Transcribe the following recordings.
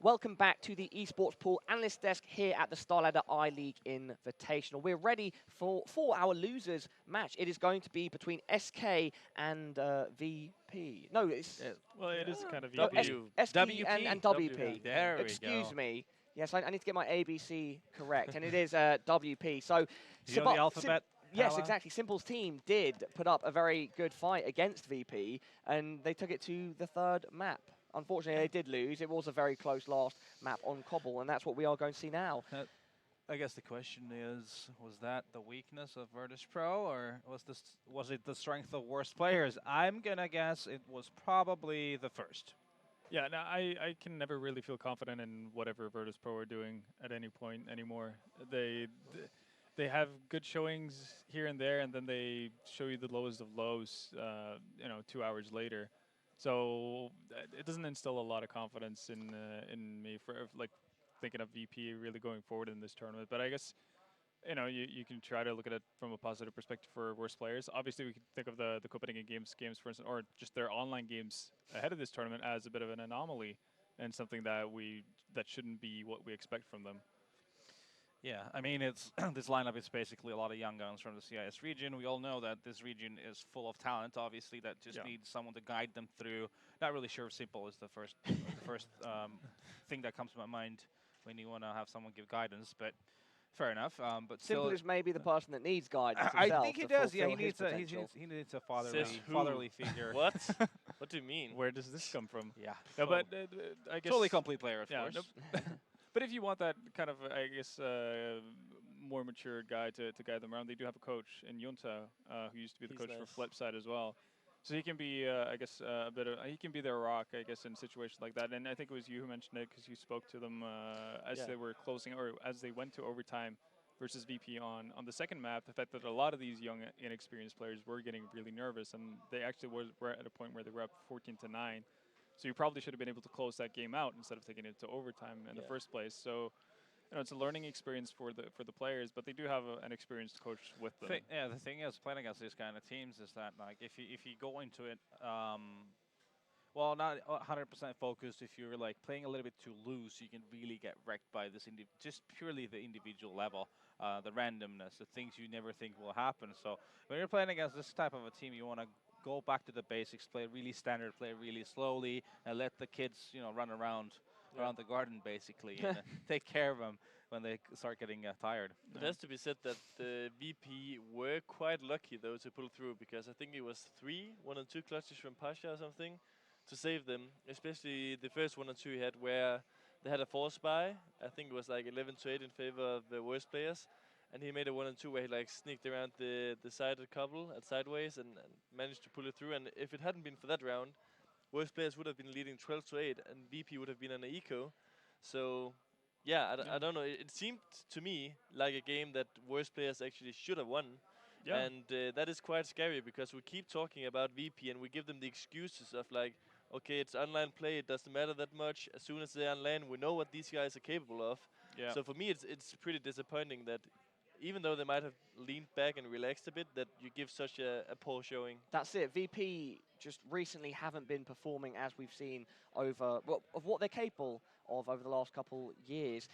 Welcome back to the Esports Pool Analyst Desk here at the StarLadder I-League Invitational. We're ready for our losers match. It is going to be between SK and VP. No, it's... Well, it is kind of No, VP. SK and WP. There Excuse we go. me. Yes, I need to get my ABC correct, and it is WP. So, You know the alphabet? Yes, Pala? exactly. Simple's team did put up a very good fight against VP, and they took it to the third map. Unfortunately, they did lose. It was a very close last map on Cobble, and that's what we are going to see now. I guess the question is, was that the weakness of Virtus Pro, or was it the strength of worst players? I'm gonna guess it was probably the first. Yeah, no, I can never really feel confident in whatever Virtus Pro are doing at any point anymore. They have good showings here and there, and then they show you the lowest of lows, 2 hours later. So it doesn't instill a lot of confidence in me for like thinking of VP really going forward in this tournament. But I guess you can try to look at it from a positive perspective for worse players. Obviously, we can think of the Copenhagen games for instance, or just their online games ahead of this tournament as a bit of an anomaly and something that shouldn't be what we expect from them. Yeah, I mean, it's this lineup is basically a lot of young guns from the CIS region. We all know that this region is full of talent, obviously, that just needs someone to guide them through. Not really sure if Simple is the first thing that comes to my mind when you want to have someone give guidance, but fair enough. But Simple is maybe the person that needs guidance I himself think he to does. Yeah, he fulfill his needs a fatherly figure. What? What do you mean? Where does this come from? Yeah. No, but I guess Totally complete player, of course. Nope. But if you want that kind of, I guess, more mature guy to guide them around, they do have a coach in Junta who used to be the coach for Flipside as well. So he can be, I guess, he can be their rock, I guess, in situations like that. And I think it was you who mentioned it because you spoke to them as they were closing, or as they went to overtime versus VP on the second map. The fact that a lot of these young, inexperienced players were getting really nervous, and they actually were at a point where they were up 14-9. So you probably should have been able to close that game out instead of taking it to overtime in the first place. So, it's a learning experience for the players, but they do have an experienced coach with them. The thing is, playing against these kind of teams is that, like, if you go into it, well, not 100% focused. If you're like playing a little bit too loose, you can really get wrecked by this just purely the individual level, the randomness, the things you never think will happen. So when you're playing against this type of a team, you want to go back to the basics, play really standard, play really slowly, and let the kids, run around the garden basically, and take care of them when they start getting tired. It has to be said that the VP were quite lucky though to pull through, because I think it was 1 and 2 clutches from Pasha or something to save them, especially the first 1 or 2 he had where they had a force buy. I think it was like 11-8 in favor of the worst players. And he made a 1 and 2 where he like sneaked around the side couple at sideways and managed to pull it through. And if it hadn't been for that round, worst players would have been leading 12-8 and VP would have been on an eco. So yeah, I don't know. It seemed to me like a game that worst players actually should have won. Yeah. And that is quite scary because we keep talking about VP and we give them the excuses of like, okay, it's online play, it doesn't matter that much. As soon as they're on lane, we know what these guys are capable of. Yeah. So for me, it's pretty disappointing that even though they might have leaned back and relaxed a bit, that you give such a poor showing. That's it. VP just recently haven't been performing as we've seen of what they're capable of over the last couple years.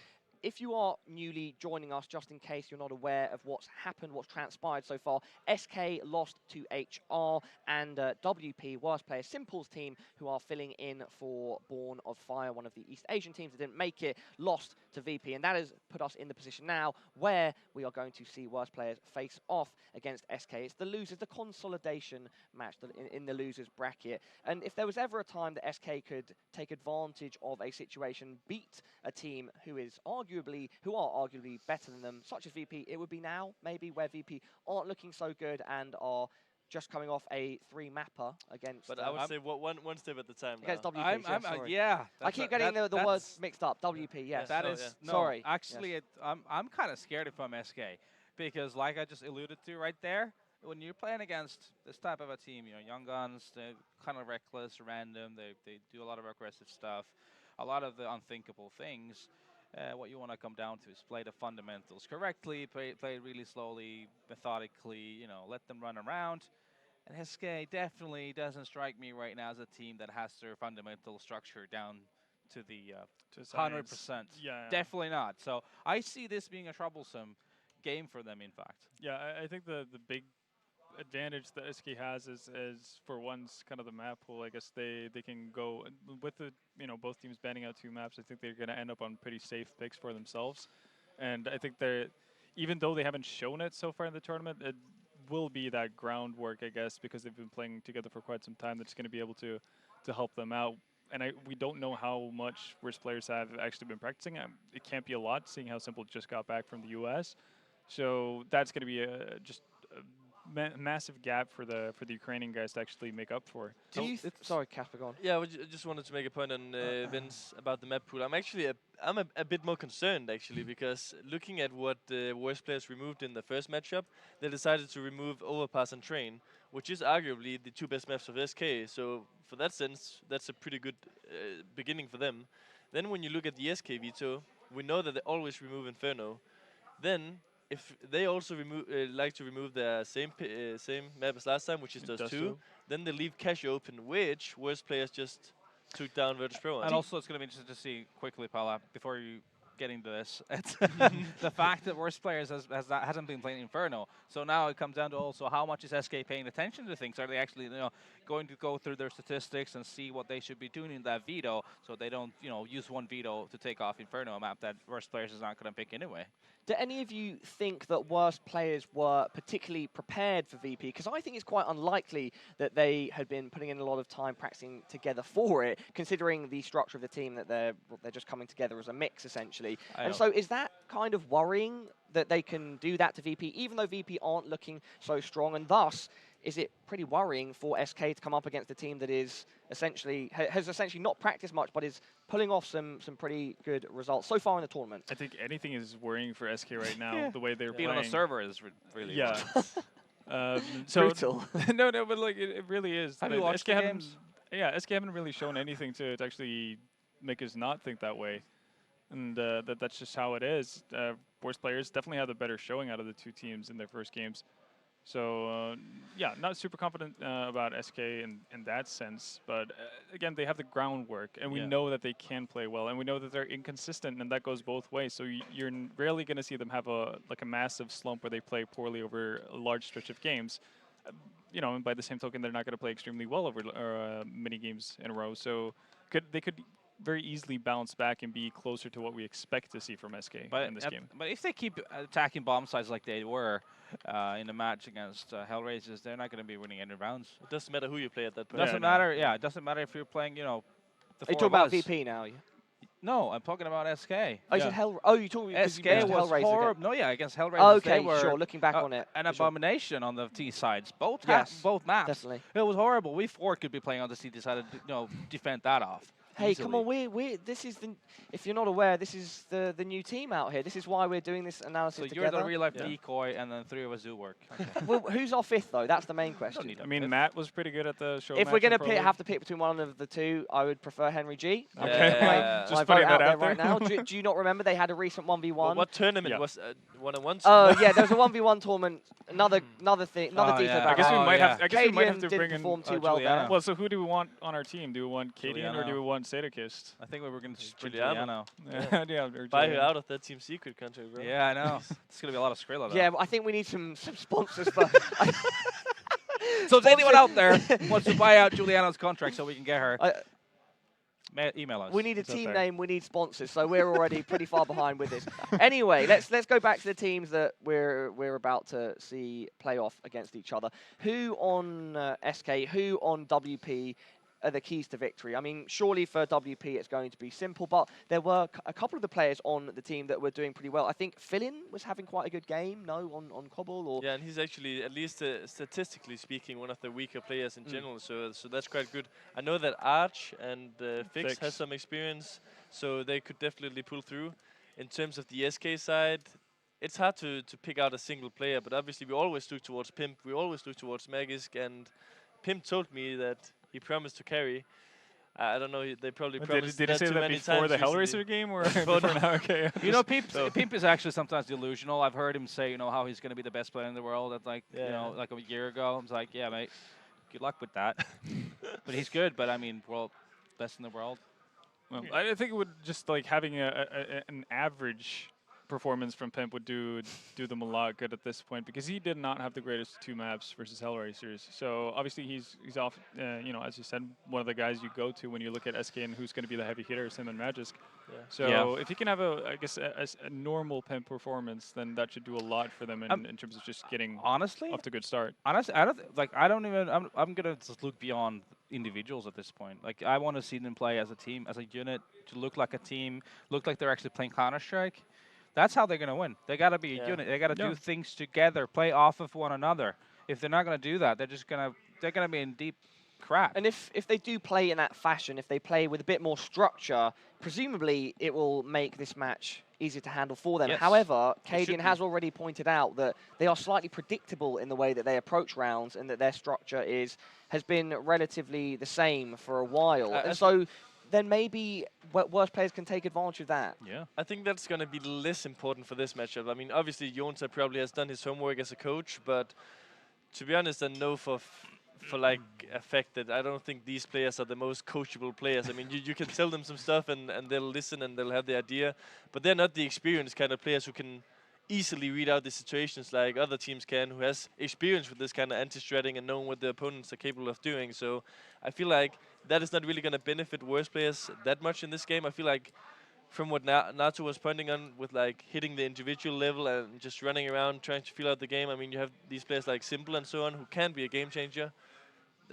If you are newly joining us, just in case you're not aware of what's happened, what's transpired so far, SK lost to HR, and WP, worst player, Simple's team, who are filling in for Born of Fire, one of the East Asian teams that didn't make it, lost to VP. And that has put us in the position now where we are going to see worst players face off against SK. It's the losers, the consolidation match in the losers bracket. And if there was ever a time that SK could take advantage of a situation, beat a team who are arguably better than them, such as VP, it would be now, maybe, where VP aren't looking so good and are just coming off a 3-mapper against... But I would say one step at a time against now. WP, yeah. I keep getting the words mixed up. WP, yes. That is... No, sorry. Actually, yes. I'm kind of scared if I'm SK, because like I just alluded to right there, when you're playing against this type of a team, young guns, they're kind of reckless, random, they do a lot of aggressive stuff, a lot of the unthinkable things. What you want to come down to is play the fundamentals correctly, play really slowly, methodically, let them run around. And SK definitely doesn't strike me right now as a team that has their fundamental structure down to the To 100%. science. Yeah. Definitely not. So I see this being a troublesome game for them, in fact. Yeah, I think the big advantage that SK has is for once kind of the map pool. I guess they can go with the both teams banning out 2 maps. I think they're going to end up on pretty safe picks for themselves, and I think they're even though they haven't shown it so far in the tournament, it will be that groundwork, I guess, because they've been playing together for quite some time. That's going to be able to help them out. And we don't know how much Worst players have actually been practicing. It can't be a lot, seeing how Simple just got back from the U.S. So that's going to be just a massive gap for the Ukrainian guys to actually make up for. Do you sorry, Casper, go on. Yeah, I just wanted to make a point on Vince about the map pool. I'm actually a bit more concerned actually because looking at what the Worst players removed in the first matchup, they decided to remove Overpass and Train, which is arguably the 2 best maps of SK. So for that sense, that's a pretty good beginning for them. Then when you look at the SK veto, we know that they always remove Inferno. Then if they also like to remove their same map as last time, which is those 2, then they leave Cash open, which Worst players just took down Virtus Pro on. And also, it's going to be interesting to see quickly, Paula, before you get into this, it's the fact that Worst players hasn't been playing Inferno. So now it comes down to also how much is SK paying attention to things. Are they actually going to go through their statistics and see what they should be doing in that veto, so they don't use one veto to take off Inferno, a map that Worst players is not going to pick anyway. Do any of you think that Worst players were particularly prepared for VP? Because I think it's quite unlikely that they had been putting in a lot of time practicing together for it, considering the structure of the team that they're just coming together as a mix, essentially. And so is that kind of worrying that they can do that to VP, even though VP aren't looking so strong? And thus, is it pretty worrying for SK to come up against a team that is has essentially not practiced much, but is pulling off some pretty good results so far in the tournament? I think anything is worrying for SK right now. The way they're being playing on a server is really so brutal. no, but like it really is. Have you watched the games? Yeah, SK haven't really shown anything to actually make us not think that way, and that's just how it is. Worst players definitely had the better showing out of the 2 teams in their first games. So, yeah, not super confident about SK in that sense. But, again, they have the groundwork, and we know that they can play well, and we know that they're inconsistent, and that goes both ways. So you're rarely going to see them have a massive slump where they play poorly over a large stretch of games. And by the same token, they're not going to play extremely well over many games in a row. So they could very easily bounce back and be closer to what we expect to see from SK in this game. But if they keep attacking bomb sites like they were in the match against Hellraisers, they're not going to be winning any rounds. It doesn't matter who you play at that point. Doesn't matter. Yeah, it doesn't matter if you're playing. The Are you talking about VP now? No, I'm talking about SK. Oh, you said you're talking about SK was horrible. No, against Hellraisers. Oh, okay, sure. Looking back on it, an abomination on the T sides. Both maps. Definitely. It was horrible. We 4 could be playing on the C, decided to defend that off. Hey, easily. come on, this is if you're not aware, this is the new team out here. This is why we're doing this analysis together. So you're the real-life decoy, and then 3 of us do work. Okay. Well, who's our 5th, though? That's the main question. I mean, Matt was pretty good at the show. If we're going to have to pick between one of the 2, I would prefer Henry G. Okay. Just putting that out there right now. Do you not remember they had a recent 1v1? Well, what tournament was 1-on-1? Oh, yeah, there was a 1v1 tournament. Another thing, another detail. I guess we might have. I guess we might have to didn't bring in. perform too well there. Well, so who do we want on our team? Do we want Cadian or do we want Sadokist? I think we were going to Juliano. Yeah, buy her out of that Team Secret contract, bro. Yeah, I know. It's going to be a lot of Skrilla, though. Yeah, I think we need some sponsors. For so if anyone out there wants to buy out Juliana's contract so we can get her, email us. We need a team name. We need sponsors. So we're already pretty far behind with this. Anyway, let's go back to the teams that we're about to see play off against each other. Who on SK? Who on WP? Are the keys to victory? I mean, surely for WP it's going to be simple, but there were a couple of the players on the team that were doing pretty well. I think Fillin was having quite a good game, on Cobble? Or yeah, and he's actually, at least statistically speaking, one of the weaker players in general, so that's quite good. I know that Arch and Fix has some experience, so they could definitely pull through. In terms of the SK side, it's hard to pick out a single player, but obviously we always look towards Pimp, we always look towards Magisk, and Pimp told me that he promised to carry. I don't know. They probably promised did he say that before the Hellraiser game or before now? Okay. Pimp is actually sometimes delusional. I've heard him say, how he's going to be the best player in the world. At like a year ago. I was like, yeah, mate. Good luck with that. But he's good. But I mean, best in the world. Well, I think it would just like having an average performance from Pimp would do them a lot good at this point, because he did not have the greatest 2 maps versus Hellraisers. So obviously he's off, as you said, one of the guys you go to when you look at SK and who's going to be the heavy hitters, him and Magisk. Yeah. So if he can have a normal Pimp performance, then that should do a lot for them in terms of just getting honestly off to a good start. Honestly, I'm gonna just look beyond individuals at this point. Like, I want to see them play as a team, as a unit, to look like a team, look like they're actually playing Counter-Strike. That's how they're going to win. They got to be a unit. They got to do things together, play off of one another. If they're not going to do that, they're going to be in deep crap. And if they do play in that fashion, if they play with a bit more structure, presumably it will make this match easier to handle for them. Yes. However, Cadian has already pointed out that they are slightly predictable in the way that they approach rounds, and that their structure has been relatively the same for a while. And so then maybe worse players can take advantage of that. Yeah. I think that's going to be less important for this matchup. I mean, obviously, Jonta probably has done his homework as a coach, but to be honest, I know for like a fact that I don't think these players are the most coachable players. I mean, you can tell them some stuff and they'll listen and they'll have the idea, but they're not the experienced kind of players who can easily read out the situations like other teams can, who has experience with this kind of anti-stratting and knowing what the opponents are capable of doing. So I feel like that is not really going to benefit worst players that much in this game. I feel like from what Nato was pointing on with like hitting the individual level and just running around trying to feel out the game, I mean, you have these players like Simple and so on who can be a game changer.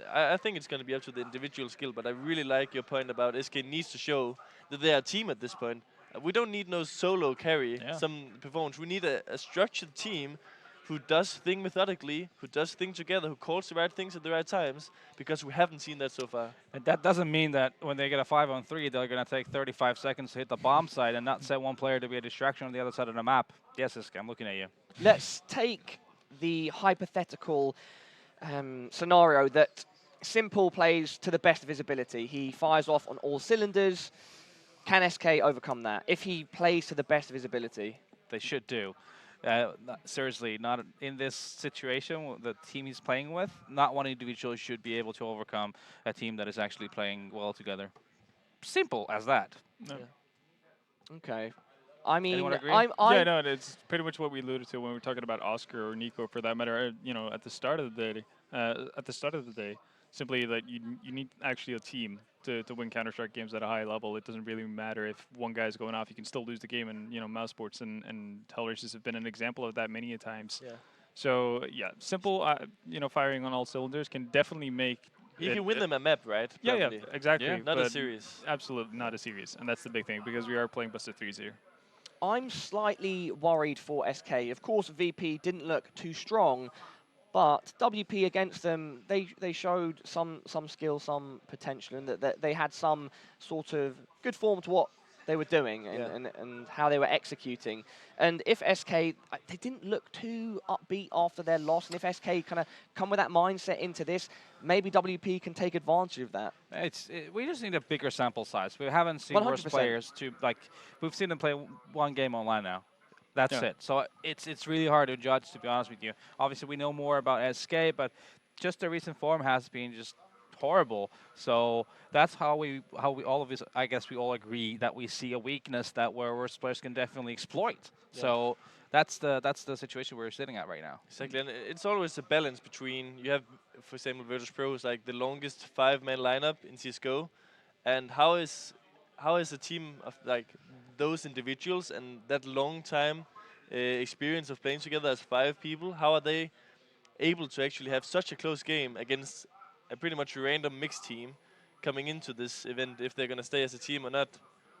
I think it's going to be up to the individual skill, but I really like your point about SK needs to show that they are a team at this point. We don't need no solo carry, some performance. We need a structured team who does things methodically, who does things together, who calls the right things at the right times, because we haven't seen that so far. And that doesn't mean that when they get a 5-on-3, they're going to take 35 seconds to hit the bomb site and not set one player to be a distraction on the other side of the map. Yes, SK, I'm looking at you. Let's take the hypothetical scenario that Simple plays to the best of his ability. He fires off on all cylinders. Can SK overcome that if he plays to the best of his ability? They should do. Seriously, not in this situation, the team he's playing with, not one individual should be able to overcome a team that is actually playing well together. Simple as that. No. Yeah. Okay. I mean, it's pretty much what we alluded to when we were talking about Oscar or Nico, for that matter. At the start of the day. Simply that you need actually a team to win Counter-Strike games at a high level. It doesn't really matter if one guy's going off. You can still lose the game, and mouse sports and Hellraisers have been an example of that many a times. Yeah. So Simple, firing on all cylinders can definitely make. You can win them a map, right? Yeah, exactly. Yeah. Not a series. Absolutely not a series, and that's the big thing, because we are playing best of threes here. I'm slightly worried for SK. Of course, VP didn't look too strong, but WP against them, they showed some skill, some potential, and that they had some sort of good form to what they were doing and how they were executing. And if SK, they didn't look too upbeat after their loss, and if SK kind of come with that mindset into this, maybe WP can take advantage of that. We just need a bigger sample size. We haven't seen 100%. worse players we've seen them play one game online now. That's it. So it's really hard to judge, to be honest with you. Obviously, we know more about SK, but just the recent form has been just horrible. So that's how we all of us, I guess we all agree that we see a weakness that where worst players can definitely exploit. Yeah. So that's the situation we're sitting at right now. Exactly, and it's always a balance between, you have, for example, Virtus Pro is like the longest 5-man lineup in CSGO, and how is a team of like those individuals and that long time experience of playing together as 5 people, how are they able to actually have such a close game against a pretty much random mixed team coming into this event? If they're going to stay as a team or not,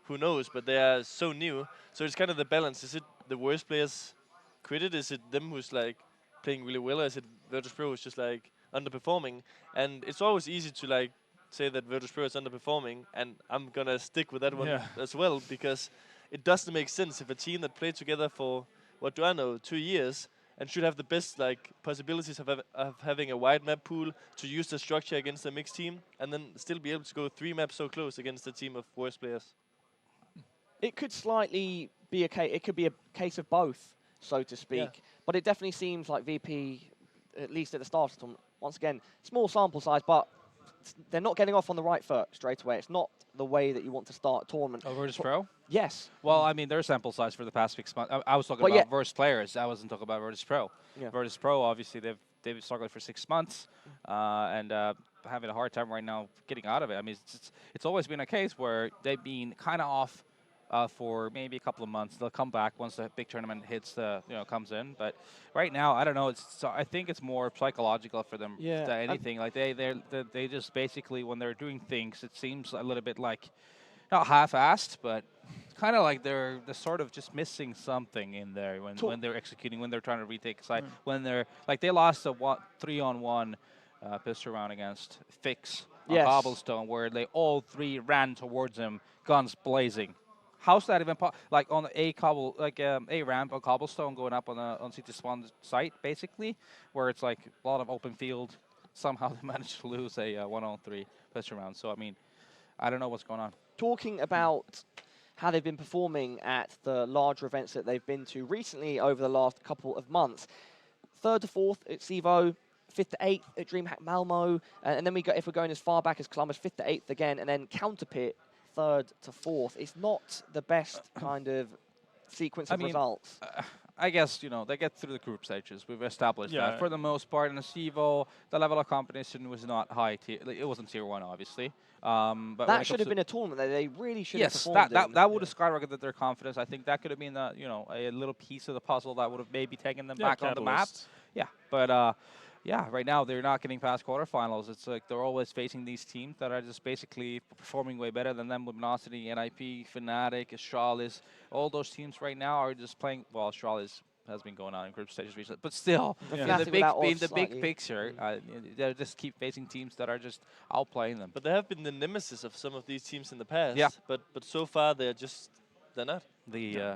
who knows, but they are so new. So it's kind of the balance. Is it the worst players quit it? Is it them who's like playing really well, or is it Virtus Pro who's just like underperforming? And it's always easy to like say that Virtus Pro is underperforming, and I'm going to stick with that one as well, because it doesn't make sense if a team that played together for, 2 years, and should have the best like possibilities of having a wide map pool to use the structure against a mixed team, and then still be able to go 3 maps so close against a team of worst players. It could slightly be it could be a case of both, so to speak. But it definitely seems like VP, at least at the start of the tournament, once again, small sample size, but they're not getting off on the right foot straight away. It's not the way that you want to start a tournament. Oh, Virtus Pro? Yes. Well, I mean, their sample size for the past 6 months. I was talking Well, about Virtus players. I wasn't talking about Virtus Pro. Yeah. Virtus Pro, obviously, they've struggled for 6 months and having a hard time right now getting out of it. I mean, it's always been a case where they've been kind of off for maybe a couple of months. They'll come back once the big tournament hits, comes in. But right now, I don't know. I think it's more psychological for them than anything. Like they just basically, when they're doing things, it seems a little bit like not half-assed, but kind of like they're sort of just missing something in there when they're executing, when they're trying to retake a side, when they're like they lost a 3-on-1 pistol round against Fix on Cobblestone, where they all three ran towards him, guns blazing. How's that even like on a ramp on Cobblestone going up on CT Spawn site, basically, where it's like a lot of open field. Somehow they managed to lose a 1-on-3 pistol round. So I mean, I don't know what's going on. Talking about how they've been performing at the larger events that they've been to recently over the last couple of months. 3rd to 4th at Sevo, 5th to 8th at DreamHack Malmo, and then if we're going as far back as Columbus, 5th to 8th again, and then Counterpit 3rd to 4th. It's not the best kind of sequence of results. I guess, they get through the group stages. We've established that. For the most part, in the Sevo, the level of competition was not high tier. It wasn't tier 1, obviously. But that should have been a tournament that they really should have performed in. That would have skyrocketed their confidence. I think that could have been a little piece of the puzzle that would have maybe taken them back on the map. Yeah, but right now they're not getting past quarterfinals. It's like they're always facing these teams that are just basically performing way better than them. Luminosity, NIP, Fnatic, Astralis, all those teams right now are just playing. Well, Astralis has been going on in group stages recently, but still, in the big picture, they just keep facing teams that are just outplaying them. But they have been the nemesis of some of these teams in the past. Yeah. But so far they're not. The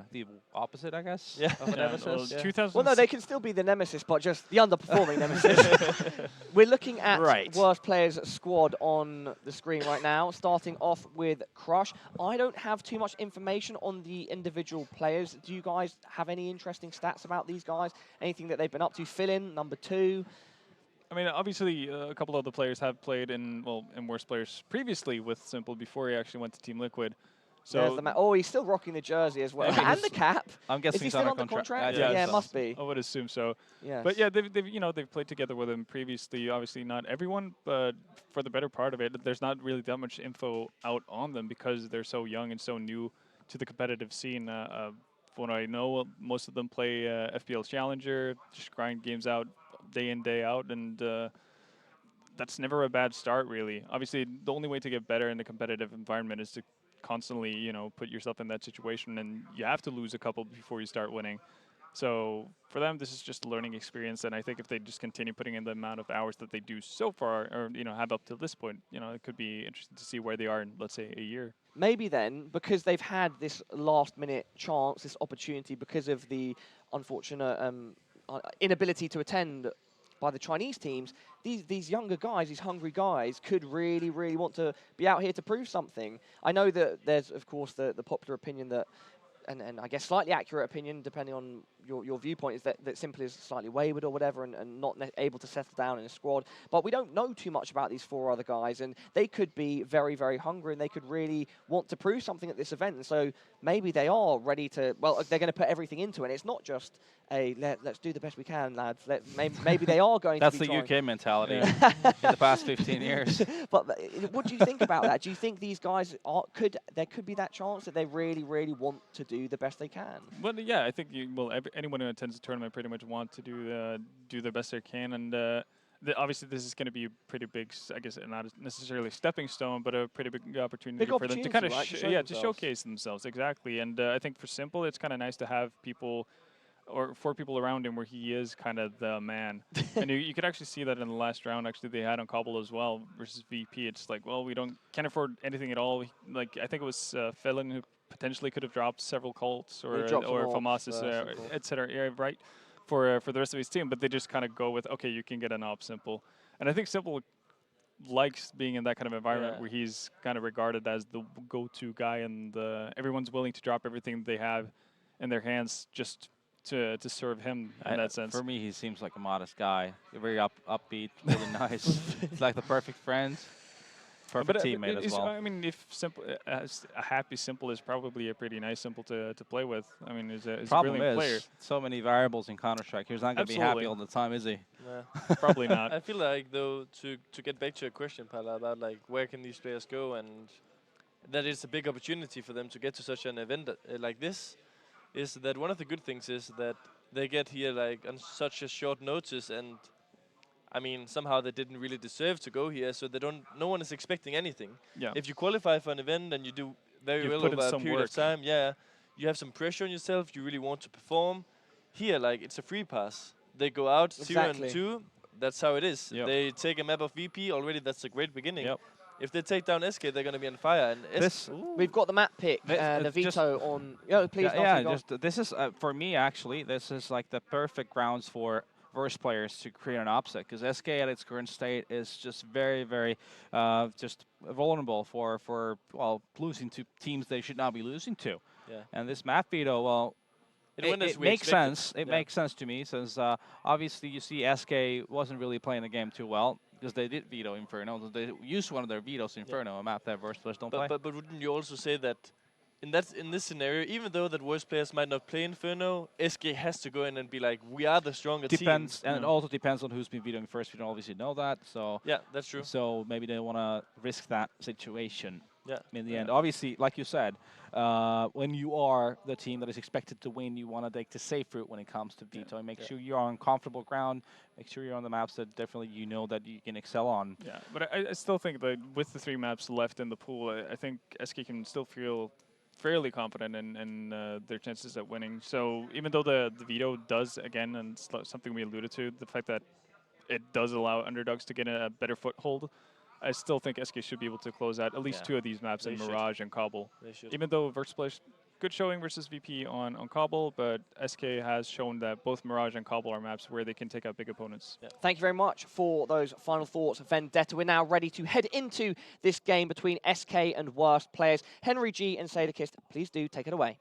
opposite, I guess. Yeah. Of a nemesis. Well, no, they can still be the nemesis, but just the underperforming nemesis. We're looking at worst players squad on the screen right now, starting off with Crush. I don't have too much information on the individual players. Do you guys have any interesting stats about these guys? Anything that they've been up to? Fill-in, number 2. I mean, obviously, a couple of the players have played in worst players previously with Simple before he actually went to Team Liquid. So he's still rocking the jersey as well, and the cap. I'm guessing is he still on the contract? Yeah, it must be. I would assume so. Yeah. But yeah, they've played together with him previously. Obviously, not everyone, but for the better part of it, there's not really that much info out on them because they're so young and so new to the competitive scene. From what I know, most of them play FPL Challenger, just grind games out day in, day out, and that's never a bad start, really. Obviously, the only way to get better in the competitive environment is to constantly, put yourself in that situation, and you have to lose a couple before you start winning. So for them, this is just a learning experience, and I think if they just continue putting in the amount of hours that they do so far, or have up till this point, it could be interesting to see where they are in, let's say, a year. Maybe then, because they've had this last-minute chance, this opportunity, because of the unfortunate inability to attend by the Chinese teams, these younger guys, these hungry guys, could really, really want to be out here to prove something. I know that there's, of course, the popular opinion that, and I guess slightly accurate opinion, depending on your viewpoint, is that Simple is slightly wayward or whatever and not able to settle down in a squad. But we don't know too much about these 4 other guys, and they could be very, very hungry, and they could really want to prove something at this event. And so maybe they are ready to, well, they're going to put everything into it. It's not just let's do the best we can, lads. Maybe they are going to be That's the UK mentality in the past 15 years. But what do you think about that? Do you think these guys there could be that chance that they really, really want to do the best they can? Well, yeah, I think anyone who attends the tournament pretty much want to do the best they can, and obviously this is going to be a pretty big, I guess, not necessarily a stepping stone, but a pretty big opportunity for them to kind of to showcase themselves. Exactly, and I think for Simple, it's kind of nice to have people or 4 people around him where he is kind of the man. And you could actually see that in the last round. Actually, they had on Cobble as well versus VP. It's like, well, we can't afford anything at all. Like I think it was Felon who potentially could have dropped several Colts or Famasis, etc. Yeah, right. For the rest of his team, but they just kind of go with, okay, you can get an op Simple. And I think Simple likes being in that kind of environment where he's kind of regarded as the go-to guy, and everyone's willing to drop everything they have in their hands just to serve him in that sense. For me, he seems like a modest guy. Very upbeat, really nice. He's like the perfect friend. perfect teammate as well. I mean, if simple, a happy simple is probably a pretty nice simple to play with. I mean, he's a brilliant player. So many variables in Counter-Strike. He's not going to be happy all the time, is he? Yeah. Probably not. I feel like, though, to get back to your question, Pala, about like where can these players go, and that it's a big opportunity for them to get to such an event like this, is that one of the good things is that they get here like on such a short notice, and I mean somehow they didn't really deserve to go here, so they don't. No one is expecting anything. Yeah. If you qualify for an event and you do very well over a period of time, you have some pressure on yourself. You really want to perform. Here, like it's a free pass. They go out 0 and 2. That's how it is. Yep. They take a map of VP already. That's a great beginning. Yep. If they take down SK, they're going to be on fire. And We've got the map pick, the veto on. Yeah, please. This is for me actually. This is like the perfect grounds for Verse players to create an upset, because SK at its current state is just very, very just vulnerable for losing to teams they should not be losing to. Yeah. And this map veto, well, it makes sense. It makes sense to me, since obviously you see SK wasn't really playing the game too well, because they did veto Inferno. They used one of their vetoes, Inferno, a map that Verse players don't play. But wouldn't you also say that in this scenario, even though that worst players might not play Inferno, SK has to go in and be like, we are the stronger team. And it also depends on who's been vetoing first. We don't obviously know that. So yeah, that's true. So maybe they want to risk that situation. Yeah. In the end, obviously, like you said, when you are the team that is expected to win, you want to take the safe route when it comes to veto. And make sure you're on comfortable ground. Make sure you're on the maps that definitely you know that you can excel on. Yeah, but I still think that with the 3 maps left in the pool, I think SK can still feel fairly confident in their chances at winning. So even though the veto does, again, and something we alluded to, the fact that it does allow underdogs to get a better foothold, I still think SK should be able to close out at least 2 of these maps in Mirage and Cobble. Even though Verse plays good showing versus VP on Cobble, but SK has shown that both Mirage and Cobble are maps where they can take out big opponents. Yeah. Thank you very much for those final thoughts, Vendetta. We're now ready to head into this game between SK and Worst players. Henry G and Sadakist, please do take it away.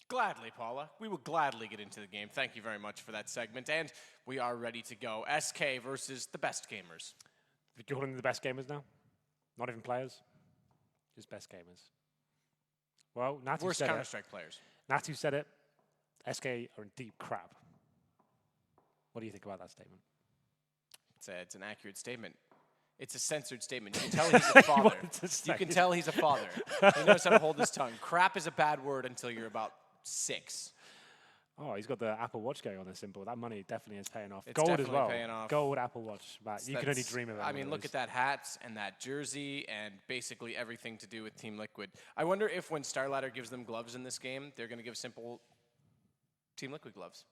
Gladly, Paula. We will gladly get into the game. Thank you very much for that segment. And we are ready to go. SK versus the best gamers. You're calling them the best gamers now? Not even players? Just best gamers. Well, Natu Worst said Counter-Strike players. Natu said it. SK are in deep crap. What do you think about that statement? It's an accurate statement. It's a censored statement. You can tell he's a father. You can tell he's a father. He knows how to hold his tongue. Crap is a bad word until you're about 6. Oh, he's got the Apple Watch going on this simple. That money definitely is paying off. It's Gold as definitely well. Paying off. Gold Apple Watch. Matt, you can only dream of it. I mean, look at that hat and that jersey and basically everything to do with Team Liquid. I wonder if when Starladder gives them gloves in this game, they're going to give simple Team Liquid gloves.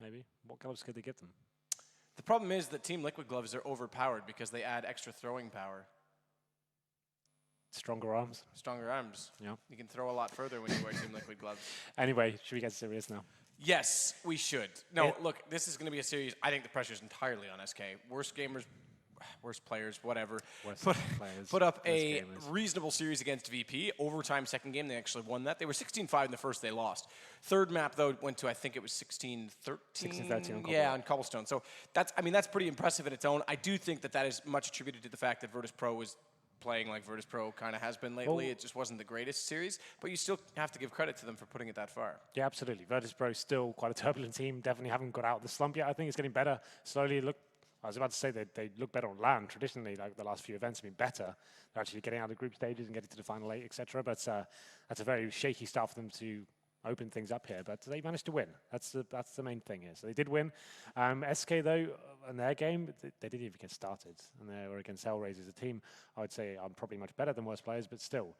Maybe. What gloves could they give them? The problem is that Team Liquid gloves are overpowered because they add extra throwing power. Stronger arms. Stronger arms. Yeah. You can throw a lot further when you wear Team Liquid gloves. Anyway, should we get serious now? Yes, we should. No, look, this is going to be a series. I think the pressure is entirely on SK. Worst gamers, worst players, whatever. Put up a reasonable series against VP. Overtime second game, they actually won that. They were 16-5 in the first, they lost. Third map, though, went to, I think it was 16-13. 16-13 on Yeah, on Cobblestone. So that's pretty impressive in its own. I do think that is much attributed to the fact that Virtus Pro was playing like Virtus Pro kind of has been lately. It just wasn't the greatest series, but you still have to give credit to them for putting it that far. Yeah, absolutely. Virtus Pro is still quite a turbulent team. Definitely haven't got out of the slump yet. I think it's getting better slowly. I was about to say they look better on land. Traditionally, like the last few events have been better. They're actually getting out of the group stages and getting to the final 8, etc. But that's a very shaky start for them to open things up here, but they managed to win. That's the main thing here. So they did win. SK though, in their game, they didn't even get started, and they were against Hellraisers, a team I would say I'm probably much better than worst players, but still,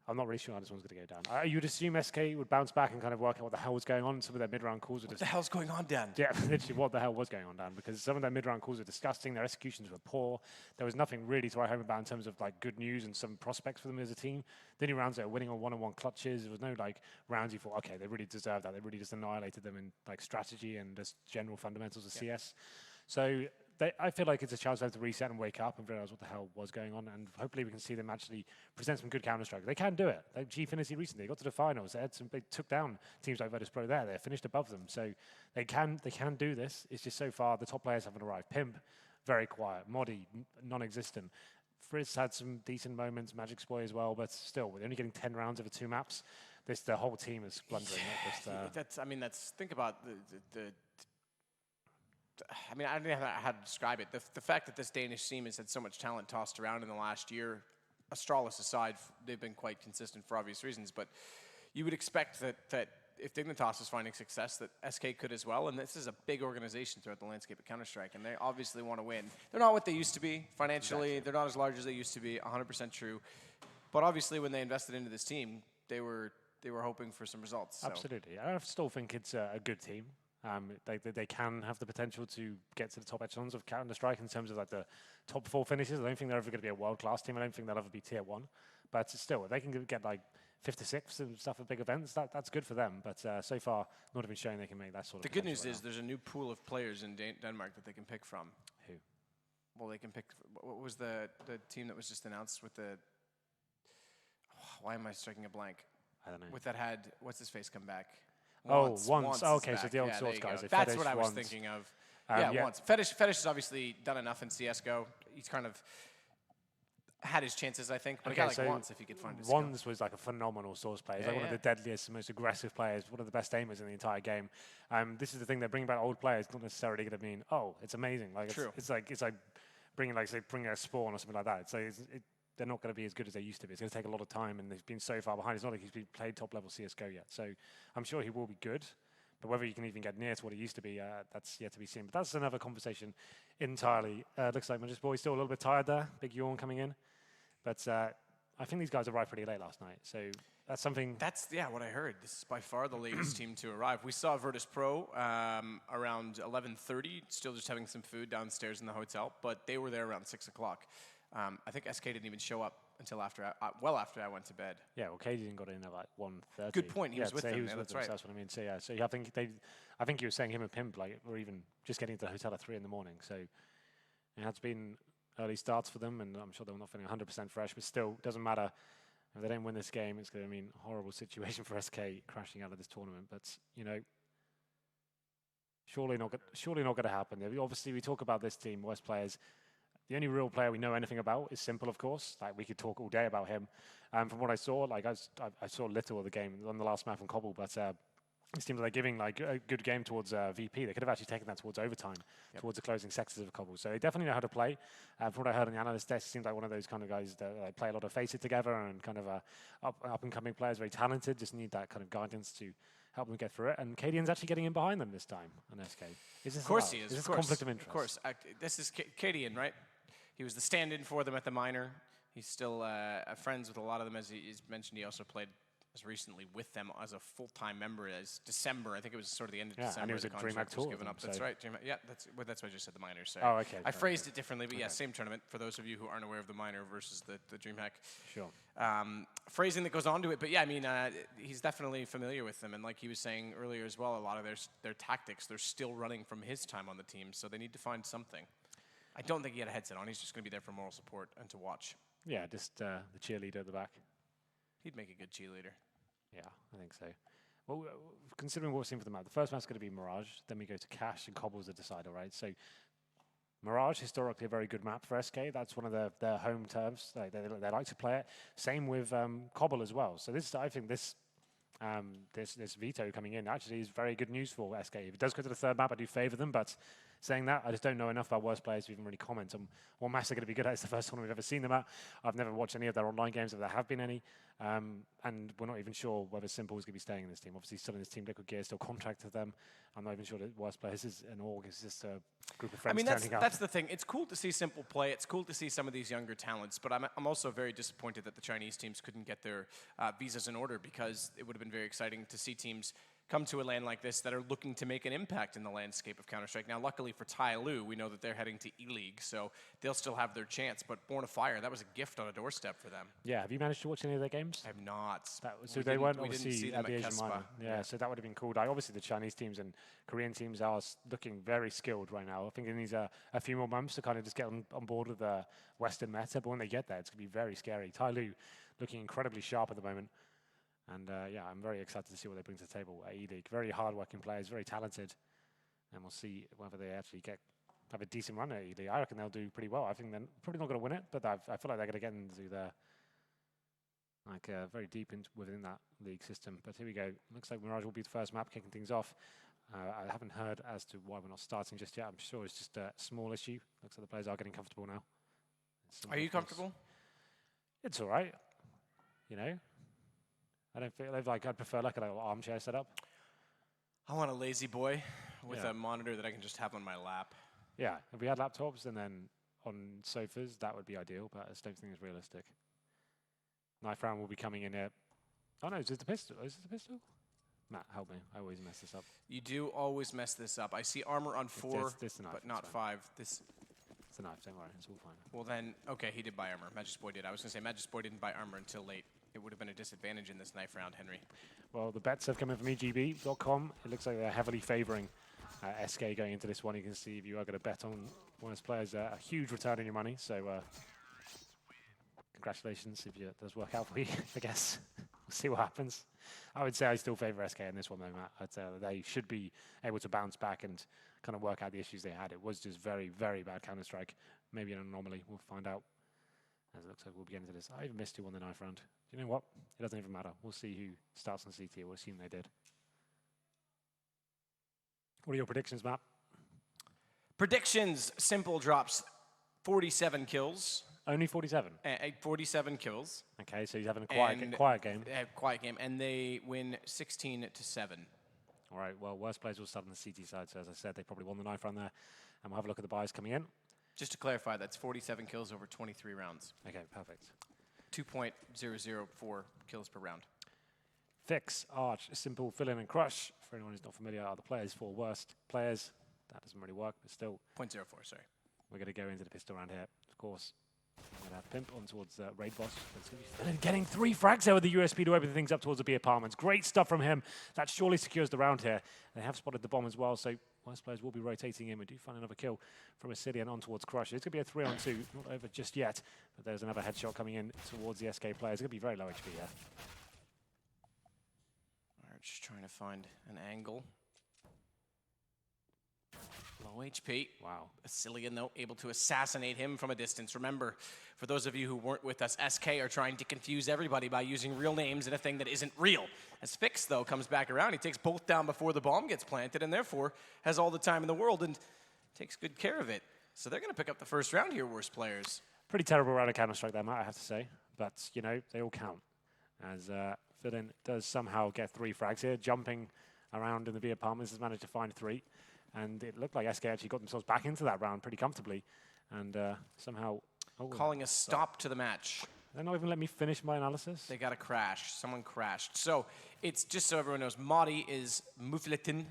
I'm not really sure how this one's going to go down. You'd assume SK would bounce back and kind of work out what the hell was going on. Some of their mid-round calls were What the hell's going on, Dan? Yeah, literally, what the hell was going on, Dan? Because some of their mid-round calls were disgusting. Their executions were poor. There was nothing really to write home about in terms of like good news and some prospects for them as a team. The only rounds they were winning on one-on-one clutches. There was no like rounds you thought, okay, they really deserved that. They really just annihilated them in like strategy and just general fundamentals of CS. So I feel like it's a chance for them to reset and wake up and realize what the hell was going on, and hopefully we can see them actually present some good Counter-Strike. They can do it. Like Gfinity recently, they got to the finals. They took down teams like Virtus Pro there. They finished above them. So they can do this. It's just so far the top players haven't arrived. Pimp, very quiet. Modi, non-existent. Frizz had some decent moments, Magic's Boy as well, but still, we're only getting 10 rounds over 2 maps. The whole team is blundering. Think about I don't know how to describe it. The fact that this Danish team has had so much talent tossed around in the last year, Astralis aside, they've been quite consistent for obvious reasons, but you would expect that if Dignitas is finding success, that SK could as well, and this is a big organization throughout the landscape of Counter-Strike, and they obviously want to win. They're not what they used to be financially. Exactly. They're not as large as they used to be, 100% true. But obviously when they invested into this team, they were hoping for some results. So. Absolutely. I still think it's a good team. They can have the potential to get to the top echelons of Counter-Strike in terms of like the top 4 finishes. I don't think they're ever going to be a world-class team. I don't think they'll ever be tier 1. But still, if they can get like 5th to 6th and stuff at big events, that's good for them. But so far, not even showing they can make that sort of. The good news is there's a new pool of players in Denmark that they can pick from. Who? Well, they can pick. What was the team that was just announced with the? Why am I striking a blank? I don't know. With that had what's his face come back? Once. Okay, so the old Source guys. That's what I was thinking of. Once. Fetish has obviously done enough in CS:GO. He's kind of had his chances, I think, but a guy like Once, if he could find his Once was like a phenomenal Source player. He's like one of the deadliest, most aggressive players, one of the best aimers in the entire game. This is the thing, they're bringing back old players, not necessarily going to mean, oh, it's amazing. Like True. It's like bringing a Spawn or something like that. They're not going to be as good as they used to be. It's going to take a lot of time, and they've been so far behind. It's not like he's played top-level CS:GO yet. So I'm sure he will be good, but whether you can even get near to what he used to be, that's yet to be seen. But that's another conversation entirely. Looks like Magic's Boy's still a little bit tired there. Big yawn coming in. But I think these guys arrived pretty late last night, so that's something. That's what I heard. This is by far the latest team to arrive. We saw Virtus Pro around 11:30, still just having some food downstairs in the hotel, but they were there around 6 o'clock. I think SK didn't even show up until after I went to bed. Yeah, well, Cadian got in at like 1:30. Good point. He was with them. He was with them, right. So that's what I mean. So yeah, so I think you were saying him and Pimp were even just getting to the hotel at 3 in the morning. So it has been early starts for them, and I'm sure they're not feeling 100% fresh, but still, doesn't matter. If they don't win this game, it's going to mean a horrible situation for SK crashing out of this tournament. But, surely not going to happen. Obviously, we talk about this team, worst players. The only real player we know anything about is Simple, of course. Like, we could talk all day about him. From what I saw, I saw little of the game on the last map from Cobble, but it seems like they're giving like a good game towards VP. They could have actually taken that towards overtime, towards the closing sectors of Cobble. So they definitely know how to play. From what I heard on the analyst desk, it seems like one of those kind of guys that play a lot of Face It together and kind of up-and-coming players, very talented, just need that kind of guidance to help them get through it. And Cadian's actually getting in behind them this time on SK. Of course he is. Is this a conflict of interest? Of course. This is Cadian, right? He was the stand-in for them at the minor. He's still friends with a lot of them, as he's mentioned. He also played as recently with them as a full-time member as December. I think it was sort of the end of December. And he was at DreamHack Tour. Given up. That's right. That's why I just said the minor. So okay. I phrased it differently, but same tournament for those of you who aren't aware of the minor versus the DreamHack. Sure. Phrasing that goes on to it, but he's definitely familiar with them, and like he was saying earlier as well, a lot of their tactics they're still running from his time on the team, so they need to find something. I don't think he had a headset on. He's just going to be there for moral support and to watch. Yeah, just the cheerleader at the back. He'd make a good cheerleader. Yeah, I think so. Well, considering what we've seen for the map, the first map's going to be Mirage, then we go to Cash and Cobble's the decider, right? So Mirage, historically a very good map for SK. That's one of their home turfs. They like to play it. Same with Cobble as well. So I think this veto coming in actually is very good news for SK. If it does go to the third map, I do favour them, but saying that, I just don't know enough about worst players to even really comment on what maps they're going to be good at. It's the first one we've ever seen them at. I've never watched any of their online games, if there have been any, and we're not even sure whether Simple is going to be staying in this team. Obviously, still in this team, Liquid Gear still contracted them. I'm not even sure that worst players is an org. It's just a group of friends turning up. That's the thing. It's cool to see Simple play. It's cool to see some of these younger talents, but I'm also very disappointed that the Chinese teams couldn't get their visas in order, because it would have been very exciting to see teams come to a land like this that are looking to make an impact in the landscape of Counter-Strike. Now, luckily for Tyloo, we know that they're heading to E-League, so they'll still have their chance. But Born of Fire, that was a gift on a doorstep for them. Yeah, have you managed to watch any of their games? I have not. So they weren't obviously at the Asian Minor. Yeah, so that would have been cool. Obviously, the Chinese teams and Korean teams are looking very skilled right now. I think it needs a few more months to kind of just get on board with the Western meta, but when they get there, it's going to be very scary. Tyloo looking incredibly sharp at the moment. And I'm very excited to see what they bring to the table at E-League. Very hard-working players, very talented. And we'll see whether they actually get have a decent run at ELE. I reckon they'll do pretty well. I think they're probably not going to win it, but I feel like they're going to get into their very deep within that league system. But here we go. Looks like Mirage will be the first map kicking things off. I haven't heard as to why we're not starting just yet. I'm sure it's just a small issue. Looks like the players are getting comfortable now. Are you comfortable? It's all right. You know, I don't feel like I'd prefer like a little armchair setup. I want a lazy boy with a monitor that I can just have on my lap. Yeah, if we had laptops and then on sofas, that would be ideal, but I just don't think it's realistic. Knife round will be coming in here. Oh no, is it the pistol? Is it the pistol? Matt, help me. I always mess this up. You do always mess this up. I see armor on 4, this knife, but not 5. This. It's a knife, don't worry, it's all fine. Well then, okay, he did buy armor. Magic Boy did. I was going to say Magic Boy didn't buy armor until late. It would have been a disadvantage in this knife round, Henry. Well, the bets have come in from EGB.com. It looks like they're heavily favoring SK going into this one. You can see if you are going to bet on one of his players, a huge return on your money. So congratulations if it does work out for you, I guess. We'll see what happens. I would say I still favor SK in this one, though, Matt. I'd say they should be able to bounce back and kind of work out the issues they had. It was just very, very bad Counter-Strike. Maybe an anomaly. We'll find out. As it looks like we'll be getting to this. I even missed 2 on the knife round. Do you know what? It doesn't even matter. We'll see who starts on CT. We'll assume they did. What are your predictions, Matt? Predictions. Simple drops 47 kills. Only 47? 47 kills. Okay, so he's having a quiet game. Quiet game, and they win 16-7. All right, well, worst players will start on the CT side, so as I said, they probably won the knife round there. And we'll have a look at the buys coming in. Just to clarify, that's 47 kills over 23 rounds. Okay, perfect. 2.004 kills per round. Fix, Arch, Simple, Fill In, and Crush. For anyone who's not familiar, are the players for worst players. That doesn't really work, but still. 0.04, sorry. We're going to go into the pistol round here, of course. We're going to have Pimp on towards Raid Boss. It's going to be Fill In getting 3 frags there with the USB to open things up towards the B apartments. Great stuff from him. That surely secures the round here. They have spotted the bomb as well, so worst players will be rotating in. We do find another kill from Ascidian on towards Crush. It's going to be a 3-on-2, not over just yet, but there's another headshot coming in towards the SK players. It's going to be very low HP here. Just trying to find an angle. Low HP. Wow. Ascidian, though, able to assassinate him from a distance. Remember, for those of you who weren't with us, SK are trying to confuse everybody by using real names in a thing that isn't real. As Fix, though, comes back around, he takes both down before the bomb gets planted, and therefore has all the time in the world and takes good care of it. So they're going to pick up the first round here, worst players. Pretty terrible round of Counter-Strike there, Matt, I have to say. But, you know, they all count. As Fill-In does somehow get 3 frags here, jumping around in the B apartments, has managed to find 3. And it looked like SK actually got themselves back into that round pretty comfortably. And somehow... calling a stop to the match. They're not even letting me finish my analysis. They got a crash. Someone crashed. So, it's just so everyone knows, Modi is Mufletin.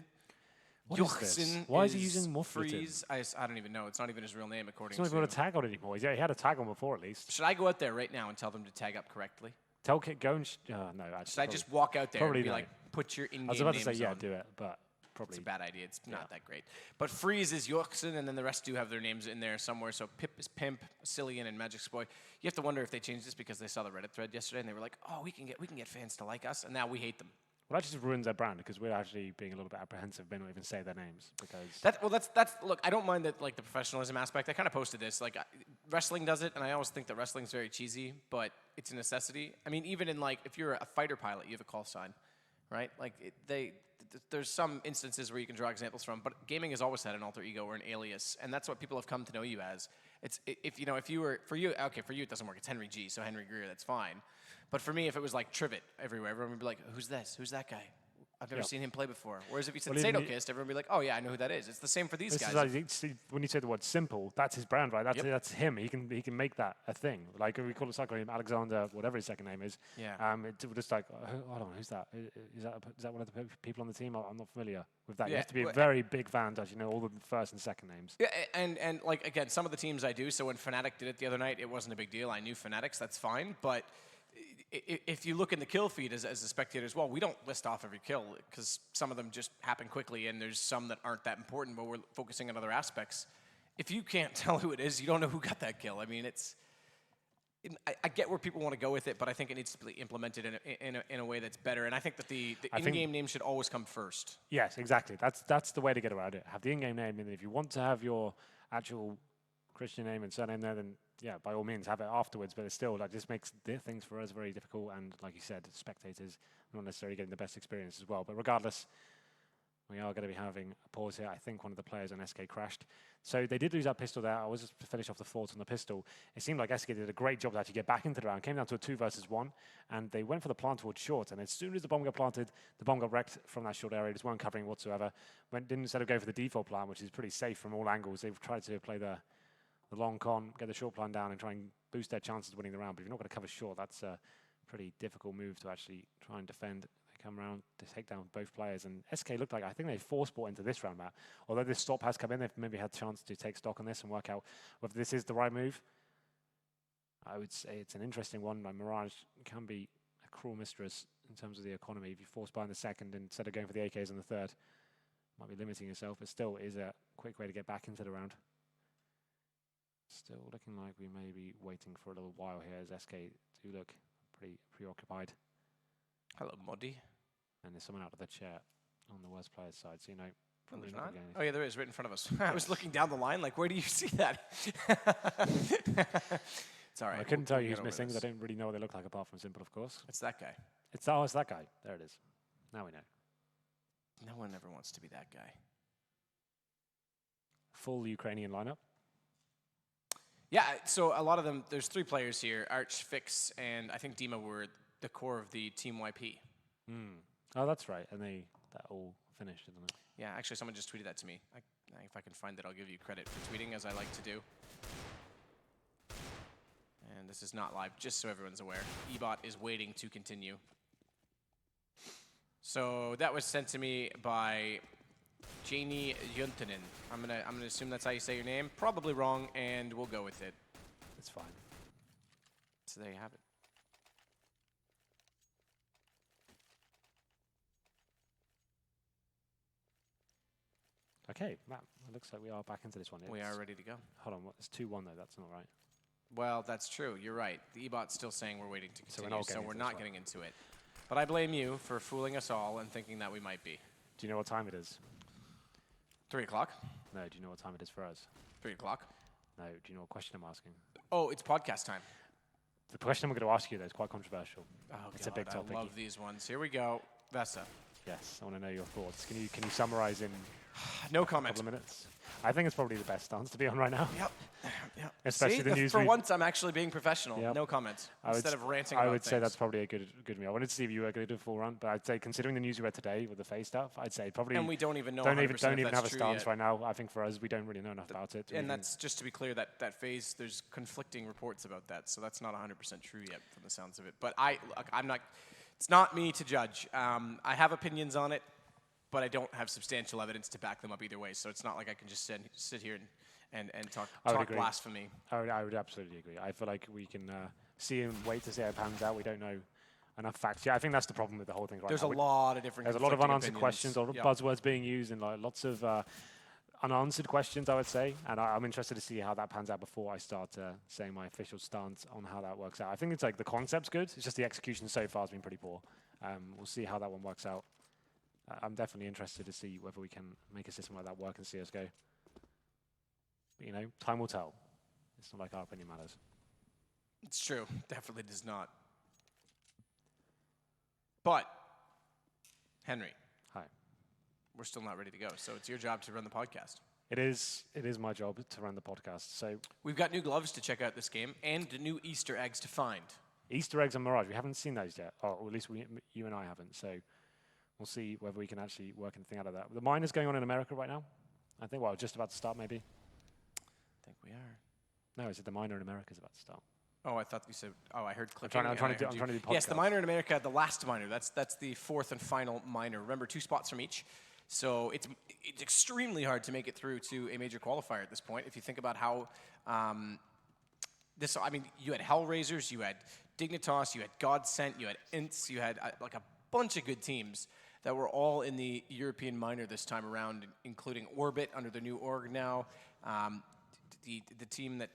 What is this? Why is he using Mufletin? Freeze. I don't even know. It's not even his real name, according to... He's not even got a tag on it anymore. He had a tag on before, at least. Should I go out there right now and tell them to tag up correctly? Tell Kit, go and... no, actually. Should I just walk out there and be like, put your in-game names on? I was about to say, yeah, do it, but... Probably. It's a bad idea. It's not that great. But Freeze is Yorkson, and then the rest do have their names in there somewhere. So Pip is Pimp, Cillian, and Magic Boy. You have to wonder if they changed this because they saw the Reddit thread yesterday, and they were like, "Oh, we can get fans to like us," and now we hate them. Well, that just ruins their brand because we're actually being a little bit apprehensive. They don't even say their names because that's look. I don't mind that, like, the professionalism aspect. I kind of posted this. Like, wrestling does it, and I always think that wrestling's very cheesy, but it's a necessity. I mean, even in, like, if you're a fighter pilot, you have a call sign, right? Like there's some instances where you can draw examples from, but gaming has always had an alter ego or an alias, and that's what people have come to know you as. If you were, for you it doesn't work. It's Henry G, so Henry Greer, that's fine. But for me, if it was like Trivet everywhere, everyone would be like, "Who's this? Who's that guy? I've never seen him play before." Whereas if you said Sadokist, everyone would be like, "Oh yeah, I know who that is." It's the same for these guys. When you say the word simple, that's his brand, right? That's him. He can make that a thing. Like we call it cycle him Alexander, whatever his second name is. Yeah. It's just like, hold on, who's that? Is that one of the people on the team? I'm not familiar with that. You have to be a very big fan to actually know all the first and second names. Yeah, and like again, some of the teams I do. So when Fnatic did it the other night, it wasn't a big deal. I knew Fanatics, that's fine, but. If you look in the kill feed as a spectator as well, we don't list off every kill because some of them just happen quickly and there's some that aren't that important, but we're focusing on other aspects. If you can't tell who it is, you don't know who got that kill. I mean, I get where people want to go with it, but I think it needs to be implemented in a way that's better. And I think that the in-game name should always come first. Yes, exactly. That's the way to get around it. Have the in-game name, and if you want to have your actual Christian name and surname there, then yeah, by all means have it afterwards. But it still just makes things for us very difficult. And like you said, spectators not necessarily getting the best experience as well. But regardless, we are going to be having a pause here. I think one of the players on SK crashed. So they did lose that pistol there. I was just to finish off the thoughts on the pistol. It seemed like SK did a great job to actually get back into the round. Came down to a 2 versus 1, and they went for the plant towards short. And as soon as the bomb got planted, the bomb got wrecked from that short area. Just weren't covering whatsoever. Didn't instead of go for the default plan, which is pretty safe from all angles, they've tried to play the long con, get the short plan down, and try and boost their chances of winning the round. But if you're not going to cover short, that's a pretty difficult move to actually try and defend. They come around to take down both players, and SK looked like, I think they force bought into this round, Matt. Although this stop has come in, they've maybe had a chance to take stock on this and work out whether this is the right move. I would say it's an interesting one. Like Mirage can be a cruel mistress in terms of the economy. If you force buy in the second instead of going for the AKs in the third, might be limiting yourself, but still is a quick way to get back into the round. Still looking like we may be waiting for a little while here as SK do look pretty preoccupied. Hello, Moddy. And there's someone out of the chair on the worst player's side, so probably not. not. Oh yeah, there is, right in front of us. I was looking down the line, like, where do you see that? It's all right. I couldn't tell you who's missing, because I don't really know what they look like apart from Simple, of course. It's that guy. It's that guy. There it is. Now we know. No one ever wants to be that guy. Full Ukrainian lineup. Yeah, so a lot of them, there's 3 players here. Arch, Fix, and I think Dima were the core of the Team YP. Oh, that's right. And that all finished, didn't it? Yeah, actually, someone just tweeted that to me. If I can find it, I'll give you credit for tweeting, as I like to do. And this is not live, just so everyone's aware. Ebot is waiting to continue. So that was sent to me by Janie Juntanen. I'm gonna assume that's how you say your name. Probably wrong, and we'll go with it. It's fine. So there you have it. Okay, Matt, it looks like we are back into this one. We are ready to go. Hold on, it's 2-1 though, that's not right. Well, that's true. You're right. The Ebot's still saying we're waiting to continue, so we're not getting into it. But I blame you for fooling us all and thinking that we might be. Do you know what time it is? 3 o'clock? No, do you know what time it is for us? 3 o'clock? No, do you know what question I'm asking? Oh, it's podcast time. The question I'm going to ask you, though, is quite controversial. Oh, it's a big topic. I love these ones. Here we go. Vesa. Yes, I want to know your thoughts. Can you summarize in no comment. A couple of minutes? I think it's probably the best stance to be on right now. Yep. Especially the news. For once, I'm actually being professional. Yep. No comments. Instead of ranting about I would things. say that's probably a good move. I wanted to see if you were going to do a full run, but I'd say considering the news you read today with the FaZe stuff, I'd say probably. And we don't even know. Don't even have a stance yet. right now. I think for us, we don't really know enough about it. And that's just to be clear that FaZe, there's conflicting reports about that, so that's not 100% true yet from the sounds of it. But I'm not. It's not me to judge. I have opinions on it, but I don't have substantial evidence to back them up either way. So it's not like I can just sit here and talk blasphemy. I would absolutely agree. I feel like we can see and wait to see how it pans out. We don't know enough facts. Yeah, I think that's the problem with the whole thing right There's now. There's a lot of different. There's a lot of unanswered questions, a lot of buzzwords being used, and lots of unanswered questions, I would say. And I'm interested to see how that pans out before I start saying my official stance on how that works out. I think it's like the concept's good. It's just the execution so far has been pretty poor. We'll see how that one works out. I'm definitely interested to see whether we can make a system like that work in CSGO. But, time will tell. It's not like our opinion matters. It's true. Definitely does not. But, Henry. Hi. We're still not ready to go, so it's your job to run the podcast. It is my job to run the podcast. So we've got new gloves to check out this game and new Easter eggs to find. Easter eggs on Mirage. We haven't seen those yet. Or at least you and I haven't. So we'll see whether we can actually work anything out of that. The minor's going on in America right now. I think, just about to start, maybe. I think we are. No, is it the minor in America is about to start? Oh, I thought you said. Oh, I heard clicking. I'm trying to do podcast. Yes, the minor in America, the last minor. That's the 4th and final minor. Remember, 2 spots from each. So it's extremely hard to make it through to a major qualifier at this point. If you think about how you had Hellraisers, you had Dignitas, you had Godsent, you had Ints, you had like a bunch of good teams that were all in the European minor this time around, including Orbit under the new org now. The team that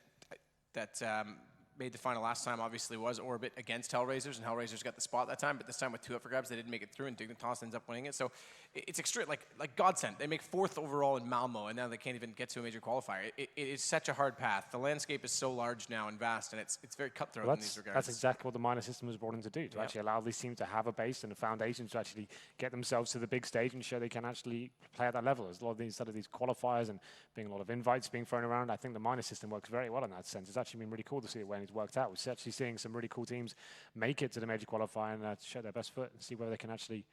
made the final last time obviously was Orbit against Hellraisers, and Hellraisers got the spot that time, but this time with 2 up for grabs, they didn't make it through, and Dignitas ends up winning it. So it's extreme, like godsend. They make 4th overall in Malmo, and now they can't even get to a major qualifier. It is such a hard path. The landscape is so large now and vast, and it's very cutthroat in these regards. That's exactly what the minor system was brought in to do, to actually allow these teams to have a base and a foundation to actually get themselves to the big stage and show they can actually play at that level. There's a lot of these qualifiers and being a lot of invites being thrown around. I think the minor system works very well in that sense. It's actually been really cool to see it when it's worked out. We're actually seeing some really cool teams make it to the major qualifier and show their best foot and see whether they can actually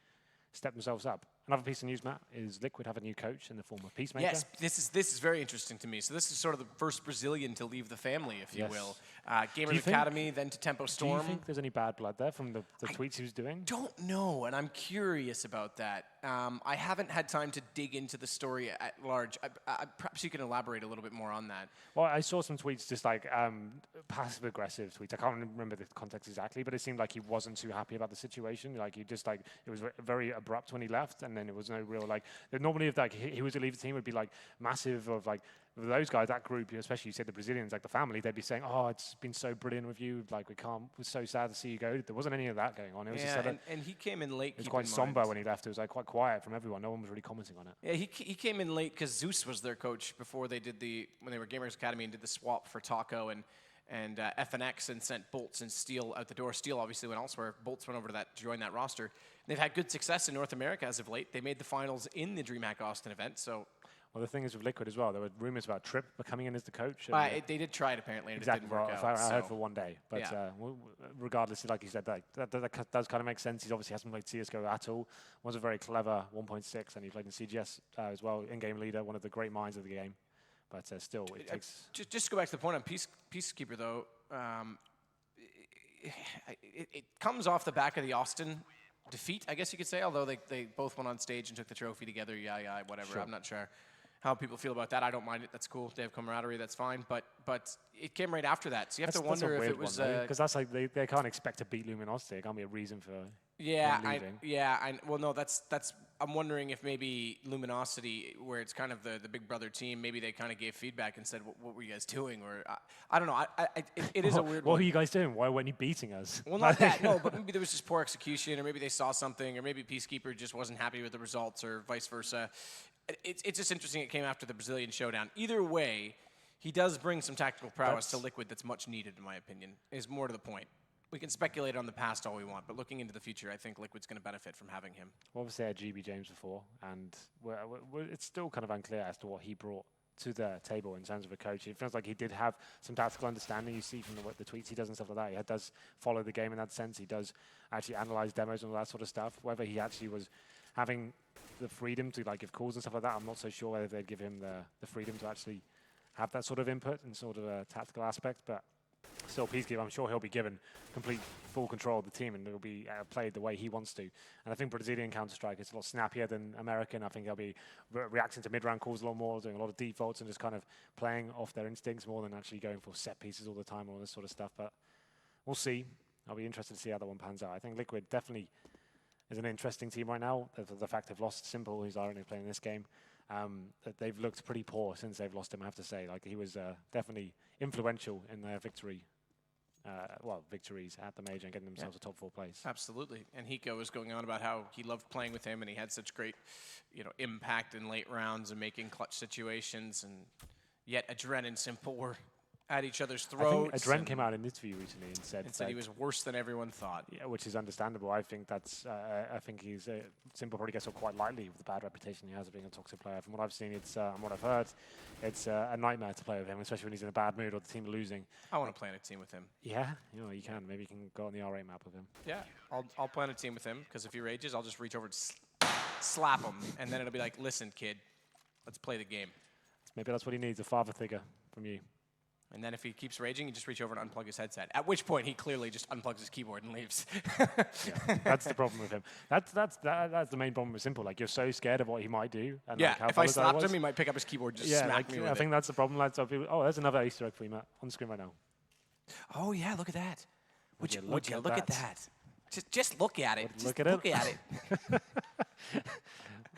step themselves up. Another piece of news, Matt, is Liquid have a new coach in the form of Peacemaker. Yes, this is very interesting to me. So this is sort of the first Brazilian to leave the family, if you will. Gamers Academy, then to Tempo Storm. Do you think there's any bad blood there from the tweets he was doing? Don't know, and I'm curious about that. I haven't had time to dig into the story at large. Perhaps you can elaborate a little bit more on that. Well, I saw some tweets, just like passive-aggressive tweets. I can't remember the context exactly, but it seemed like he wasn't too happy about the situation. Like he just it was very abrupt when he left, and then it was no real normally if he was to leave the team, it would be like massive of like those guys, that group, especially you said the Brazilians, like the family, they'd be saying, "Oh, it's been so brilliant with you. Like we're so sad to see you go." There wasn't any of that going on. It was just and he came in late. It was quite somber when he left. It was like quite quiet from everyone. No one was really commenting on it. Yeah, he came in late because Zeus was their coach before they did when they were Gamers Academy and did the swap for Taco and FNX and sent Bolts and Steel out the door. Steel obviously went elsewhere. Bolts went over to join that roster. They've had good success in North America as of late. They made the finals in the DreamHack Austin event. So, well, the thing is with Liquid as well. There were rumors about Trip coming in as the coach. They did try it apparently, and exactly, it didn't work out. I heard for one day, but regardless, like you said, that does kind of make sense. He obviously hasn't played CS:GO at all. Was a very clever 1.6, and he played in CGS as well. In-game leader, one of the great minds of the game. But still, it takes. Just to go back to the point on Peacekeeper though. It comes off the back of the Austin defeat, I guess you could say, although they both went on stage and took the trophy together, whatever. Sure. I'm not sure how people feel about that. I don't mind it. That's cool. They have camaraderie. That's fine. But it came right after that. So you have to wonder if it was... Because that's like, they can't expect to beat Luminosity. It can't be a reason for I'm wondering if maybe Luminosity, where it's kind of the big brother team, maybe they kind of gave feedback and said, what were you guys doing? Or I don't know. It is a weird one. What were you guys doing? Why weren't you beating us? Well, not that, no, but maybe there was just poor execution, or maybe they saw something, or maybe Peacekeeper just wasn't happy with the results, or vice versa. It's just interesting it came after the Brazilian showdown. Either way, he does bring some tactical prowess to Liquid that's much needed, in my opinion, is more to the point. We can speculate on the past all we want, but looking into the future, I think Liquid's going to benefit from having him. Well, obviously, I had GB James before, and it's still kind of unclear as to what he brought to the table in terms of a coach. It feels like he did have some tactical understanding. You see from the tweets he does and stuff like that. He does follow the game in that sense. He does actually analyze demos and all that sort of stuff. Whether he actually was having the freedom to give calls and stuff like that, I'm not so sure whether they'd give him the freedom to actually have that sort of input and sort of a tactical aspect, but still, Peacekeeper, I'm sure he'll be given complete full control of the team and it'll be played the way he wants to. And I think Brazilian Counter-Strike is a lot snappier than American. I think they'll be reacting to mid-round calls a lot more, doing a lot of defaults and just kind of playing off their instincts more than actually going for set pieces all the time and all this sort of stuff. But we'll see. I'll be interested to see how that one pans out. I think Liquid definitely is an interesting team right now. The fact they've lost Simple, who's irony playing this game, that they've looked pretty poor since they've lost him, I have to say. He was definitely influential in their victories at the major and getting themselves a top 4 place. Absolutely. And Hiko was going on about how he loved playing with him and he had such great, impact in late rounds and making clutch situations. And yet Adren and Simple were at each other's throats. I think Adren came out in an interview recently and said he was worse than everyone thought. Yeah, which is understandable. I think that's. I think he's Simple probably gets off quite lightly with the bad reputation he has of being a toxic player. From what I've seen, and what I've heard, it's a nightmare to play with him, especially when he's in a bad mood or the team are losing. I want to play on a team with him. Yeah, you can. Maybe you can go on the R8 map with him. Yeah, I'll play on a team with him because if he rages, I'll just reach over and slap him, and then it'll be like, listen, kid, let's play the game. Maybe that's what he needs, a father figure from you. And then if he keeps raging, you just reach over and unplug his headset. At which point, he clearly just unplugs his keyboard and leaves. That's the problem with him. That's the main problem with Simple. You're so scared of what he might do. And if I slapped him, he might pick up his keyboard and just smack me with it. I think that's the problem. There's another Easter egg for you, Matt, on the screen right now. Oh, yeah, look at that. Would you look at that? Just look at it. Look at it.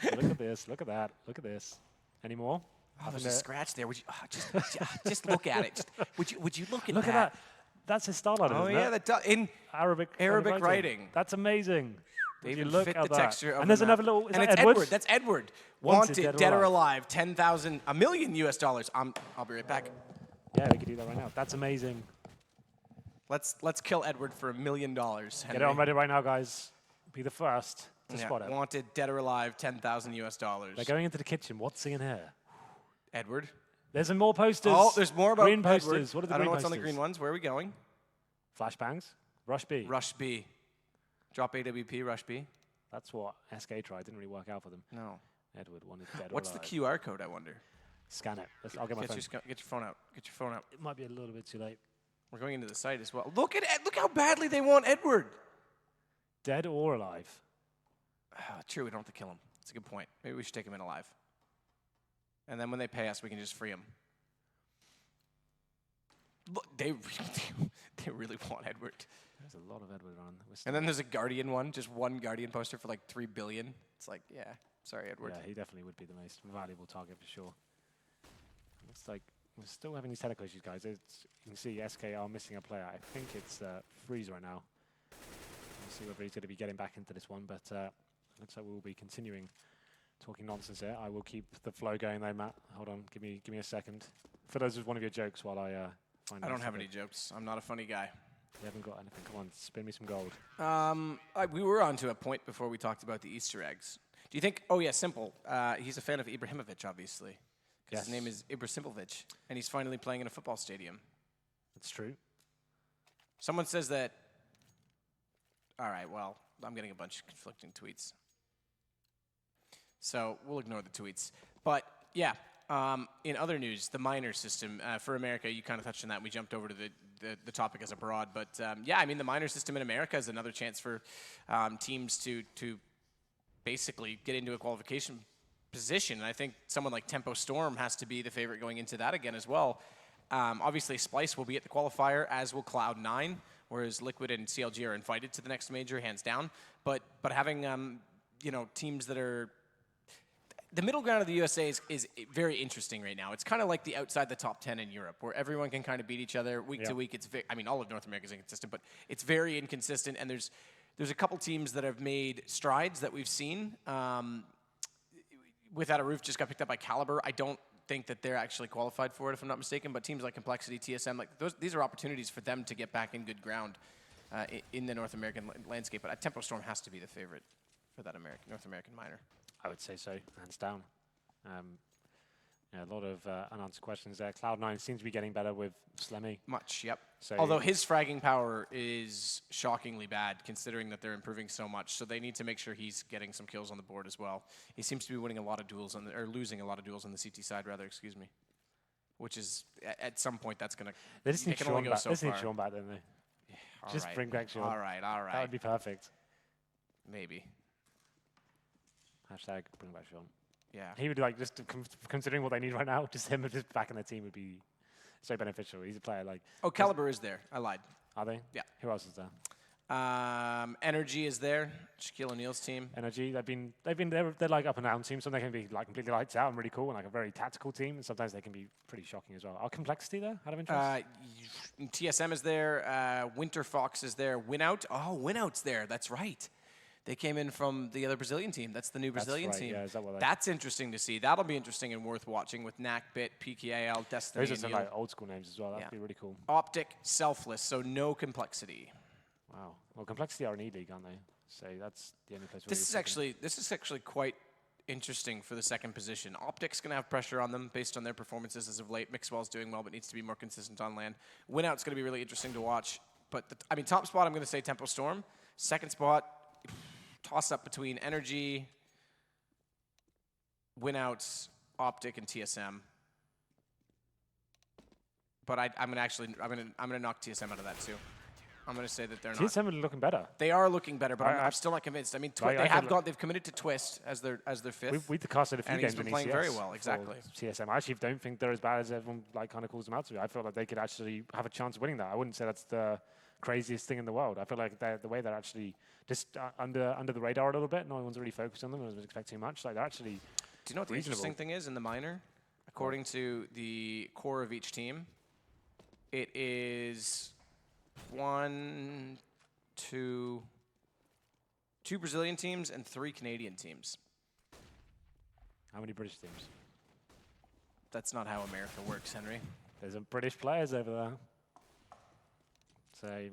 Look at this. Look at that. Look at this. Any more? Oh, there's a scratch there. Would you just look at it? Would you look at that? Look at that. That's his style, isn't it? Oh yeah, in Arabic writing. That's amazing. They If you even look fit at the that. texture of And the there's map. another little. Is And that it's Edward? Edward. That's Edward. Wanted, Dead or alive. 10,000, $1 million US. I'll be right back. Yeah, we could do that right now. That's amazing. Let's kill Edward for $1 million. Henry. Get it on Reddit right now, guys. Be the first to spot it. Wanted, dead or alive, 10,000 US dollars. They're going into the kitchen. What's in here? Edward. There's some more posters. Oh, there's more about green Edward. posters. What are the I don't green know what's posters? on the green ones. Where are we going? Flashbangs. Rush B. Rush B. Drop AWP, Rush B. That's what SK tried. Didn't really work out for them. No. Edward wanted dead or What's the alive. QR code, I wonder? Scan it. I'll get my phone. Get your phone out. Get your phone out. It might be a little bit too late. We're going into the site as well. Look how badly they want Edward. Dead or alive? True, we don't have to kill him. That's a good point. Maybe we should take him in alive. And then when they pay us, we can just free him. Look, they really want Edward. There's a lot of Edward on. And then there's a Guardian one, just one Guardian poster for like 3 billion. It's like, yeah, sorry, Edward. Yeah, he definitely would be the most valuable target for sure. Looks like we're still having these technical issues, guys. You can see SK are missing a player. I think it's Freeze right now. We'll see whether he's going to be getting back into this one, but looks like we'll be continuing talking nonsense here. I will keep the flow going though, Matt. Hold on, give me a second. For those with one of your jokes while I find out. I don't have any jokes. I'm not a funny guy. You haven't got anything. Come on, spin me some gold. We were on to a point before we talked about the Easter eggs. Do you think? Oh yeah, simple. He's a fan of Ibrahimovic, obviously, because his name is Ibrahimovic, and he's finally playing in a football stadium. That's true. Someone says that. All right. Well, I'm getting a bunch of conflicting tweets, so we'll ignore the tweets. But yeah. In other news, the minor system for America, you kind of touched on that. We jumped over to the topic as abroad. But yeah, I mean, the minor system in America is another chance for teams to basically get into a qualification position. And I think someone like Tempo Storm has to be the favorite going into that again as well. Obviously, Splice will be at the qualifier, as will Cloud9, whereas Liquid and CLG are invited to the next major, hands down. But having teams that are the middle ground of the USA is very interesting right now. It's kind of like the outside the top 10 in Europe, where everyone can kind of beat each other week to week. All of North America is inconsistent, but it's very inconsistent. And there's a couple teams that have made strides that we've seen. Without a Roof just got picked up by Caliber. I don't think that they're actually qualified for it, if I'm not mistaken. But teams like Complexity, TSM, these are opportunities for them to get back in good ground in the North American landscape. But Tempo Storm has to be the favorite for that North American minor. I would say so, hands down. A lot of unanswered questions there. Cloud9 seems to be getting better with Slemmy. Much, yep. So although his fragging power is shockingly bad, considering that they're improving so much. So they need to make sure he's getting some kills on the board as well. He seems to be winning a lot of duels, or losing a lot of duels on the CT side, rather, excuse me. Which is, at some point, that's going to... They just need Sean back. They just need Sean back, don't they? Yeah, just bring back Sean. All right. That would be perfect. Maybe. Hashtag bring back Sean. Yeah. He would considering what they need right now, just him just back in the team would be so beneficial. He's a player like. Oh, Caliber is there. I lied. Are they? Yeah. Who else is there? Energy is there. Shaquille O'Neal's team. Energy. They're like up and down teams. Sometimes they can be like completely lights out and really cool and like a very tactical team. And sometimes they can be pretty shocking as well. Are Complexity there? Out of interest. TSM is there. Winter Fox is there. Winout. Oh, Winout's there. That's right. They came in from the other Brazilian team. That's the new Brazilian team. Yeah, is that what That's interesting to see. That'll be interesting and worth watching with NACBit, PKAL, Destiny. Those are some like old school names as well. That'd be really cool. Optic, Selfless, so no Complexity. Wow. Well, Complexity are an E-League, aren't they? So that's the only place. This is actually quite interesting for the second position. Optic's going to have pressure on them based on their performances as of late. Mixwell's doing well, but needs to be more consistent on land. Winout's going to be really interesting to watch. But top spot, I'm going to say Tempo Storm. Second spot, toss up between Energy, Winouts, Optic, and TSM. But I'm gonna knock TSM out of that too. I'm gonna say that they're not. TSM are looking better. They are looking better, but I'm still not convinced. I mean, they've committed to Twist as their fifth. We've casted a few games. And he's been playing very well. Exactly. TSM. I actually don't think they're as bad as everyone kind of calls them out to be. I feel like they could actually have a chance of winning that. I wouldn't say that's the craziest thing in the world. I feel like the way they're actually just under the radar a little bit. No one's really focused on them. I was expecting too much. Like they're actually. Do you know what the interesting thing is in the minor? According to the core of each team, it is 1, 2, 2 Brazilian teams and 3 Canadian teams. How many British teams? That's not how America works, Henry. There's some British players over there. So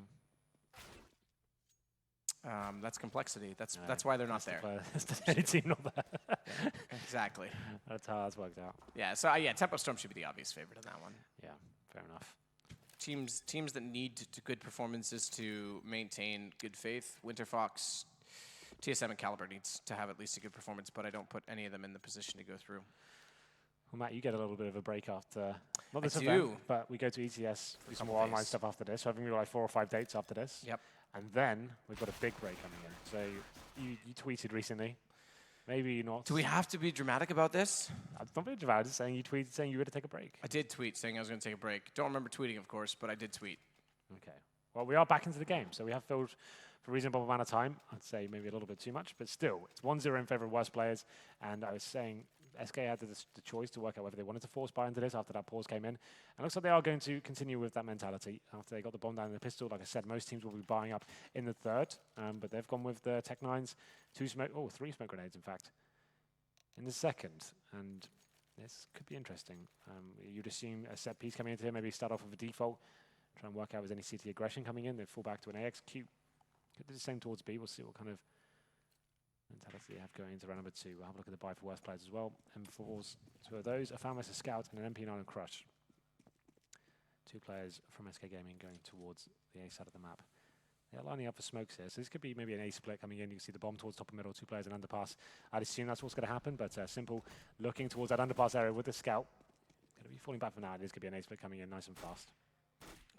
that's complexity. That's why they're not there. There's any team not there. Yeah, exactly. That's how that's worked out. Yeah. So yeah, Tempo Storm should be the obvious favorite in that one. Yeah, fair enough. Teams that need good performances to maintain good faith. Winter Fox, TSM, and Caliber needs to have at least a good performance, but I don't put any of them in the position to go through. Well, Matt, you get a little bit of a break after, not this I event, do. but we go to ETS, do some couple more online days. stuff after this. So I think we've got like 4 or 5 dates after this. Yep. And then we've got a big break coming in. So you tweeted recently, maybe not. Do we have to be dramatic about this? I'm not being dramatic, saying you tweeted saying you were going to take a break. I did tweet saying I was going to take a break. Don't remember tweeting, of course, but I did tweet. Okay. Well, we are back into the game, so we have filled for a reasonable amount of time. I'd say maybe a little bit too much, but still, it's 1-0 in favor of worst players. And I was saying SK had the choice to work out whether they wanted to force buy into this after that pause came in. And it looks like they are going to continue with that mentality after they got the bomb down in the pistol. Like I said, most teams will be buying up in the third, but they've gone with the Tech 9s, 3 smoke grenades, in fact, in the second. And this could be interesting. You'd assume a set piece coming into here, maybe start off with a default, try and work out if there's any CT aggression coming in. They fall back to an AXQ. Could do the same towards B. We'll see what kind of mentality they have going into round number 2. We'll have a look at the buy for worst players as well. M4s, 2 of those, a Foundmaster Scout and an MP9 and Crush. 2 players from SK Gaming going towards the A side of the map. They are lining up for smokes here, so this could be maybe an A split coming in. You can see the bomb towards top and middle, 2 players in underpass. I'd assume that's what's going to happen, but Simple looking towards that underpass area with the Scout. Going to be falling back for now. This could be an A split coming in nice and fast.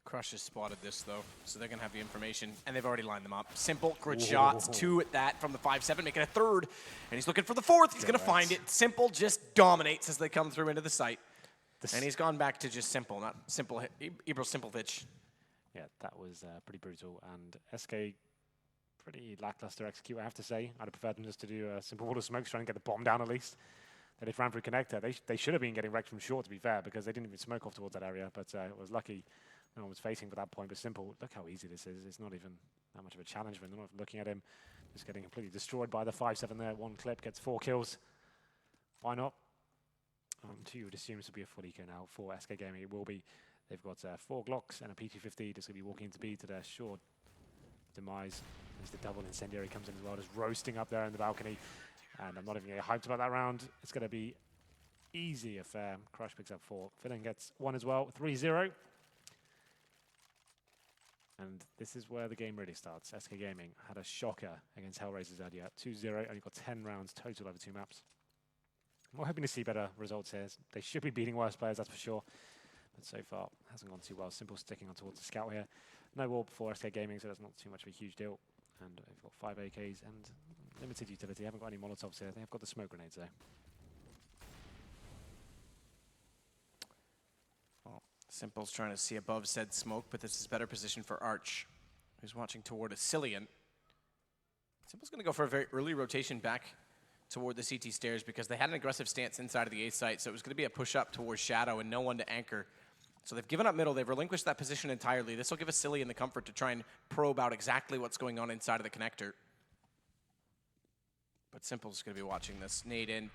Crush has spotted this, though, so they're going to have the information, and they've already lined them up. Simple, good shots, 2 at that from the 5-7, making a 3rd, and he's looking for the 4th. He's going to find it. Simple just dominates as they come through into the site, and he's gone back to just Simple, not Simple, Ibro Simplevich. Yeah, that was pretty brutal, and SK pretty lackluster execute, I have to say. I'd have preferred them just to do a simple wall of smokes, trying to get the bomb down at least. They just ran through connector. They should have been getting wrecked from short, to be fair, because they didn't even smoke off towards that area, but it was lucky no one was facing for that point. But Simple, look how easy this is. It's not even that much of a challenge when they're not looking at him. Just getting completely destroyed by the 5-7 there. 1 clip, gets 4 kills. Why not? 2 would assume this would be a full eco now for SK Gaming. It will be. They've got 4 Glocks and a P250. Just going to be walking into B to their short demise. As the double incendiary comes in as well, just roasting up there in the balcony. And I'm not even getting hyped about that round. It's going to be easy affair. Crush picks up 4. Finnan gets 1 as well. 3-0. And this is where the game really starts. SK Gaming had a shocker against Hellraisers earlier. 2-0, only got 10 rounds total over 2 maps. We're hoping to see better results here. They should be beating worse players, that's for sure. But so far, hasn't gone too well. Simple sticking on towards the Scout here. No warp for SK Gaming, so that's not too much of a huge deal. And they've got 5 AKs and limited utility. Haven't got any Molotovs here. They have got the smoke grenades though. Simple's trying to see above said smoke, but this is better position for Arch, who's watching toward a Cillian. Simple's going to go for a very early rotation back toward the CT stairs because they had an aggressive stance inside of the A site, so it was going to be a push-up towards Shadow and no one to anchor. So they've given up middle. They've relinquished that position entirely. This will give a Cillian the comfort to try and probe out exactly what's going on inside of the connector. But Simple's going to be watching this. Nade in.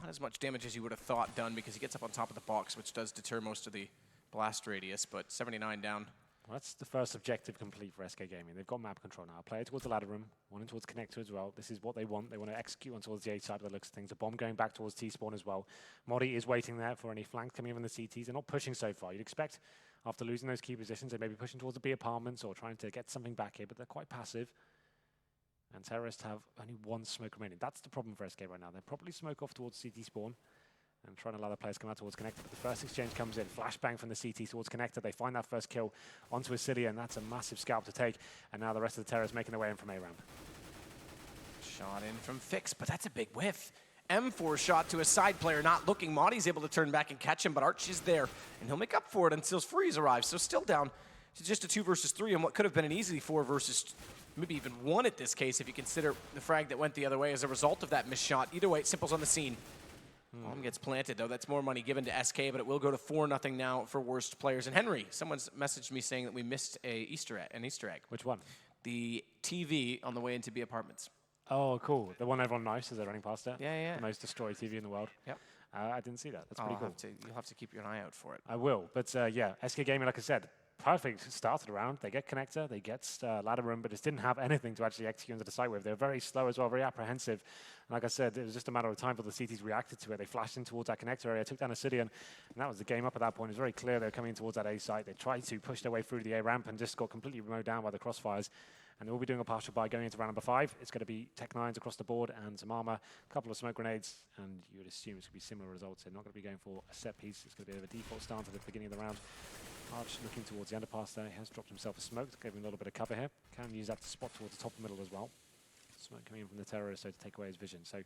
Not as much damage as you would have thought done because he gets up on top of the box, which does deter most of the blast radius, but 79 down. Well, that's the first objective complete for SK Gaming. They've got map control now. Player towards the ladder room, one in towards connector as well. This is what they want. They want to execute on towards the A side by the looks of things. A bomb going back towards T-spawn as well. Modi is waiting there for any flanks coming in from the CTs. They're not pushing so far. You'd expect after losing those key positions, they may be pushing towards the B apartments or trying to get something back here, but they're quite passive. And Terrorists have only 1 smoke remaining. That's the problem for SK right now. They'll probably smoke off towards CT spawn and trying to allow the players come out towards connector. But the first exchange comes in. Flashbang from the CT towards connector. They find that first kill onto Asilia, and that's a massive scalp to take. And now the rest of the Terrorists making their way in from A-ramp. Shot in from Fix, but that's a big whiff. M4 shot to a side player, not looking. Modi's able to turn back and catch him, but Arch is there, and he'll make up for it until Freeze arrives. So still down to just a 2 versus 3, and what could have been an easy 4 versus maybe even 1 at this case if you consider the frag that went the other way as a result of that missed shot. Either way, Simple's on the scene. Bomb gets planted, though. That's more money given to SK, but it will go to 4-0 now for worst players. And Henry, someone's messaged me saying that we missed an Easter egg. Which one? the TV on the way into B Apartments. Oh, cool. The one everyone knows as they're running past it. Yeah. The most destroyed TV in the world. Yep. I didn't see that. That's pretty cool. You'll have to keep an eye out for it. I will. But yeah, SK Gaming, like I said, perfect start to the round. They get connector, they get ladder room, but just didn't have anything to actually execute into the site with. They were very slow as well, very apprehensive. And like I said, it was just a matter of time for the CTs reacted to it. They flashed in towards that connector area, took down Ascidian, and that was the game up at that point. It was very clear they were coming in towards that A site. They tried to push their way through the A ramp and just got completely mowed down by the crossfires. And they will be doing a partial buy going into round number 5. It's going to be Tech 9s across the board and some armor, a couple of smoke grenades, and you would assume it's going to be similar results. They're not going to be going for a set piece. It's going to be a default stance at the beginning of the round. Arch looking towards the underpass there. He has dropped himself a smoke to give him a little bit of cover here. Can use that to spot towards the top middle as well. Smoke coming in from the terrorist, so to take away his vision. So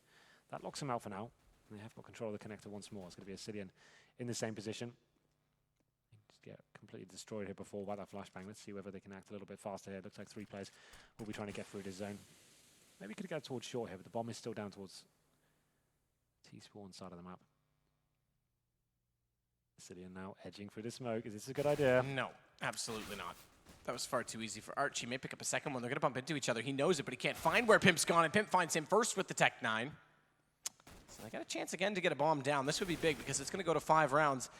that locks him out for now. And they have got control of the connector once more. It's going to be Ascidian in the same position. Just get completely destroyed here before by that flashbang. Let's see whether they can act a little bit faster here. Looks like 3 players will be trying to get through this zone. Maybe could get towards short here, but the bomb is still down towards T-spawn side of the map. Ascidian now edging through the smoke. Is this a good idea? No, absolutely not. That was far too easy for Arch. He may pick up a second one. They're going to bump into each other. He knows it, but he can't find where Pimp's gone, and Pimp finds him first with the Tech 9. So they got a chance again to get a bomb down. This would be big because it's going to go to 5 rounds.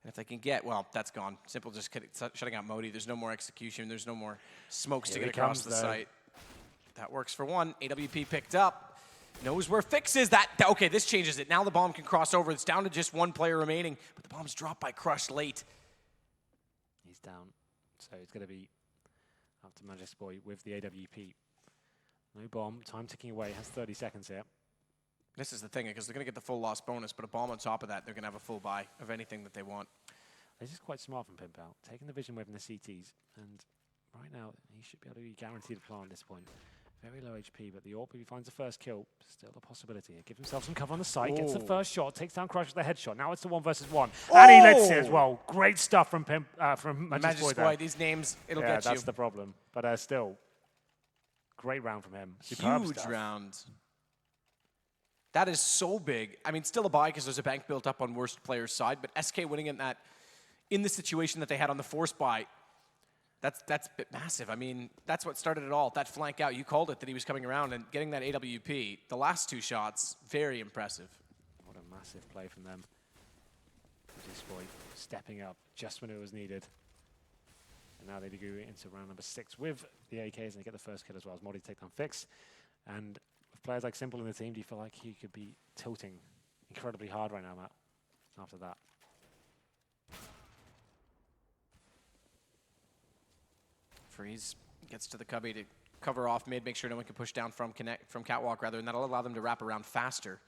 And if they can get, well, that's gone. Simple just shutting out Modi. There's no more execution. There's no more smokes to get across the site. That works for one. AWP picked up. Knows where Fix is. Okay, this changes it. Now the bomb can cross over. It's down to just 1 player remaining, but the bomb's dropped by Crush late. He's down. So it's going to be up to Magic Boy with the AWP. No bomb. Time ticking away. Has 30 seconds here. This is the thing, because they're going to get the full loss bonus, but a bomb on top of that, they're going to have a full buy of anything that they want. This is quite smart from Pimp out. Taking the vision away from the CTs, and right now he should be able to be guaranteed a plant at this point. Very low HP, but the AWP, if he finds the first kill, still a possibility here. Give himself some cover on the site, gets the first shot, takes down Crush with the headshot. Now it's the 1 versus 1. And he lets it as well. Great stuff from Pimp, from Magic Boy. These names, it'll get you. That's the problem. But still, great round from him. Huge round. That is so big. I mean, still a buy because there's a bank built up on worst player's side, but SK winning in the situation that they had on the force buy, that's a bit massive. I mean, that's what started it all. That flank out, you called it, that he was coming around and getting that AWP. The last 2 shots, very impressive. What a massive play from them. This boy stepping up just when it was needed. And now they go into round number 6 with the AKs, and they get the first kill as well as Modi take down Fix. And with players like Simple in the team, do you feel like he could be tilting incredibly hard right now, Matt, after that? Freeze gets to the cubby to cover off mid, make sure no one can push down from catwalk rather, and that'll allow them to wrap around faster.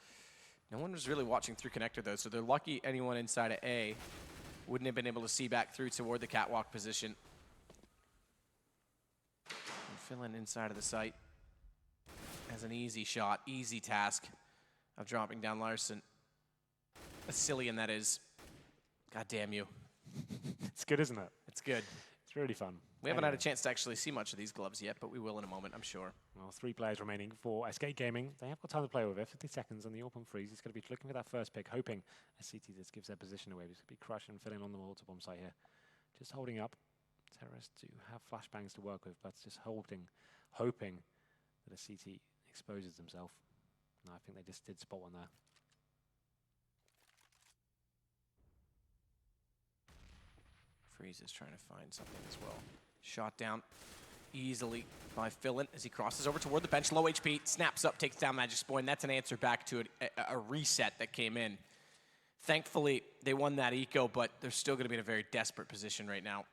No one was really watching through connector though, so they're lucky anyone inside of A wouldn't have been able to see back through toward the catwalk position. And fill in inside of the site as an easy shot, easy task of dropping down Larson. Ascidian, that is. God damn you. It's good, isn't it? It's good. It's really fun. We haven't had a chance to actually see much of these gloves yet, but we will in a moment, I'm sure. Well, 3 players remaining for SK Gaming. They have got time to play with it. 50 seconds on the open freeze. He's going to be looking for that first pick, hoping SCT just gives their position away. He's going to be crushing and filling on the water bomb site here. Just holding up. Terrorists do have flashbangs to work with, but just hoping that a CT exposes himself. No, I think they just did spot one there. Freeze is trying to find something as well. Shot down easily by Philin as he crosses over toward the bench. Low HP, snaps up, takes down Magic's Boy, and that's an answer back to a reset that came in. Thankfully, they won that eco, but they're still going to be in a very desperate position right now.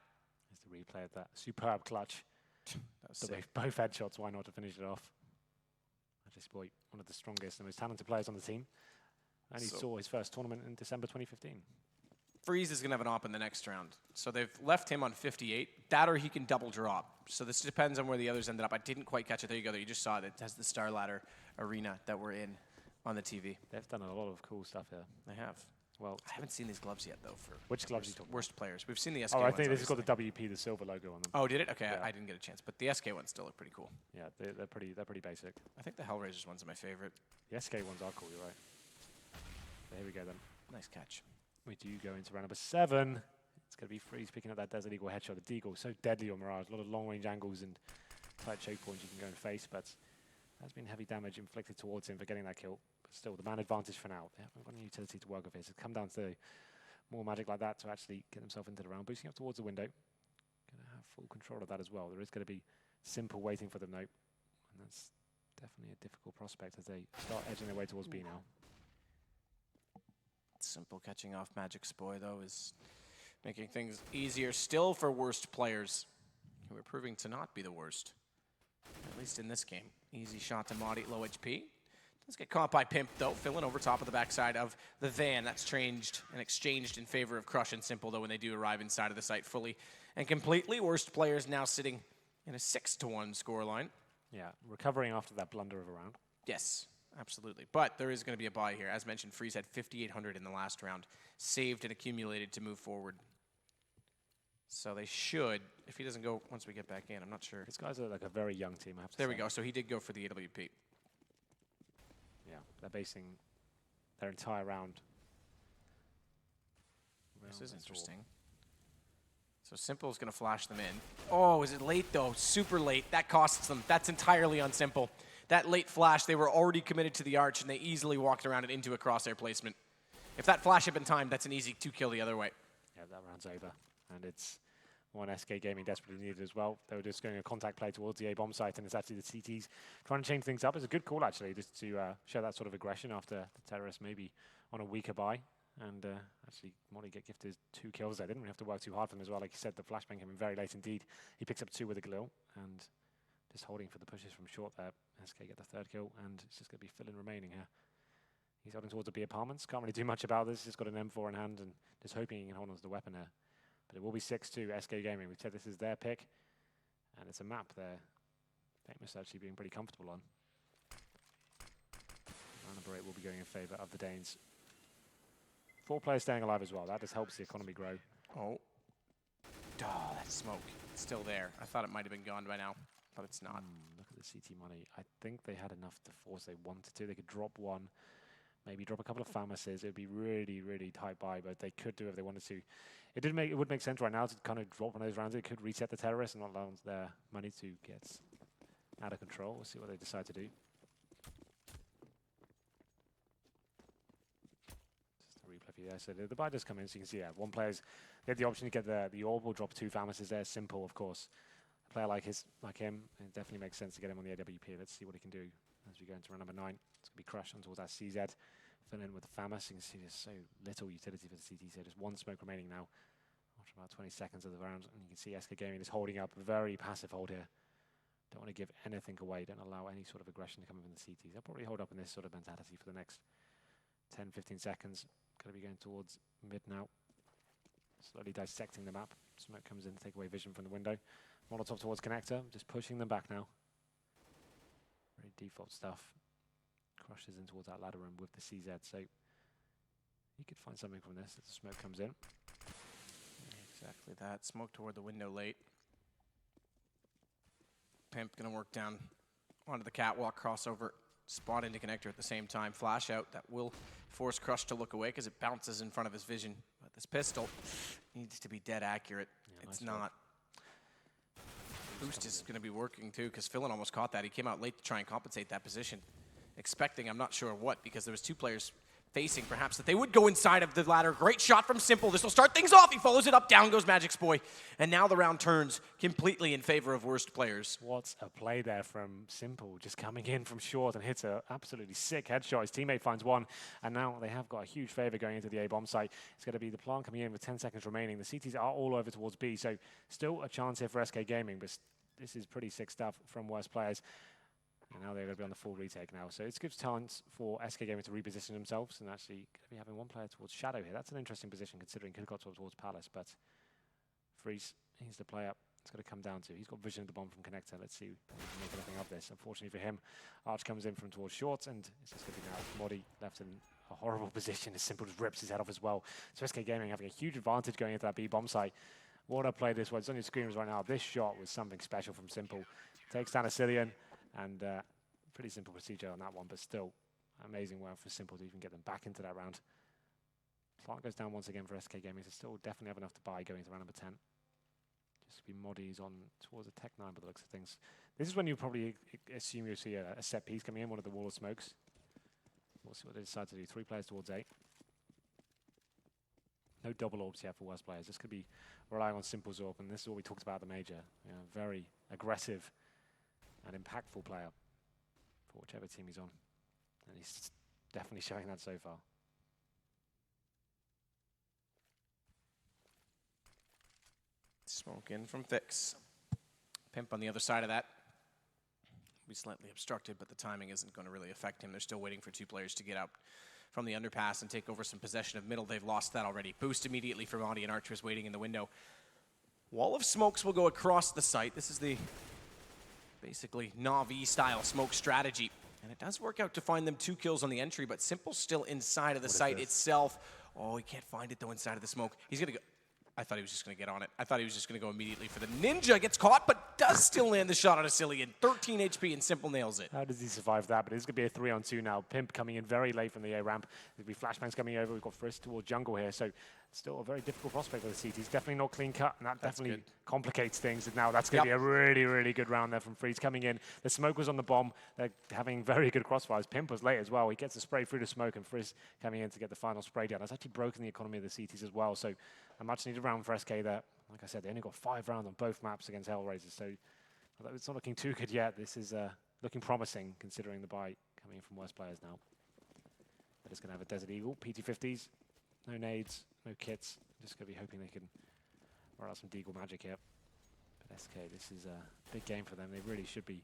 There's the replay of that superb clutch. That was sick. Both headshots, why not to finish it off? Magic's Boy, one of the strongest and most talented players on the team. And he saw his first tournament in December 2015. Freeze is going to have an op in the next round. So they've left him on 58. That or he can double drop. So this depends on where the others ended up. I didn't quite catch it. There you go. You just saw it. It has the Star Ladder arena that we're in on the TV. They've done a lot of cool stuff here. They have. Well, I haven't seen these gloves yet, though, for which gloves are you talking worst players. We've seen the SK ones. ones, I think this has got obviously. the WP, the silver logo on them. Oh, did it? Okay, Yeah. I didn't get a chance. But the SK ones still look pretty cool. Yeah, they're pretty basic. I think the Hellraisers ones are my favorite. The SK ones are cool, you're right. There we go then. Nice catch. We do go into round number 7. It's going to be Freeze picking up that Desert Eagle headshot. The Deagle, so deadly on Mirage. A lot of long-range angles and tight choke points you can go and face, but there's been heavy damage inflicted towards him for getting that kill. But still, the man advantage for now. They haven't got any utility to work with here. So it's come down to more magic like that to actually get themselves into the round. Boosting up towards the window. Going to have full control of that as well. There is going to be Simple waiting for them though. And that's definitely a difficult prospect as they start edging their way towards B now. Simple catching off Magic's boy, though, is making things easier still for worst players, who are proving to not be the worst, at least in this game. Easy shot to Modi, low HP. Does get caught by Pimp, though, filling over top of the backside of the van. That's changed and exchanged in favor of Crush and Simple, though, when they do arrive inside of the site fully and completely. Worst players now sitting in a 6-1 scoreline. Yeah, recovering after that blunder of a round. Yes. Absolutely. But there is going to be a buy here. As mentioned, Freeze had 5,800 in the last round, saved and accumulated to move forward. So they should, if he doesn't go once we get back in, I'm not sure. These guys are like a very young team, I have to say. There we go. So he did go for the AWP. Yeah, they're basing their entire round. This is interesting. So Simple's going to flash them in. Oh, is it late, though? Super late. That costs them. That's entirely on Simple. That late flash, they were already committed to the arch, and they easily walked around it into a crosshair placement. If that flash had been timed, that's an easy 2-kill the other way. Yeah, that round's over. And it's one SK Gaming desperately needed as well. They were just going a contact play towards the A-bomb site, and it's actually the CTs trying to change things up. It's a good call, actually, just to show that sort of aggression after the terrorists maybe on a weaker buy. And actually, Molly get gifted 2 kills there. Didn't really have to work too hard for them as well. Like you said, the flashbang came in very late indeed. He picks up 2 with a Galil, and just holding for the pushes from short there. SK get the 3rd kill, and it's just going to be Philin remaining here. He's holding towards the B apartments. Can't really do much about this. He's got an M4 in hand, and just hoping he can hold on to the weapon here. But it will be 6-2 SK Gaming. We've said this is their pick, and it's a map they're famous actually being pretty comfortable on. Number 8 will be going in favor of the Danes. 4 players staying alive as well. That just helps the economy grow. Oh, that smoke. It's still there. I thought it might have been gone by now, but it's not. Look at the CT money. I think they had enough to force they wanted to. They could drop 1, maybe drop a couple of Famases. It would be really, really tight buy, but they could do if they wanted to. It would make sense right now to kind of drop one of those rounds. It could reset the terrorists and not allow their money to get out of control. We'll see what they decide to do. Yeah, so the buy does come in, so you can see, yeah, one player's, they had the option to get the orb, will drop 2 Famases there, Simple, of course. A player like him, it definitely makes sense to get him on the AWP. Let's see what he can do as we go into round number 9. It's going to be Crush on towards that CZ. Fill in with the Famas. You can see there's so little utility for the CT, so just 1 smoke remaining now after about 20 seconds of the round. And you can see SK Gaming is holding up, very passive hold here. Don't want to give anything away, don't allow any sort of aggression to come in from the CTs. They'll probably hold up in this sort of mentality for the next 10, 15 seconds. Going to be going towards mid now. Slowly dissecting the map. Smoke comes in to take away vision from the window. Molotov towards connector. Just pushing them back now. Very default stuff. Crushes in towards that ladder room with the CZ. So you could find something from this as the smoke comes in. Exactly that. Smoke toward the window late. Pimp going to work down onto the catwalk, crossover. Spot into connector at the same time. Flash out. That will force Crush to look away because it bounces in front of his vision. But this pistol needs to be dead accurate. Yeah, it's not. Boost is going to be working too because Philin almost caught that. He came out late to try and compensate that position. Expecting, I'm not sure what, because there was 2 players facing perhaps that they would go inside of the ladder. Great shot from Simple. This will start things off. He follows it up. Down goes Magic's boy. And now the round turns completely in favor of worst players. What a play there from Simple, just coming in from short and hits a absolutely sick headshot. His teammate finds 1, and now they have got a huge favor going into the A-bomb site. It's going to be the plant coming in with 10 seconds remaining. The CTs are all over towards B, so still a chance here for SK Gaming, but this is pretty sick stuff from worst players. And now they're going to be on the full retake now. So it gives chance for SK Gaming to reposition themselves and actually going to be having 1 player towards Shadow here. That's an interesting position considering could have got towards Palace, but Freeze, he's the player it's going to come down to. He's got vision of the bomb from connector. Let's see if he can make anything of this. Unfortunately for him, Arch comes in from towards short, and it's just going to be now Modi left in a horrible position as Simple just rips his head off as well. So SK Gaming having a huge advantage going into that B bomb site. What a play this was. It's on your screens right now. This shot was something special from Simple. Takes down a Cillian. And pretty simple procedure on that one, but still amazing work for Simple to even get them back into that round. Plant goes down once again for SK Gaming, so still definitely have enough to buy going to round number 10. Just be Moddy's on towards the Tech 9 by the looks of things. This is when you probably assume you'll see a set piece coming in, one of the wall of smokes. We'll see what they decide to do. 3 players towards A. No double orbs yet for worst players. This could be relying on simple Zorb, and this is what we talked about at the major. You know, very aggressive and impactful player for whichever team he's on. And he's definitely showing that so far. Smoke in from Fix. Pimp on the other side of that. Be slightly obstructed, but the timing isn't going to really affect him. They're still waiting for 2 players to get out from the underpass and take over some possession of middle. They've lost that already. Boost immediately for Monty, and Archer is waiting in the window. Wall of smokes will go across the site. This is the basically Na'Vi style smoke strategy. And it does work out to find them 2 kills on the entry, but Simple's still inside of the site itself. Oh, he can't find it though inside of the smoke. He's going to go. I thought he was just going to get on it. I thought he was just going to go immediately for the Ninja. Gets caught, but does still land the shot on Asilian. 13 HP and Simple nails it. How does he survive that? But it's going to be a 3-on-2 now. Pimp coming in very late from the A ramp. There'll be flashbangs coming over. We've got Frisk towards jungle here. So still a very difficult prospect for the CT. He's definitely not clean cut, and that definitely complicates things. And now that's going to be a really, really good round there from Freeze coming in. The smoke was on the bomb. They're having very good crossfires. Pimp was late as well. He gets a spray through the smoke, and Frisk coming in to get the final spray down. That's actually broken the economy of the CTs as well. So a much needed round for SK there. Like I said, they only got 5 rounds on both maps against Hellraisers, so although it's not looking too good yet, this is looking promising considering the bite coming from worse players now. They're just going to have a Desert Eagle, PT-50s, no nades, no kits. Just going to be hoping they can roll out some Deagle magic here. But SK, this is a big game for them. They really should be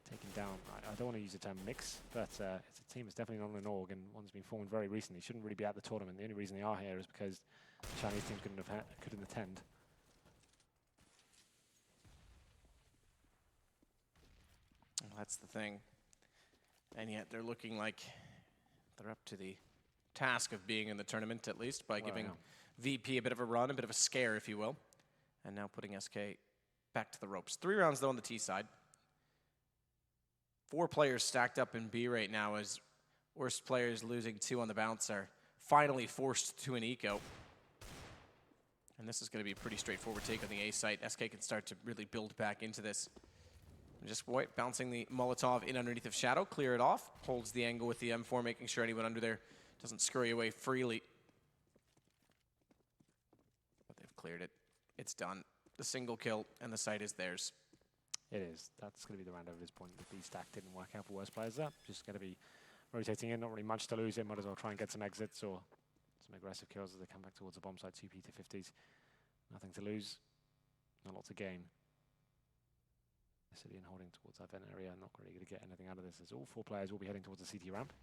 taken down. I don't want to use the term mix, but it's a team that's definitely not an org, and one's been formed very recently. Shouldn't really be at the tournament. The only reason they are here is because the Chinese teams couldn't attend. Well, that's the thing. And yet they're looking like they're up to the task of being in the tournament, at least, by giving VP a bit of a run, a bit of a scare, if you will. And now putting SK back to the ropes. 3 rounds, though, on the T side. 4 players stacked up in B right now as worst players losing 2 on the bounce are finally forced to an eco. And this is going to be a pretty straightforward take on the A site. SK can start to really build back into this. Just bouncing the Molotov in underneath of Shadow, clear it off, holds the angle with the M4, making sure anyone under there doesn't scurry away freely. But they've cleared it. It's done. The single kill, and the site is theirs. It is. That's going to be the round over this point. The B stack didn't work out for worse players there. Just going to be rotating in, not really much to lose. They might as well try and get some exits or some aggressive kills as they come back towards the bomb site. 2 PT-50s. Nothing to lose, not a lot to gain. Asilian holding towards that vent area, not really going to get anything out of this, as all 4 players will be heading towards the CT ramp.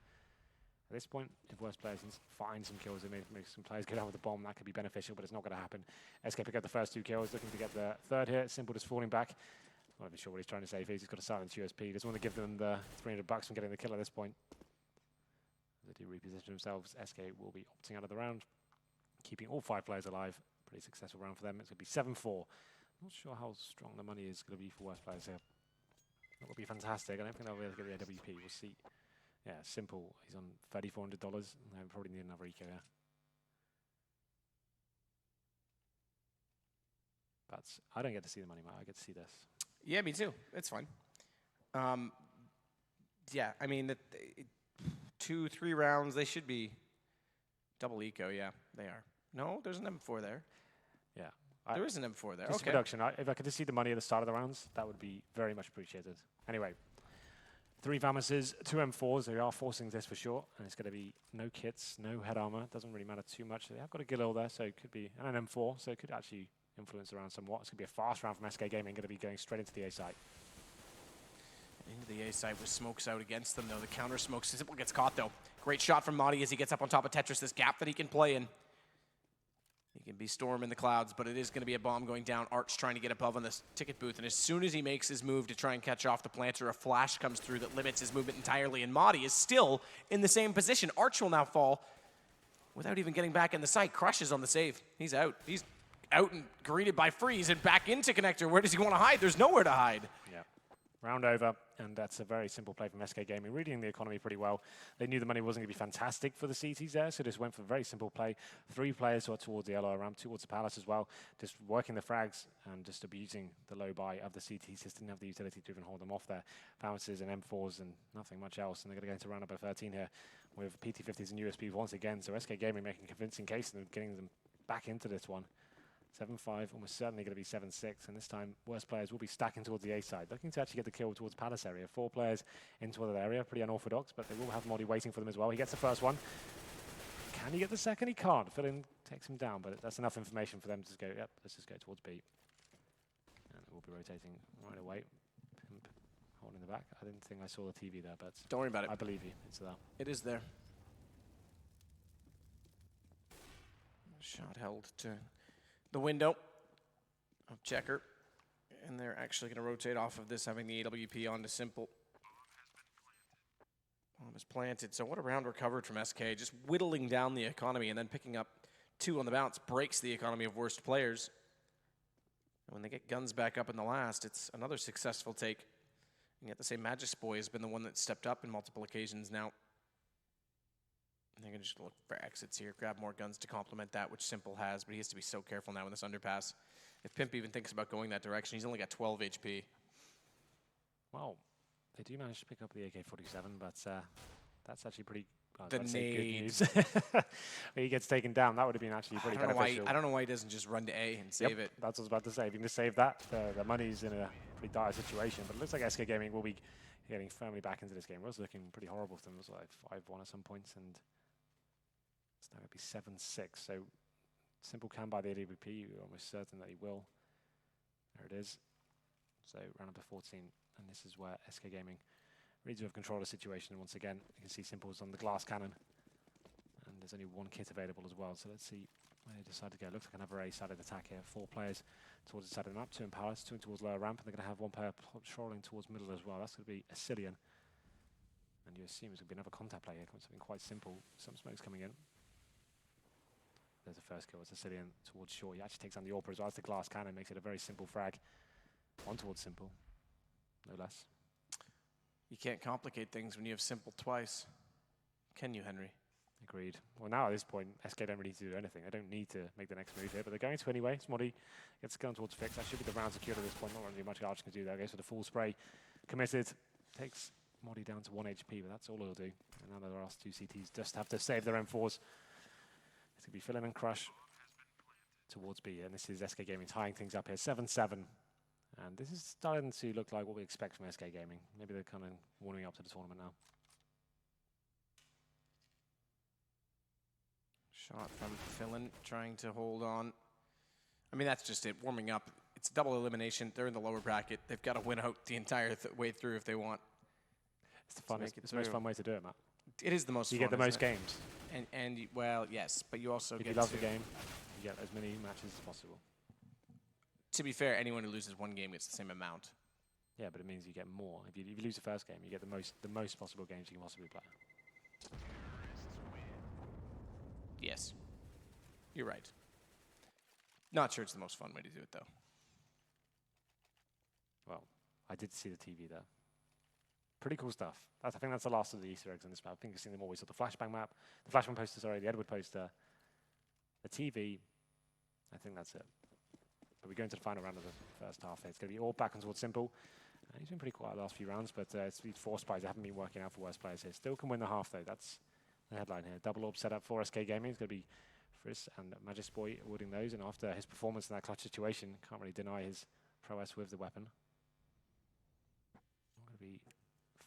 At this point, if worst players can find some kills, they may make some players go down with the bomb, that could be beneficial, but it's not going to happen. SK pick up the first 2 kills, looking to get the 3rd here. Simple just falling back. Not even sure what he's trying to say. He's got a silence USP. He doesn't want to give them the $300 from getting the kill at this point. As they do reposition themselves, SK will be opting out of the round, keeping all 5 players alive. Pretty successful round for them. It's going to be 7-4. Not sure how strong the money is going to be for worst players here. That would be fantastic. I don't think they'll be able to get the AWP. We'll see. Yeah, Simple. He's on $3,400. They probably need another eco here. But I don't get to see the money, Matt. I get to see this. Yeah, me too. It's fine. Yeah, I mean, 2-3 rounds, they should be double eco. Yeah, they are. No, there's an M4 there. Yeah. There is an M4 there. Just okay. production. If I could just see the money at the start of the rounds, that would be very much appreciated. Anyway, 3 Vamuses, 2 M4s. They are forcing this for sure. And it's going to be no kits, no head armor. Doesn't really matter too much. They have got a Galil there, so it could be, and an M4, so it could actually influence the round somewhat. It's going to be a fast round from SK Gaming. Going to be going straight into the A site. Into the A site with smokes out against them, though. The counter smokes. Simple gets caught, though. Great shot from Madi as he gets up on top of Tetris. This gap that he can play in. He can be Storm in the clouds, but it is going to be a bomb going down. Arch trying to get above on this ticket booth, and as soon as he makes his move to try and catch off the planter, a flash comes through that limits his movement entirely, and Madi is still in the same position. Arch will now fall without even getting back in the site. Crushes on the save. He's out. He's out and greeted by Freeze and back into Connector. Where does he want to hide? There's nowhere to hide. Yeah. Round over, and that's a very simple play from SK Gaming, reading the economy pretty well. They knew the money wasn't going to be fantastic for the CTs there, so just went for a very simple play. 3 players towards the yellow ramp, towards the palace as well, just working the frags and just abusing the low buy of the CTs. Just didn't have the utility to even hold them off there. Bounces and M4s and nothing much else, and they're going to go into round number 13 here with PT50s and USPs once again. So SK Gaming making a convincing case and getting them back into this one. 7-5, almost certainly going to be 7-6, and this time worst players will be stacking towards the A side, looking to actually get the kill towards Palace area. 4 players into that area, pretty unorthodox, but they will have Modi waiting for them as well. He gets the first one. Can he get the second? He can't. Fillin takes him down, but that's enough information for them to go, yep, let's just go towards B. And we'll be rotating right away. Pimp holding the back. I didn't think I saw the TV there, but don't worry about it. I believe you. It's there. It is there. Shot held to the window of Checker, and they're actually going to rotate off of this, having the AWP onto Simple. Bomb is planted, so what a round recovered from SK, just whittling down the economy and then picking up 2 on the bounce breaks the economy of worst players. And when they get guns back up in the last, it's another successful take. And yet the same Magis boy has been the one that stepped up in multiple occasions now. They're going to just look for exits here, grab more guns to complement that, which Simple has, but he has to be so careful now in this underpass. If Pimp even thinks about going that direction, he's only got 12 HP. Wow, they do manage to pick up the AK-47, but that's actually pretty the good nades. news. He gets taken down, that would have been actually pretty beneficial. I don't know why he doesn't just run to A and save it. That's what I was about to say. If you can just save that, the money's in a pretty dire situation, but it looks like SK Gaming will be getting firmly back into this game. It was looking pretty horrible for them. It was like 5-1 at some points, and it's now going to be 7-6. So Simple can buy the AWP. You're almost certain that he will. There it is. So round number 14, and this is where SK Gaming really do have control of the situation. Once again, you can see Simple's on the glass cannon, and there's only 1 kit available as well. So let's see where they decide to go. Looks like another A-sided attack here. 4 players towards the side of the map, 2 in Palace, 2 towards lower ramp, and they're going to have 1 player patrolling towards middle as well. That's going to be a Cillian. And you assume it's going to be another contact player here, something quite simple. Some smoke's coming in. There's the first kill. It's a Cillian towards short. He actually takes down the AWP as well as the glass cannon, makes it a very simple frag. 1 towards Simple, no less. You can't complicate things when you have Simple twice. Can you, Henry? Agreed. Well, now at this point, SK don't really need to do anything. They don't need to make the next move here, but they're going to anyway. Smoddy gets the gun towards Fix. That should be the round secured at this point. Not really much Arch can do there. Goes for the full spray. Committed. Takes Moddy down to 1 HP, but that's all he'll do. And now the last 2 CTs just have to save their M4s. It's going to be Fillin and Crush towards B, and this is SK Gaming tying things up here, 7-7. And this is starting to look like what we expect from SK Gaming. Maybe they're kind of warming up to the tournament now. Shot from Fillin, trying to hold on. I mean, that's just it, warming up. It's double elimination. They're in the lower bracket. They've got to win out the entire way through if they want. It's the funnest, it's the most fun way to do it, Matt. It is the most fun. You get the most games. And well, yes, but you also if get you love the game, you get as many matches as possible. To be fair, anyone who loses 1 game gets the same amount. Yeah, but it means you get more. If you lose the first game, you get the most possible games you can possibly play. Yes. You're right. Not sure it's the most fun way to do it, though. Well, I did see the TV there. Pretty cool stuff. I think that's the last of the Easter eggs on this map. I think you've seen them always. So the flashbang map, the flashbang poster, sorry, the Edward poster, the TV. I think that's it. But we go into the final round of the first half here. It's going to be all back and towards Simple. He's been pretty quiet the last few rounds, but it's these 4 spies that haven't been working out for worst players here. Still can win the half, though. That's the headline here. Double orb set up for SK Gaming. It's going to be Frizz and Magis Boy awarding those. And after his performance in that clutch situation, can't really deny his prowess with the weapon. Not going to be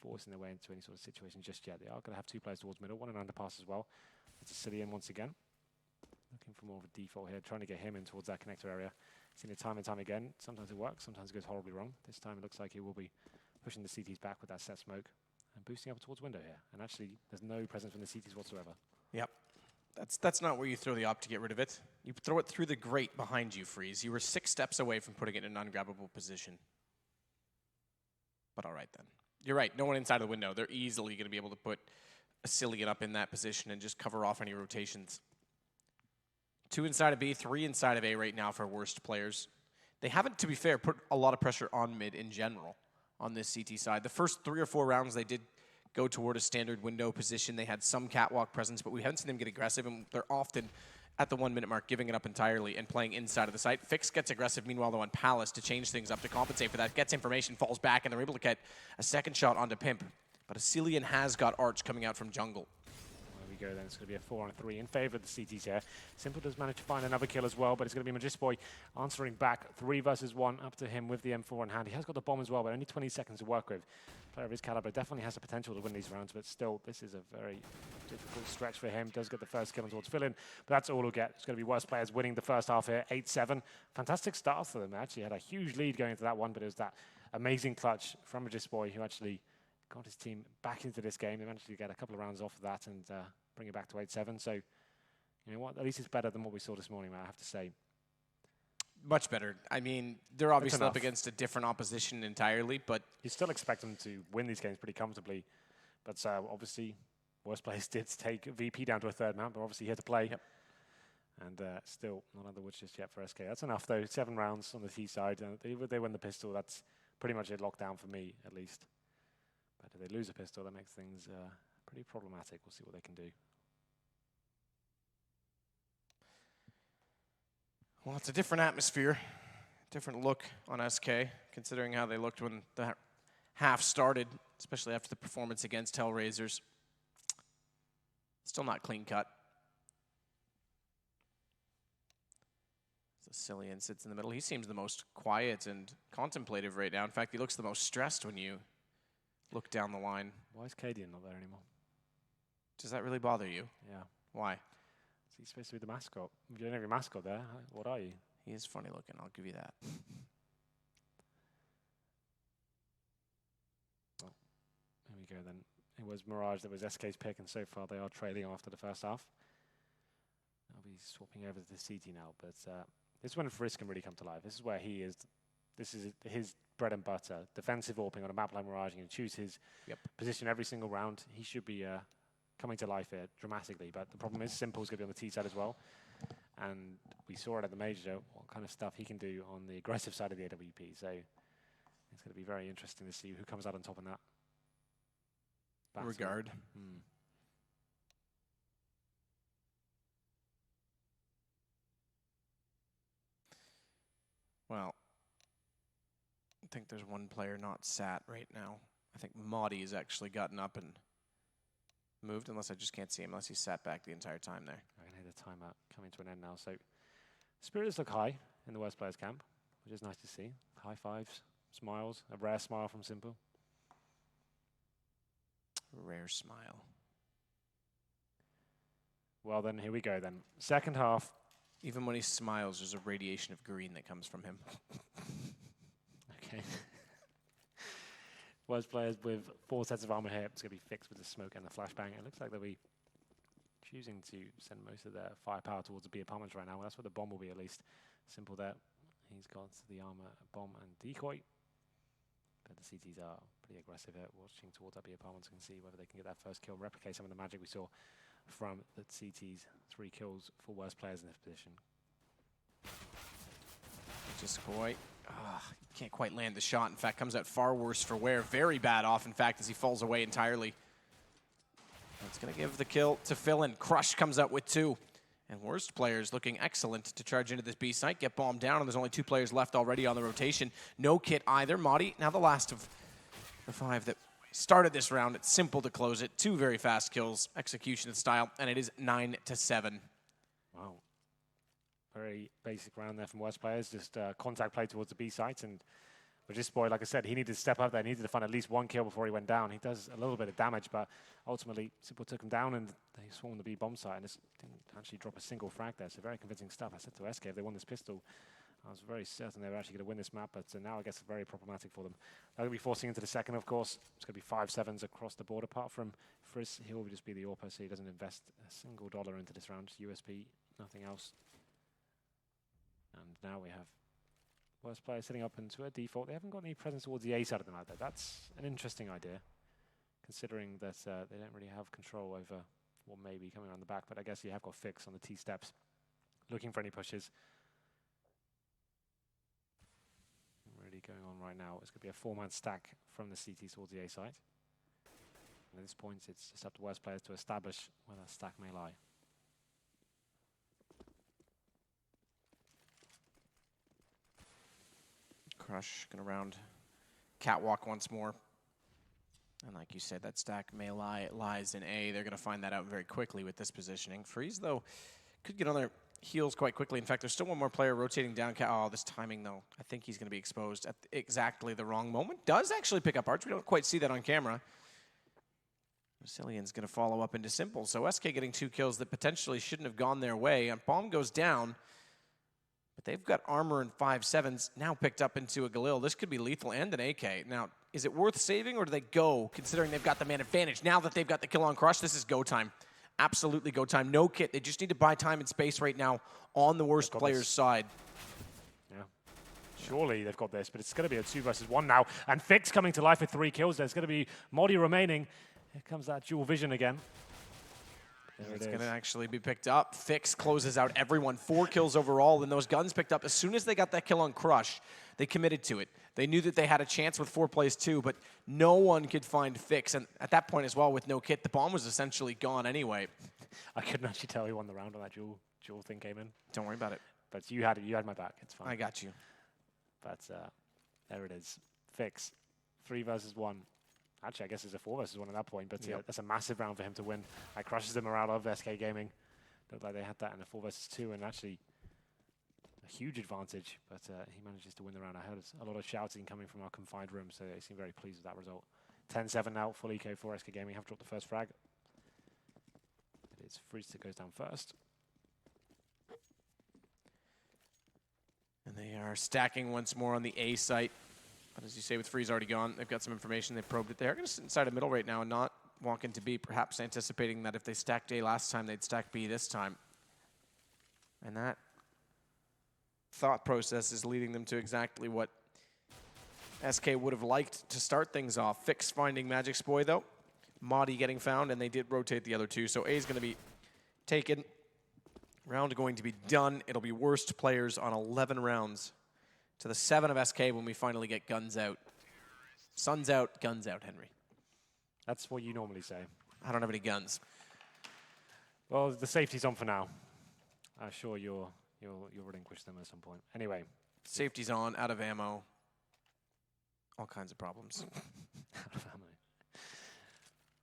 forcing their way into any sort of situation just yet. They are going to have 2 players towards middle, 1 in underpass as well. It's a Cillian once again. Looking for more of a default here, trying to get him in towards that connector area. Seen it time and time again. Sometimes it works, sometimes it goes horribly wrong. This time it looks like he will be pushing the CTs back with that set smoke and boosting up towards window here. And actually, there's no presence from the CTs whatsoever. Yep. That's not where you throw the op to get rid of it. You throw it through the grate behind you, Freeze. You were 6 steps away from putting it in an ungrabbable position. But all right, then. You're right, no one inside the window. They're easily going to be able to put a Cillian up in that position and just cover off any rotations. 2 inside of B, 3 inside of A right now for worst players. They haven't, to be fair, put a lot of pressure on mid in general. on this CT side. The first 3 or 4 rounds, they did go toward a standard window position. They had some catwalk presence, but we haven't seen them get aggressive, and they're often at the 1 minute mark giving it up entirely and playing inside of the site. Fix gets aggressive, meanwhile, though, on Palace to change things up to compensate for that. Gets information, falls back, and they're able to get a second shot onto Pimp. But Asilian has got Arch coming out from jungle. There we go then. It's going to be a 4-on-3 in favor of the CTs here. Simple does manage to find another kill as well, but it's going to be Magisboy answering back. 3 versus 1 up to him with the M4 in hand. He has got the bomb as well, but only 20 seconds to work with. Player of his caliber definitely has the potential to win these rounds, but still, this is a very difficult stretch for him. Does get the first kill towards fill-in, but that's all he'll get. It's going to be worse players winning the first half here, 8-7. Fantastic start for them. Actually had a huge lead going into that one, but it was that amazing clutch from Magisboy who actually got his team back into this game. They managed to get a couple of rounds off of that and bring it back to 8-7. So, you know what? At least it's better than what we saw this morning, I have to say. Much better. I mean, they're obviously up against a different opposition entirely, but you still expect them to win these games pretty comfortably. But obviously, worst players did take VP down to a 3rd map. They're obviously here to play. Yep. And still not on the woods just yet for SK. That's enough, though. 7 rounds on the T side. They win the pistol. That's pretty much it locked down for me, at least. But if they lose a pistol, that makes things pretty problematic. We'll see what they can do. Well, it's a different atmosphere, different look on SK, considering how they looked when the half started, especially after the performance against Hellraisers. Still not clean cut. Asilian sits in the middle. He seems the most quiet and contemplative right now. In fact, he looks the most stressed when you look down the line. Why is Cadian not there anymore? Does that really bother you? Yeah. Why? He's supposed to be the mascot. You don't have your mascot there. What are you? He is funny looking, I'll give you that. Well, there we go then. It was Mirage that was SK's pick, and so far they are trailing after the first half. I'll be swapping over to the CT now, but this is when Frisk can really come to life. This is where he is. This is his bread and butter. Defensive AWPing on a map like Mirage. He can choose his position every single round. He should be coming to life here dramatically, but the problem is Simple's going to be on the T side as well, and we saw it at the major what kind of stuff he can do on the aggressive side of the AWP, so it's going to be very interesting to see who comes out on top in that battle. Regard. Well, I think there's one player not sat right now. I think Maudie has actually gotten up and moved, unless I just can't see him, unless he sat back the entire time there. I can hear the timeout coming to an end now. So spirits look high in the worst players camp, which is nice to see. High fives, smiles, a rare smile from Simple. Rare smile. Well then, here we go then. Second half. Even when he smiles, there's a radiation of green that comes from him. Okay. Worst players with 4 sets of armor here. It's going to be fixed with the smoke and the flashbang. It looks like they'll be choosing to send most of their firepower towards the B apartments right now. Well, that's where the bomb will be, at least. Simple there. He's got the armor, bomb, and decoy. But the CTs are pretty aggressive here, watching towards that B apartments and see whether they can get that first kill and replicate some of the magic we saw from the CTs. 3 kills for worst players in this position. Just quite. Can't quite land the shot. In fact, comes out far worse for wear. Very bad off, in fact, as he falls away entirely. That's going to give the kill to Philin. Crush comes out with 2. And worst players looking excellent to charge into this B site, get bombed down, and there's only 2 players left already on the rotation. No kit either. Maudie, now the last of the 5 that started this round. It's Simple to close it. 2 very fast kills, execution style, and it is 9-7. Wow. Very basic round there from worst players. Just contact play towards the B site. And Magisboy, like I said, he needed to step up there. He needed to find at least 1 kill before he went down. He does a little bit of damage, but ultimately Simple took him down and they swarmed the B bomb site and just didn't actually drop a single frag there. So very convincing stuff. I said to SK, if they won this pistol, I was very certain they were actually going to win this map, but now I guess it's very problematic for them. They're going to be forcing into the second, of course. It's going to be 5-7s across the board, apart from Frizz. He'll just be the AWPer, so he doesn't invest a single dollar into this round. Just USP, nothing else. And now we have worst player sitting up into a default. They haven't got any presence towards the A side of the map there. That's an interesting idea, considering that they don't really have control over what may be coming around the back. But I guess you have got Fix on the T steps, looking for any pushes. Really going on right now. It's going to be a 4-man stack from the CT towards the A site. And at this point, it's just up to West players to establish where that stack may lie. Crush going to round catwalk once more. And like you said, that stack may lies in A. They're going to find that out very quickly with this positioning. Freeze, though, could get on their heels quite quickly. In fact, there's still one more player rotating down. Oh, this timing, though. I think he's going to be exposed at exactly the wrong moment. Does actually pick up Arch. We don't quite see that on camera. Vasilian's going to follow up into Simple. So SK getting 2 kills that potentially shouldn't have gone their way. And bomb goes down. But they've got armor and 5.7s now picked up into a Galil. This could be lethal and an AK. Now, is it worth saving or do they go, considering they've got the man advantage? Now that they've got the kill on Crush, this is go time. Absolutely go time. No kit. They just need to buy time and space right now on the worst player's side. Yeah. Surely they've got this, but it's going to be a 2 versus 1 now. And Fix coming to life with 3 kills. There's going to be Modi remaining. Here comes that dual vision again. It's going to actually be picked up. Fix closes out everyone. 4 kills overall, and those guns picked up. As soon as they got that kill on Crush, they committed to it. They knew that they had a chance with 4 plays too, but no one could find Fix. And at that point as well, with no kit, the bomb was essentially gone anyway. I couldn't actually tell who won the round when that dual thing came in. Don't worry about it. But you had it. You had my back. It's fine. I got you. But there it is. Fix. 3 versus 1. Actually, I guess it's a 4 versus 1 at that point, but yeah, that's a massive round for him to win. That crushes the morale of SK Gaming. Looked like they had that in a 4 versus 2, and actually a huge advantage, but he manages to win the round. I heard a lot of shouting coming from our confined room, so they seem very pleased with that result. 10-7 now, full eco for SK Gaming. Have dropped the first frag. It is Freeze that goes down first. And they are stacking once more on the A site. But as you say, with Freeze already gone, they've got some information. They probed it. They're going to sit inside a middle right now and not walk into B, perhaps anticipating that if they stacked A last time, they'd stack B this time. And that thought process is leading them to exactly what SK would have liked to start things off. Fix finding Magic Spoy, though. Modi getting found, and they did rotate the other 2. So A is going to be taken. Round going to be done. It'll be worst players on 11 rounds. To the 7 of SK when we finally get guns out. Suns out, guns out, Henry. That's what you normally say. I don't have any guns. Well, the safety's on for now. I'm sure you'll relinquish them at some point. Anyway. Safety's on, out of ammo. All kinds of problems. Out of ammo.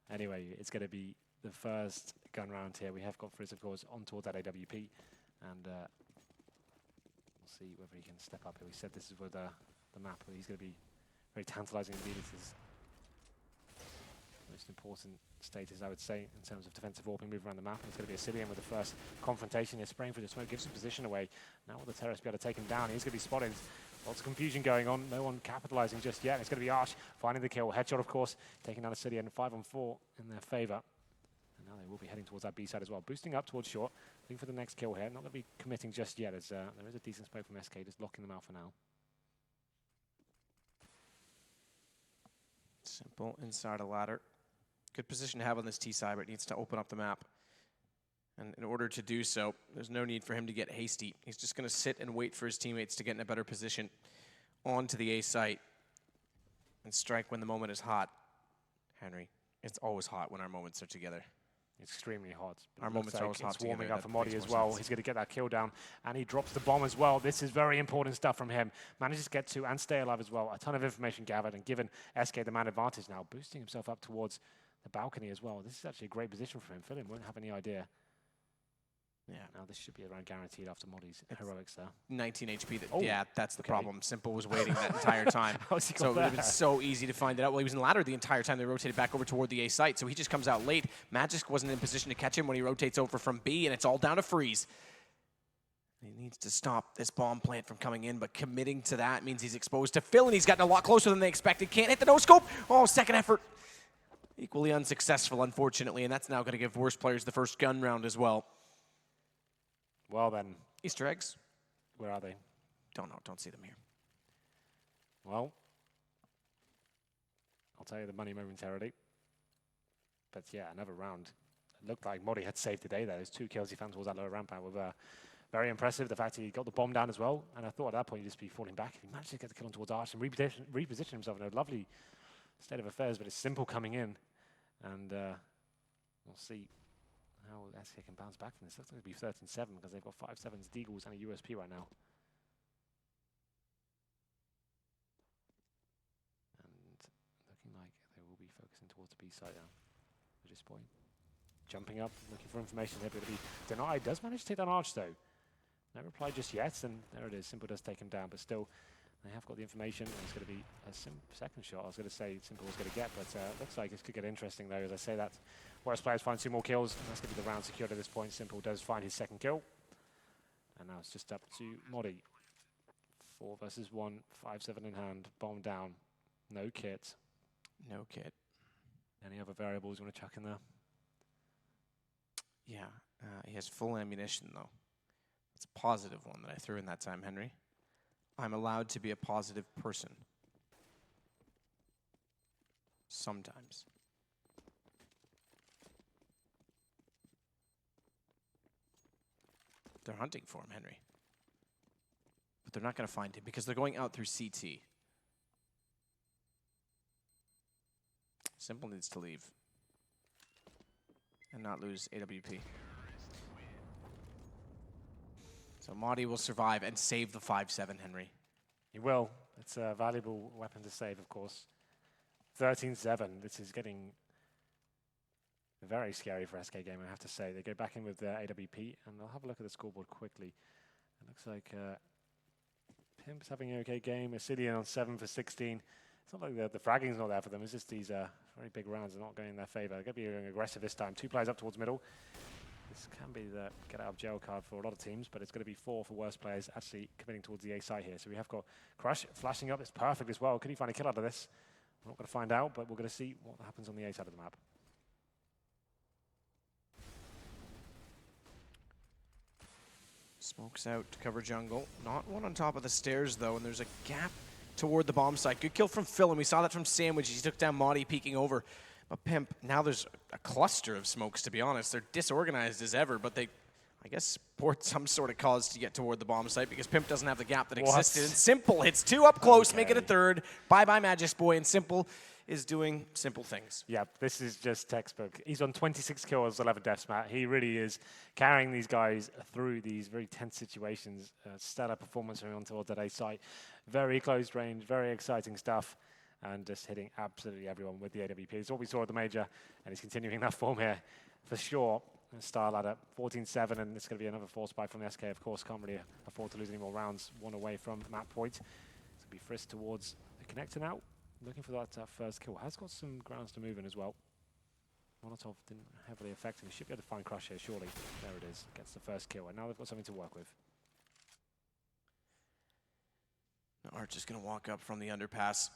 Anyway, it's going to be the first gun round here. We have got Frizz, of course, on towards that AWP. And we'll see whether he can step up here. We said this is with the map, but he's going to be very tantalizing indeed. It's his most important status, I would say, in terms of defensive warping, move around the map. And it's going to be Vasilian with the first confrontation. He's spraying through the smoke, gives his position away. Now will the terrorists be able to take him down? He's going to be spotted. Lots of confusion going on. No one capitalizing just yet. It's going to be Arch finding the kill. Headshot, of course, taking down Vasilian 5-on-4 in their favor. And now they will be heading towards that B side as well. Boosting up towards short. Looking for the next kill here. Not going to be committing just yet, as there is a decent smoke from SK, just locking them out for now. Simple inside a ladder. Good position to have on this T side, but it needs to open up the map. And in order to do so, there's no need for him to get hasty. He's just going to sit and wait for his teammates to get in a better position onto the A site and strike when the moment is hot. Henry, it's always hot when our moments are together. It's extremely hot. Our moments are always hot. It's warming up for Modi as well. He's going to get that kill down, and he drops the bomb as well. This is very important stuff from him. Manages to get to and stay alive as well. A ton of information gathered, and given SK the man advantage now, boosting himself up towards the balcony as well. This is actually a great position for him. Philip won't have any idea. Yeah, now this should be around guaranteed after Modi's heroics there. 19 HP. Yeah, that's the problem. Simple was waiting that entire time. So it would have been so easy to find it out. Well, he was in ladder the entire time. They rotated back over toward the A site, so he just comes out late. Magisk wasn't in position to catch him when he rotates over from B, and it's all down to Freeze. He needs to stop this bomb plant from coming in, but committing to that means he's exposed to Phil, and he's gotten a lot closer than they expected. Can't hit the no-scope. Oh, second effort. Equally unsuccessful, unfortunately, and that's now going to give worst players the first gun round as well. Well then. Easter eggs. Where are they? Don't know. Don't see them here. Well, I'll tell you the money momentarily. But yeah, another round. It looked like Modi had saved the day there. There's 2 kills he found towards that lower ramp out with very impressive, the fact he got the bomb down as well. And I thought at that point he'd just be falling back. If he managed to get the kill on towards Arch and reposition himself in a lovely state of affairs, but it's Simple coming in. And we'll see how SK can bounce back from this. Looks like it'll be 13-7 because they've got 5-7s, Deagles, and a USP right now. And looking like they will be focusing towards the B side now. At this point. Jumping up, looking for information here, but it'll be denied. Does manage to take down Arch though. No reply just yet, and there it is. Simple does take him down, but still, they have got the information. And it's going to be a second shot. I was going to say Simple was going to get, but looks like it could get interesting though. As I say that, worst players find 2 more kills, and that's going to be the round secured at this point. Simple does find his second kill, and now it's just up to Modi. 4 versus 1, 5-7 in hand, bomb down, no kit. No kit. Any other variables you want to chuck in there? Yeah, he has full ammunition, though. It's a positive one that I threw in that time, Henry. I'm allowed to be a positive person. Sometimes. They're hunting for him, Henry. But they're not going to find him because they're going out through CT. Simple needs to leave. And not lose AWP. So Madi will survive and save the 5-7, Henry. He will. It's a valuable weapon to save, of course. 13-7. This is getting very scary for SK Gaming, I have to say. They go back in with AWP, and they'll have a look at the scoreboard quickly. It looks like Pimp's having an okay game. Asilian on 7 for 16. It's not like the fragging's not there for them. It's just these very big rounds are not going in their favor. They're going to be going aggressive this time. 2 players up towards middle. This can be the get out of jail card for a lot of teams, but it's going to be 4 for worst players actually committing towards the A side here. So we have got Crush flashing up. It's perfect as well. Could he find a kill out of this? We're not going to find out, but we're going to see what happens on the A side of the map. Smokes out to cover jungle. Not one on top of the stairs, though, and there's a gap toward the bomb site. Good kill from Phil, and we saw that from Sandwich. He took down Madi peeking over. But Pimp, now there's a cluster of smokes, to be honest. They're disorganized as ever, but they, I guess, support some sort of cause to get toward the bomb site because Pimp doesn't have the gap that existed. And Simple hits 2 up close, make it a 3rd. Bye-bye, Magis Boy, and Simple is doing simple things. Yeah, this is just textbook. He's on 26 kills, 11 deaths, Matt. He really is carrying these guys through these very tense situations. Stellar performance from on towards that A site. Very close range, very exciting stuff. And just hitting absolutely everyone with the AWP. It's what we saw at the Major, and he's continuing that form here for sure. Star ladder, 14-7, and it's going to be another 4 spy from the SK, of course. Can't really afford to lose any more rounds. 1 away from map point. It's going to be Frisk towards the connector now. Looking for that first kill. Has got some grounds to move in as well. Molotov didn't heavily affect him. He should be able to find Crush here, surely. There it is. Gets the first kill, and now they've got something to work with. Now Arch is going to walk up from the underpass.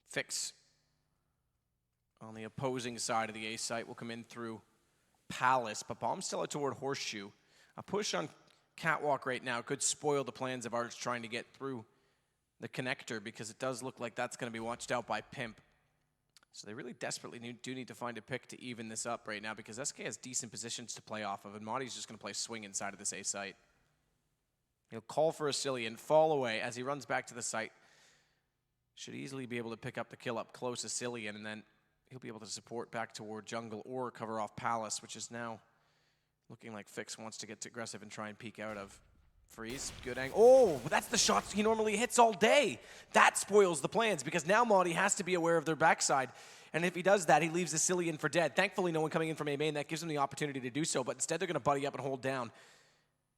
Fix on the opposing side of the A site will come in through Palace, but bomb still out toward Horseshoe. A push on Catwalk right now could spoil the plans of Arch trying to get through the connector because it does look like that's going to be watched out by Pimp. So they really desperately do need to find a pick to even this up right now because SK has decent positions to play off of, and Madi's just going to play swing inside of this A site. He'll call for Asilian, fall away as he runs back to the site. Should easily be able to pick up the kill up close Asilian, and then he'll be able to support back toward jungle or cover off Palace, which is now looking like Fix wants to get aggressive and try and peek out of. Freeze, good angle. Oh, that's the shots he normally hits all day. That spoils the plans because now Madi has to be aware of their backside. And if he does that, he leaves Asilian for dead. Thankfully, no one coming in from A main. That gives him the opportunity to do so, but instead they're going to buddy up and hold down.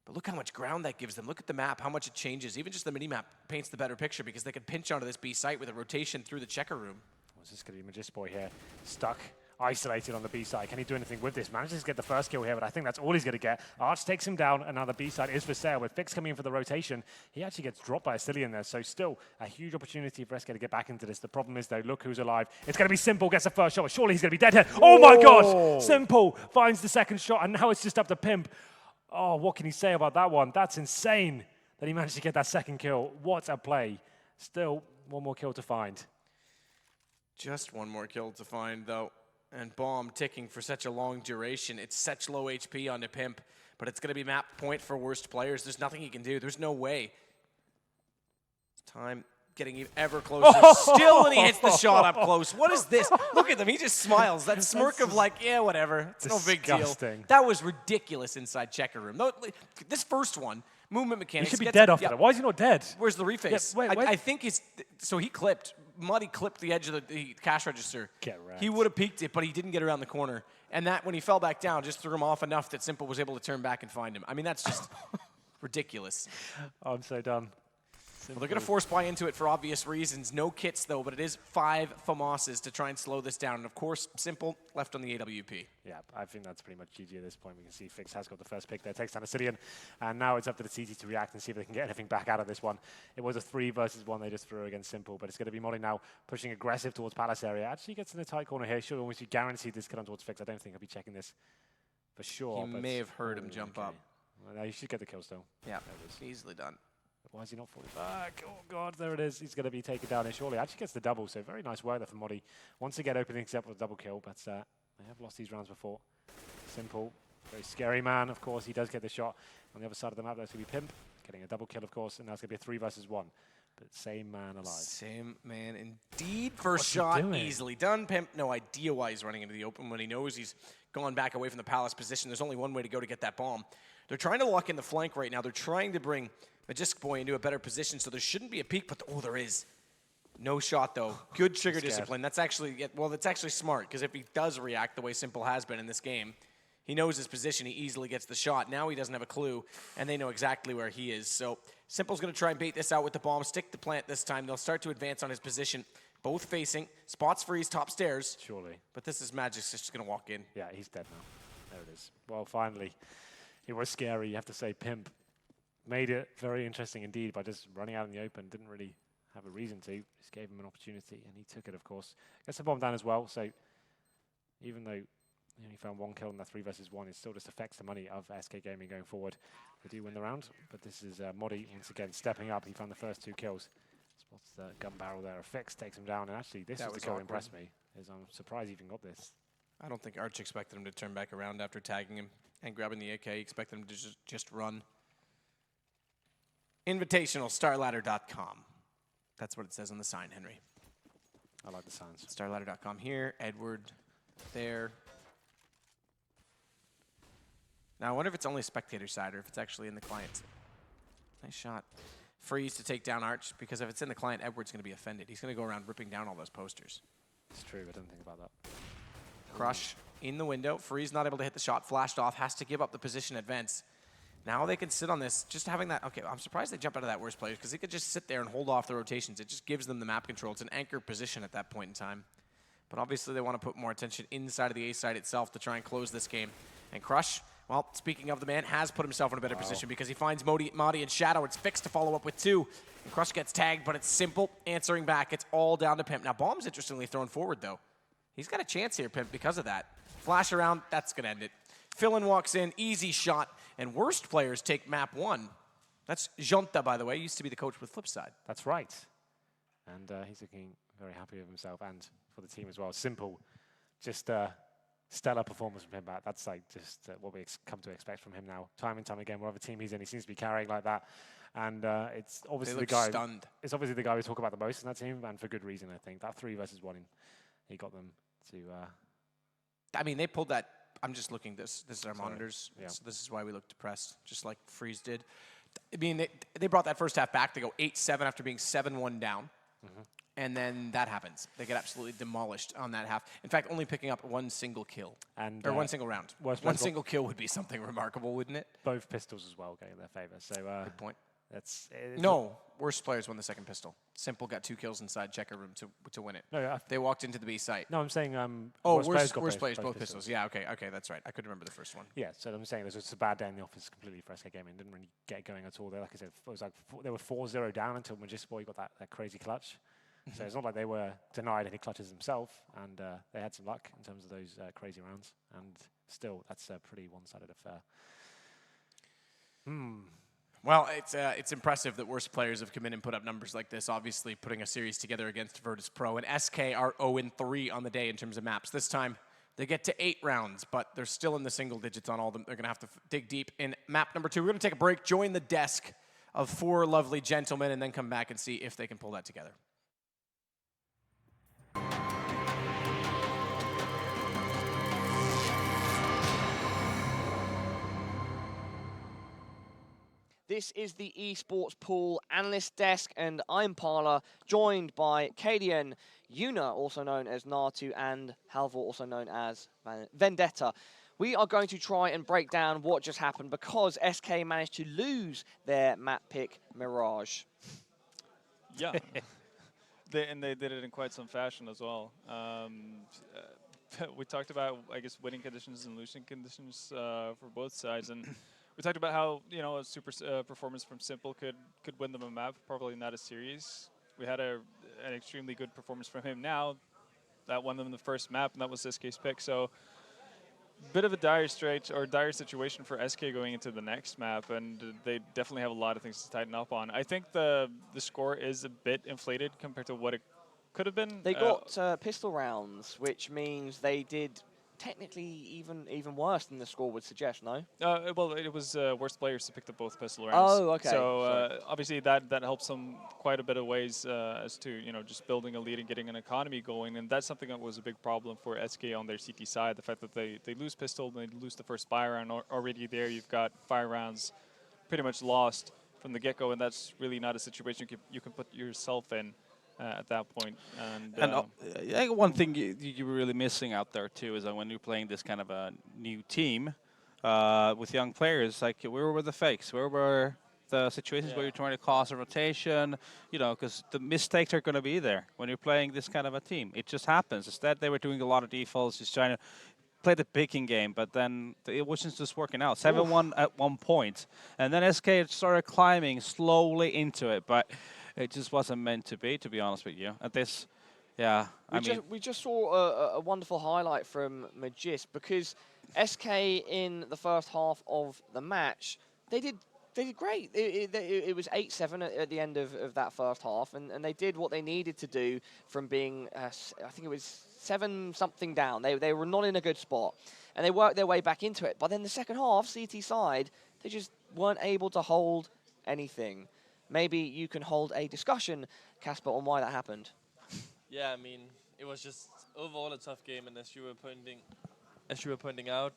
But look how much ground that gives them. Look at the map, how much it changes. Even just the mini-map paints the better picture because they can pinch onto this B site with a rotation through the checker room. What's this going to be? Magis Boy here, stuck, isolated on the B side. Can he do anything with this? Manages to get the first kill here, but I think that's all he's going to get. Arch takes him down, and now the B side is for sale. With Fix coming in for the rotation, he actually gets dropped by Asilian there, so still a huge opportunity for SK to get back into this. The problem is, though, look who's alive. It's going to be Simple, gets the first shot, but surely he's going to be dead here. Oh my God! Simple finds the second shot, and now it's just up to Pimp. Oh, what can he say about that one? That's insane that he managed to get that second kill. What a play. Still, 1 more kill to find. Just 1 more kill to find, though. And bomb ticking for such a long duration. It's such low HP on the Pimp. but it's going to be map point for worst players. There's nothing he can do. There's no way. Time getting ever closer. Still, and he hits the shot up close. What is this? Look at him. He just smiles. That smirk of like, yeah, whatever. It's no big deal. That was ridiculous inside checker room. This first one, movement mechanics. He should be dead off that. Why is he not dead? Where's the reface? Yeah, wait. I think he's... So he clipped. Muddy clipped the edge of the cash register. Get right. He would have peeked it, but he didn't get around the corner. And that, when he fell back down, just threw him off enough that Simple was able to turn back and find him. I mean, that's just ridiculous. Oh, I'm so done. Well, they're going to force buy into it for obvious reasons. No kits, though, but it is 5 FAMASes to try and slow this down. And, of course, Simple left on the AWP. Yeah, I think that's pretty much GG at this point. We can see Fix has got the first pick there, takes down Ascidian, and now it's up to the CT to react and see if they can get anything back out of this one. It was a 3 versus 1 they just threw against Simple, but it's going to be Molly now pushing aggressive towards Palace area. Actually gets in a tight corner here. Should almost be guaranteed this kill on towards Fix. I don't think he'll be checking this for sure. He may have heard him jump up. Well, no, he should get the kill still. Yeah, easily done. Why is he not falling back? Oh, God, there it is. He's going to be taken down here shortly. Actually gets the double, so very nice work there from Modi. Wants to get openings up with a double kill, but they have lost these rounds before. Simple, very scary man, of course. He does get the shot. On the other side of the map, that's going to be Pimp, getting a double kill, of course, and now it's going to be a 3 versus 1. But same man alive. Same man indeed. First shot, easily done. Pimp, no idea why he's running into the open when he knows he's gone back away from the Palace position. There's only one way to go to get that bomb. They're trying to lock in the flank right now. They're trying to bring Magisk Boy into a better position, so there shouldn't be a peek, but oh, there is. No shot, though. Good trigger discipline. That's actually, well, that's actually smart, because if he does react the way Simple has been in this game, he knows his position. He easily gets the shot. Now he doesn't have a clue, and they know exactly where he is. So Simple's going to try and bait this out with the bomb, stick the plant this time. They'll start to advance on his position, both facing. Spots freeze, top stairs. Surely. But this is Magic's just going to walk in. Yeah, he's dead now. There it is. Well, finally, it was scary. You have to say Pimp made it very interesting indeed by just running out in the open. Didn't really have a reason to. Just gave him an opportunity, and he took it, of course. Gets the bomb down as well, so even though he only found 1 kill in that 3 versus 1, it still just affects the money of SK Gaming going forward. They do win the round, but this is Modi once again stepping up. He found the first 2 kills. Spots the gun barrel there. Fix takes him down, and actually this is the kill that impressed me. I'm surprised he even got this. I don't think Arch expected him to turn back around after tagging him and grabbing the AK. He expected him to just run. Invitational, starladder.com. That's what it says on the sign, Henry. I like the signs. Starladder.com here, Edward there. Now, I wonder if it's only spectator side or if it's actually in the client. Nice shot. Freeze to take down Arch, because if it's in the client, Edward's going to be offended. He's going to go around ripping down all those posters. It's true, I didn't think about that. Crush in the window. Freeze not able to hit the shot. Flashed off. Has to give up the position at Vents. Now they can sit on this. Just having that. Okay, I'm surprised they jumped out of that worst players, because they could just sit there and hold off the rotations. It just gives them the map control. It's an anchor position at that point in time. But obviously they want to put more attention inside of the A side itself to try and close this game. And Crush, well, speaking of the man, has put himself in a better position because he finds Modi and Shadow. It's Fixed to follow up with 2. And Crush gets tagged, but it's Simple answering back. It's all down to Pimp. Now, Bomb's interestingly thrown forward, though. He's got a chance here, Pimp, because of that. Flash around, that's going to end it. Fillin walks in, easy shot, and worst players take map 1. That's Jonta, by the way. He used to be the coach with Flipside. That's right. And he's looking very happy with himself and for the team as well. Simple, just stellar performance from him back. That's like just what we come to expect from him now. Time and time again, whatever team he's in, he seems to be carrying like that. And it's obviously the guy. Stunned. It's obviously the guy we talk about the most in that team, and for good reason, I think. That 3 versus 1, he got them to. I mean, they pulled that. I'm just looking. This is our monitors. Yeah. So this is why we look depressed, just like Freeze did. I mean, they brought that first half back to go 8-7 after being 7-1 down. Mm-hmm. And then that happens. They get absolutely demolished on that half. In fact, only picking up 1 single kill. Or 1 single round. 1 single kill would be something remarkable, wouldn't it? Both pistols as well going in their favor. So good point. No, worst players won the second pistol. Simple got 2 kills inside checker room to win it. No, they walked into the B site. No, I'm saying worst players, both pistols. Yeah, okay, that's right. I couldn't remember the first one. Yeah, so I'm saying it was just a bad day in the office completely for SK Gaming. Didn't really get going at all. Like I said, it was like they were 4-0 down until Magisk Boy got that crazy clutch. So it's not like they were denied any clutches themselves, and they had some luck in terms of those crazy rounds. And still, that's a pretty one-sided affair. Well, it's impressive that worst players have come in and put up numbers like this, obviously putting a series together against Virtus Pro. And SK are 0-3 on the day in terms of maps. This time, They get to 8 rounds, but they're still in the single digits on all of them. They're going to have to dig deep in map number 2. We're going to take a break, join the desk of 4 lovely gentlemen, and then come back and see if they can pull that together. This is the esports pool analyst desk, and I'm Parla, joined by Kadian, Yuna, also known as Natu, and Halvor, also known as Vendetta. We are going to try and break down what just happened because SK managed to lose their map pick, Mirage. Yeah. They did it in quite some fashion as well. We talked about, I guess, winning conditions and losing conditions for both sides, and we talked about how a super performance from Simple could win them a map, probably not a series. We had an extremely good performance from him now that won them the first map, and that was SK's pick. So, bit of a dire situation for SK going into the next map, and they definitely have a lot of things to tighten up on. I think the score is a bit inflated compared to what it could have been. They got pistol rounds, which means they did technically even worse than the score would suggest, no? Well, it was worst players to pick up both pistol rounds. Oh, okay. So obviously that helps them quite a bit of ways as to just building a lead and getting an economy going, and that's something that was a big problem for SK on their CT side. The fact that they lose pistol, they lose the first fire round already there. You've got fire rounds pretty much lost from the get-go, and that's really not a situation you can put yourself in. At that point, and I think one thing you were really missing out there too is that when you're playing this kind of a new team with young players, like where were the fakes? Where were the situations where you're trying to cause a rotation? Because the mistakes are going to be there when you're playing this kind of a team. It just happens. Instead, they were doing a lot of defaults, just trying to play the picking game, but then it wasn't just working out. 7-1 at one point, and then SK started climbing slowly into it, but it just wasn't meant to be honest with you. At this, we just saw a wonderful highlight from Magis because SK in the first half of the match, they did great. It was 8-7 at the end of that first half, and they did what they needed to do from being, I think it was 7-something down. They were not in a good spot, and they worked their way back into it. But then the second half, CT side, they just weren't able to hold anything. Maybe you can hold a discussion, Casper, on why that happened. Yeah, I mean, it was just overall a tough game, and as you were pointing out,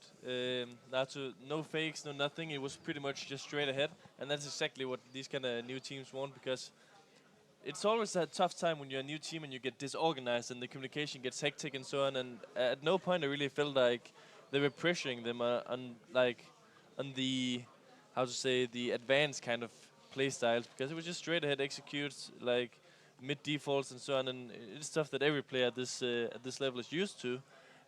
no fakes, no nothing. It was pretty much just straight ahead, and that's exactly what these kind of new teams want, because it's always a tough time when you're a new team and you get disorganized and the communication gets hectic and so on. And at no point I really felt like they were pressuring them on the the advanced kind of play styles, because it was just straight ahead executes, like mid defaults and so on, and it's stuff that every player at this level is used to.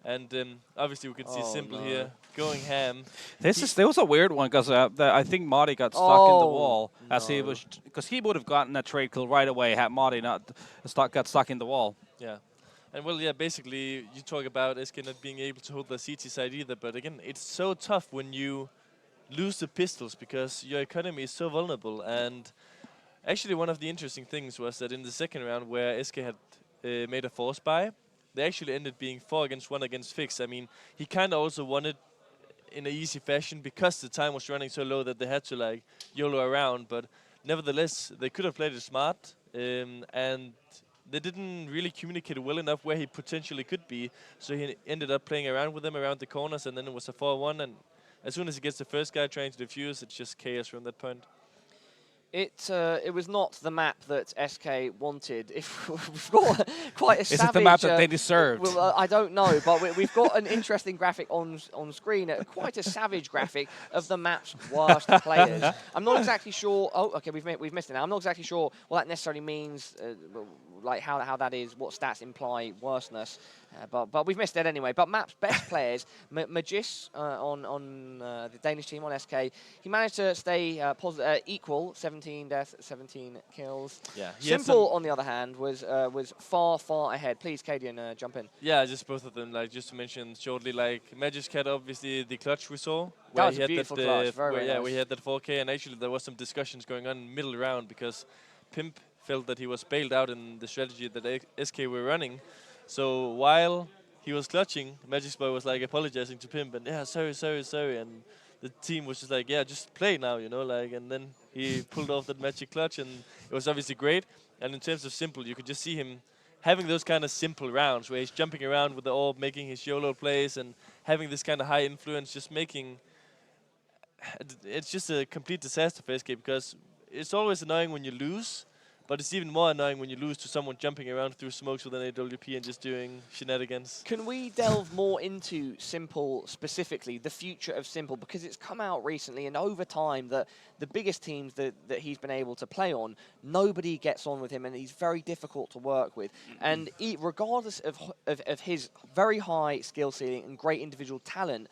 And obviously we could see Simple here going ham. There was a weird one because I think Marty got stuck in the wall as he was, because he would have gotten a trade kill right away had Marty not got stuck in the wall. Yeah. And well, yeah, basically you talk about SK not being able to hold the CT side either, but again, it's so tough when you lose the pistols because your economy is so vulnerable. And actually one of the interesting things was that in the second round where SK had made a force buy, they actually ended being 4-1 against Fix. I mean, he kind of also won it in an easy fashion because the time was running so low that they had to like YOLO around, but nevertheless, they could have played it smart, and they didn't really communicate well enough where he potentially could be, so he ended up playing around with them around the corners, and then it was a 4-1, and as soon as he gets the first guy trying to defuse, it's just chaos from that point. It was not the map that SK wanted. If we've got quite a savage... Is it the map that they deserved? Well, I don't know, but we've got an interesting graphic on screen, quite a savage graphic of the map's worst players. I'm not exactly sure... Oh, okay, we've missed it now. I'm not exactly sure what that necessarily means, like how that is, what stats imply worseness. But we've missed it anyway. But map's best players, Magis on the Danish team on SK, he managed to stay equal, 17 deaths, 17 kills. Yeah. Simple, on the other hand, was far ahead. Please, Kadian, jump in. Yeah, just both of them. Like just to mention shortly, like Magis had obviously the clutch we saw. That was a beautiful clutch. Very nice. We had that 4K, and actually there was some discussions going on middle round because Pimp felt that he was bailed out in the strategy that SK were running. So while he was clutching, Magic's boy was like apologizing to Pimp and yeah, sorry, and the team was just like, yeah, just play now, like, and then he pulled off that Magic clutch, and it was obviously great. And in terms of simple, you could just see him having those kind of simple rounds where he's jumping around with the orb, making his YOLO plays, and having this kind of high influence, just making. It's just a complete disaster for SK because it's always annoying when you lose, but it's even more annoying when you lose to someone jumping around through smokes with an AWP and just doing shenanigans. Can we delve more into Simple specifically, the future of Simple? Because it's come out recently and over time that the biggest teams that he's been able to play on, nobody gets on with him and he's very difficult to work with. And regardless of his very high skill ceiling and great individual talent,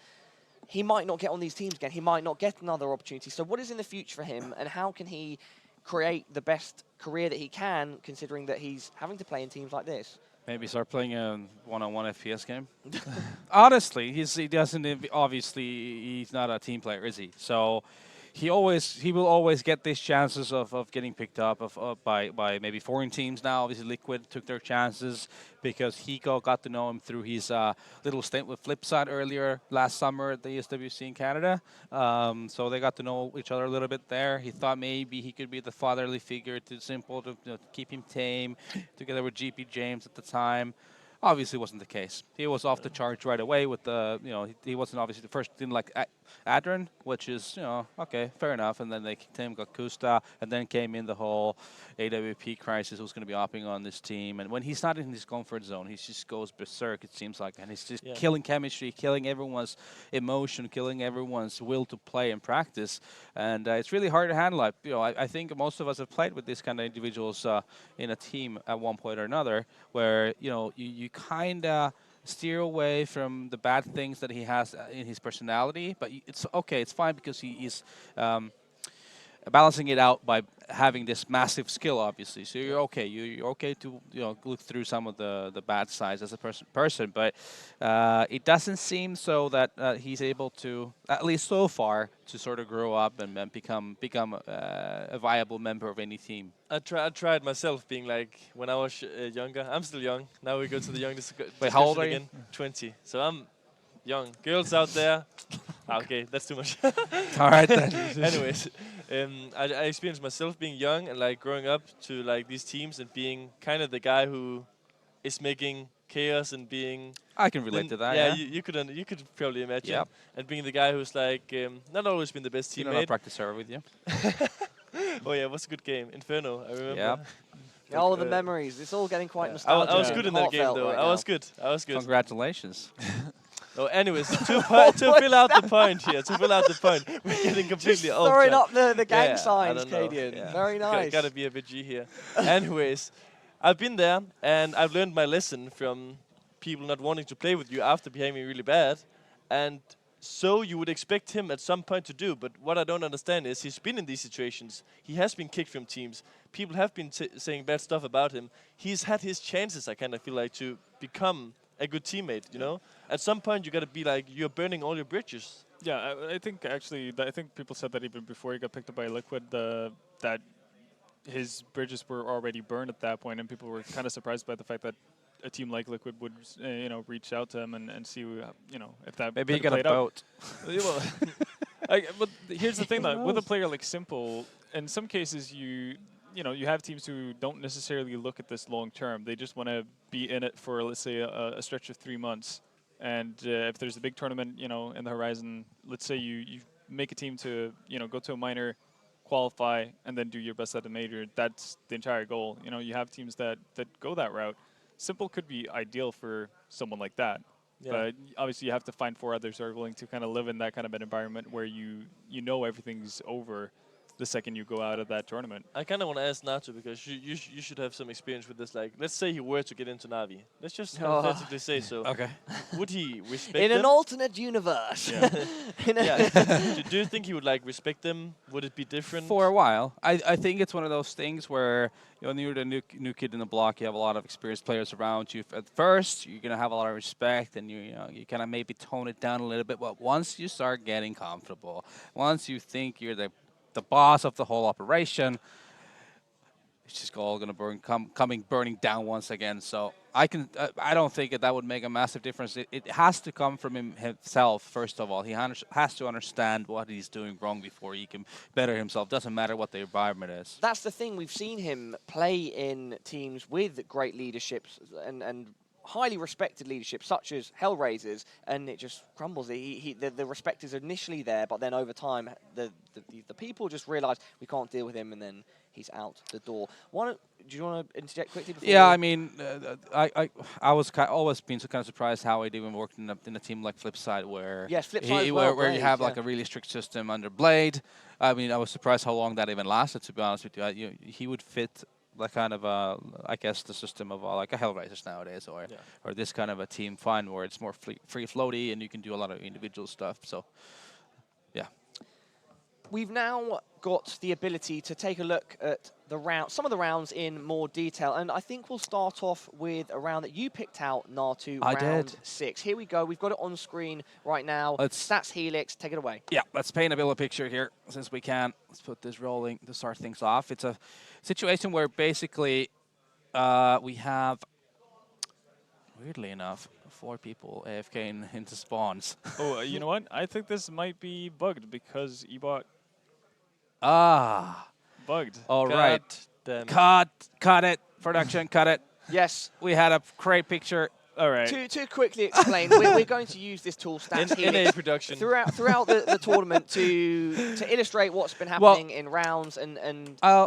he might not get on these teams again. He might not get another opportunity. So what is in the future for him, and how can he create the best career that he can, considering that he's having to play in teams like this? Maybe start playing a one-on-one FPS game. Honestly, he doesn't. Obviously, he's not a team player, is he? So he will always get these chances of getting picked up by maybe foreign teams now. Obviously, Liquid took their chances because Hiko got to know him through his little stint with Flipside earlier last summer at the ESWC in Canada. So they got to know each other a little bit there. He thought maybe he could be the fatherly figure to Simple to keep him tame, together with GP James at the time. Obviously wasn't the case. He was off the charge right away with the, he wasn't obviously the first, didn't like Adren, which is, okay, fair enough. And then they kicked him, got Kusta, and then came in the whole AWP crisis who's going to be hopping on this team. And when he's not in his comfort zone, he just goes berserk, it seems like. And he's just killing chemistry, killing everyone's emotion, killing everyone's will to play and practice. And it's really hard to handle. I think most of us have played with these kind of individuals in a team at one point or another, where, you kind of steer away from the bad things that he has in his personality, but it's okay, it's fine because he is balancing it out by having this massive skill, obviously. So you're okay. You're okay to look through some of the bad sides as a person, but it doesn't seem so that he's able to, at least so far, to sort of grow up and become a viable member of any team. I tried myself being like when I was younger. I'm still young. Now we go to the youngest. Wait, how old are you? 20. So I'm young. Girls out there. Okay, that's too much. All right then. Anyways, I experienced myself being young and like growing up to like these teams and being kind of the guy who is making chaos and being. I can relate to that. Yeah, you could probably imagine. Yep. And being the guy who's like not always been the best teammate. I practice server with you. Oh yeah, what's a good game? Inferno, I remember. Yeah. All the memories. It's all getting quite nostalgic. I was good in that game though. Right I was good. Congratulations. Oh, anyways, to fill out the point here, we're getting completely off throwing track. up the gang signs, Cadian. Yeah. Very nice. Gotta be a bit G here. Anyways, I've been there and I've learned my lesson from people not wanting to play with you after behaving really bad, and so you would expect him at some point to do. But what I don't understand is he's been in these situations. He has been kicked from teams. People have been saying bad stuff about him. He's had his chances, I kind of feel like, to become a good teammate, At some point, you got to be like, you're burning all your bridges. Yeah, I think actually, I think people said that even before he got picked up by Liquid, that his bridges were already burned at that point, and people were kind of surprised by the fact that a team like Liquid would, reach out to him and see, if that maybe he got a boat. Well, but here's the thing, though, with a player like Simple, in some cases you have teams who don't necessarily look at this long term. They just want to be in it for, let's say, a stretch of 3 months. And if there's a big tournament, in the horizon, let's say you make a team to, go to a minor, qualify, and then do your best at the major. That's the entire goal. You have teams that go that route. Simple could be ideal for someone like that. Yeah. But obviously you have to find 4 others who are willing to kind of live in that kind of an environment where you know everything's over the second you go out of that tournament. I kind of want to ask Nacho because you should have some experience with this. Like, let's say he were to get into Navi. Let's just hypothetically say so. Okay. Would he respect in them? an alternate universe? Yeah. Do you think he would like respect them? Would it be different? For a while. I think it's one of those things where when you're the new kid in the block, you have a lot of experienced players around you. At first, you're going to have a lot of respect, and you kind of maybe tone it down a little bit. But once you start getting comfortable, once you think you're the boss of the whole operation, it's just all going to coming burning down once again. So I don't think that would make a massive difference. It has to come from himself first of all. He has to understand what he's doing wrong before he can better himself. Doesn't matter what the environment is. That's the thing. We've seen him play in teams with great leaderships and highly respected leadership, such as Hellraisers, and it just crumbles. The respect is initially there, but then over time, the people just realise we can't deal with him, and then he's out the door. Do you want to interject quickly? Before Yeah, I mean, I was always been so kind of surprised how it even worked in a team like Flipside, where where you have like a really strict system under Blade. I mean, I was surprised how long that even lasted. To be honest with you, he would fit like kind of I guess the system of like a Hellraisers nowadays, or this kind of a team fine where it's more free floaty and you can do a lot of individual stuff. So, yeah. We've now got the ability to take a look at some of the rounds in more detail, and I think we'll start off with a round that you picked out, Natu, round 6. Here we go. We've got it on screen right now. Stats Helix, take it away. Yeah, let's paint a bit of a picture here since we can. Let's put this rolling to start things off. It's a situation where basically we have, weirdly enough, 4 people AFK into spawns. Oh, you know what? I think this might be bugged because Ebot bugged. All right. Cut it. Production, cut it. Yes. We had a great picture. All right. To quickly explain, we're going to use this tool, Stats Helix, in production throughout the tournament to illustrate what's been happening in rounds and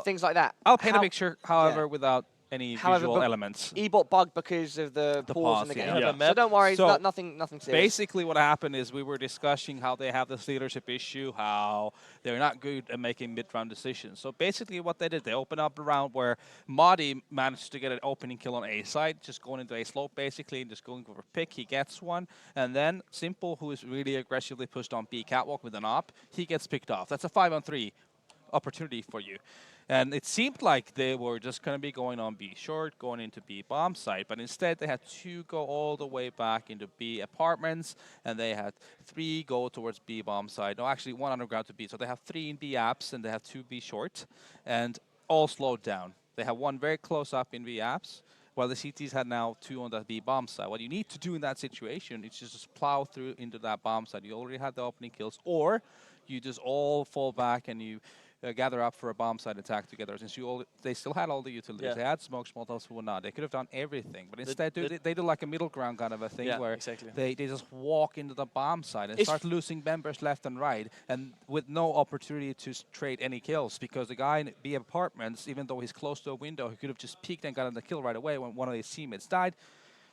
things like that. I'll paint a picture, however, without any visual elements. Ebot bugged because of the pause in the game. Yeah. So don't worry, So nothing serious. basically what happened is we were discussing how they have this leadership issue, how they're not good at making mid-round decisions. So basically what they did, they opened up a round where Madi managed to get an opening kill on A side, just going into A slope basically, and just going for a pick. He gets one. And then Simple, who is really aggressively pushed on B catwalk with an op, he gets picked off. That's a 5-on-3 opportunity for you. And it seemed like they were just going to be going on B short, going into B bomb site, but instead they had 2 go all the way back into B apartments, and they had 3 go towards B bomb site. No, actually 1 underground to B. So they have 3 in B apps, and they have 2 B short, and all slowed down. They have 1 very close up in B apps, while the CTs had now 2 on that B bomb side. What you need to do in that situation is just plow through into that bomb side. You already had the opening kills, or you just all fall back and you gather up for a bomb side attack together. Since they still had all the utilities, they had smoke, Molotovs, whatnot. They could have done everything, but instead they do like a middle ground kind of a thing where they just walk into the bomb side and start losing members left and right, and with no opportunity to trade any kills, because the guy in B apartments, even though he's close to a window, he could have just peeked and gotten the kill right away. When one of his teammates died,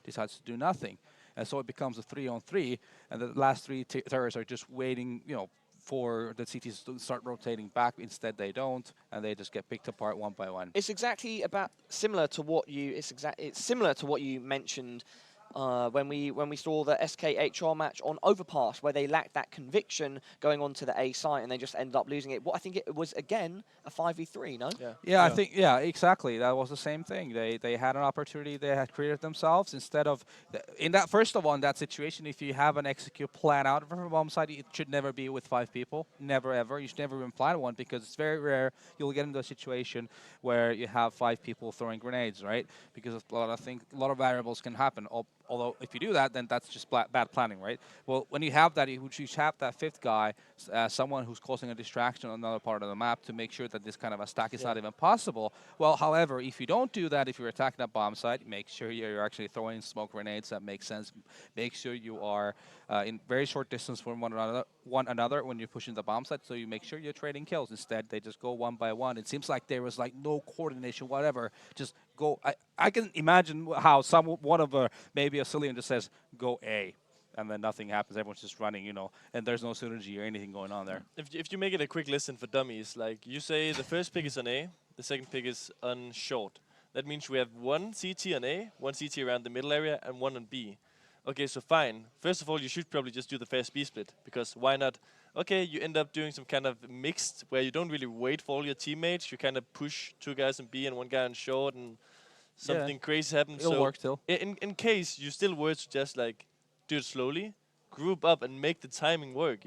decides to do nothing, and so it becomes a 3-on-3, and the last 3 terrorists are just waiting, for the CTs to start rotating back. Instead, they don't, and they just get picked apart one by one. It's exactly similar to what you mentioned when we saw the SKHR match on Overpass, where they lacked that conviction going on to the A site, and they just ended up losing it. I think it was again a 5v3, no? Yeah, I think exactly. That was the same thing. They had an opportunity they had created themselves instead of in that first of all, in that situation, if you have an execute plan out from a bomb side, it should never be with 5 people. Never ever. You should never even plan one, because it's very rare you'll get into a situation where you have 5 people throwing grenades, right? Because a lot of variables can happen. Although if you do that, then that's just bad planning, right? Well, when you have that, you have that 5th guy, someone who's causing a distraction on another part of the map to make sure that this kind of a stack is not even possible. Well, however, if you don't do that, if you're attacking a bomb site, make sure you're actually throwing smoke grenades that make sense. Make sure you are in very short distance from one another when you're pushing the bomb site, so you make sure you're trading kills. Instead, they just go one by one. It seems like there was like no coordination, whatever. Just go. I can imagine how one of maybe a Cillian just says, go A, and then nothing happens. Everyone's just running, and there's no synergy or anything going on there. If you make it a quick listen for dummies, like you say the first pick is on A, the second pick is on short. That means we have 1 CT on A, 1 CT around the middle area, and 1 on B. Okay, so fine. First of all, you should probably just do the fast B split, because why not? Okay, you end up doing some kind of mixed, where you don't really wait for all your teammates. You kind of push 2 guys on B and 1 guy on short, and something crazy happens. It'll work still. In case you still were to just like do it slowly, group up and make the timing work,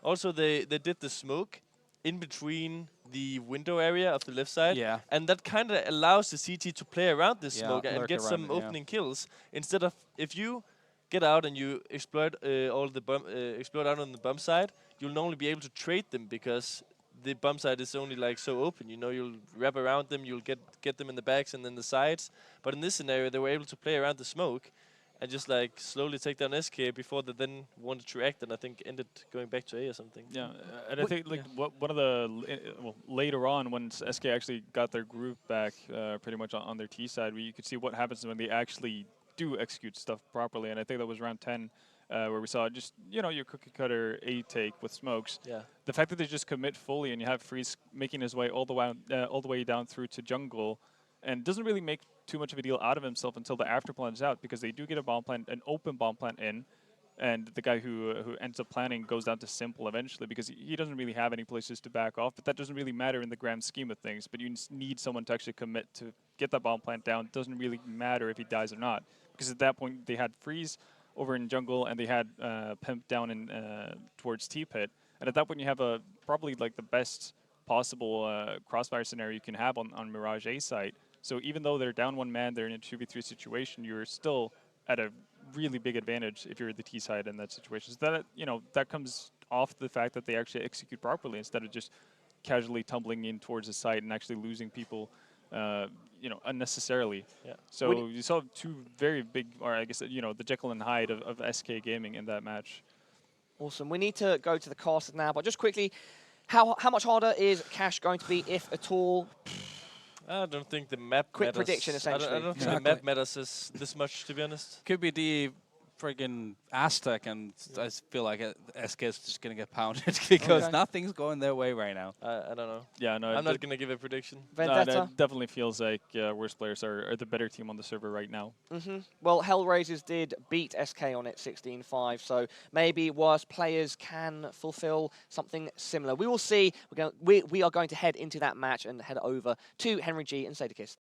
Also, they did the smoke in between the window area of the left side. Yeah. And that kind of allows the CT to play around this Yeah, smoke and lurk get around some it, yeah. opening kills. Instead of, if you get out and you exploit all the explode out on the bump side, you'll normally be able to trade them because the bump side is only like so open. You know, you'll wrap around them, you'll get them in the backs and then the sides. But in this scenario, they were able to play around the smoke and just like slowly take down SK before they then wanted to react and I think ended going back to A or something. Yeah, and I think like one of the later on when SK actually got their group back pretty much on their T side, you could see what happens when they actually do execute stuff properly, and I think that was round 10 where we saw just your cookie cutter A take with smokes. Yeah. The fact that they just commit fully and you have Freeze making his way all the way down through to jungle, and doesn't really make too much of a deal out of himself until the after plan is out, because they do get a bomb plant, an open bomb plant in, and the guy who ends up planning goes down to simple eventually because he doesn't really have any places to back off. But that doesn't really matter in the grand scheme of things. But you need someone to actually commit to get that bomb plant down. It doesn't really matter if he dies or not, because at that point they had Freeze over in jungle and they had Pimp down in towards T-Pit, and at that point you have probably like the best possible crossfire scenario you can have on Mirage A site. So even though they're down one man, they're in a 2v3 situation, you're still at a really big advantage if you're the T side in that situation. So that that comes off the fact that they actually execute properly instead of just casually tumbling in towards the site and actually losing people, unnecessarily. Yeah. So you saw two very big, or I guess the Jekyll and Hyde of SK Gaming in that match. Awesome. We need to go to the casters now, but just quickly, how much harder is Cash going to be, if at all? I don't think the map Quick matters. prediction, essentially. I don't think the map matters this much, to be honest. Could be the friggin' Aztec, and I feel like SK is just going to get pounded because nothing's going their way right now. I don't know. Yeah, no, I'm not going to give a prediction. Vendetta? No, that definitely feels like worst players are the better team on the server right now. Well, Hellraisers did beat SK on it 16-5, so maybe worse players can fulfill something similar. We will see. We are going to head into that match and head over to Henry G and Sadakist.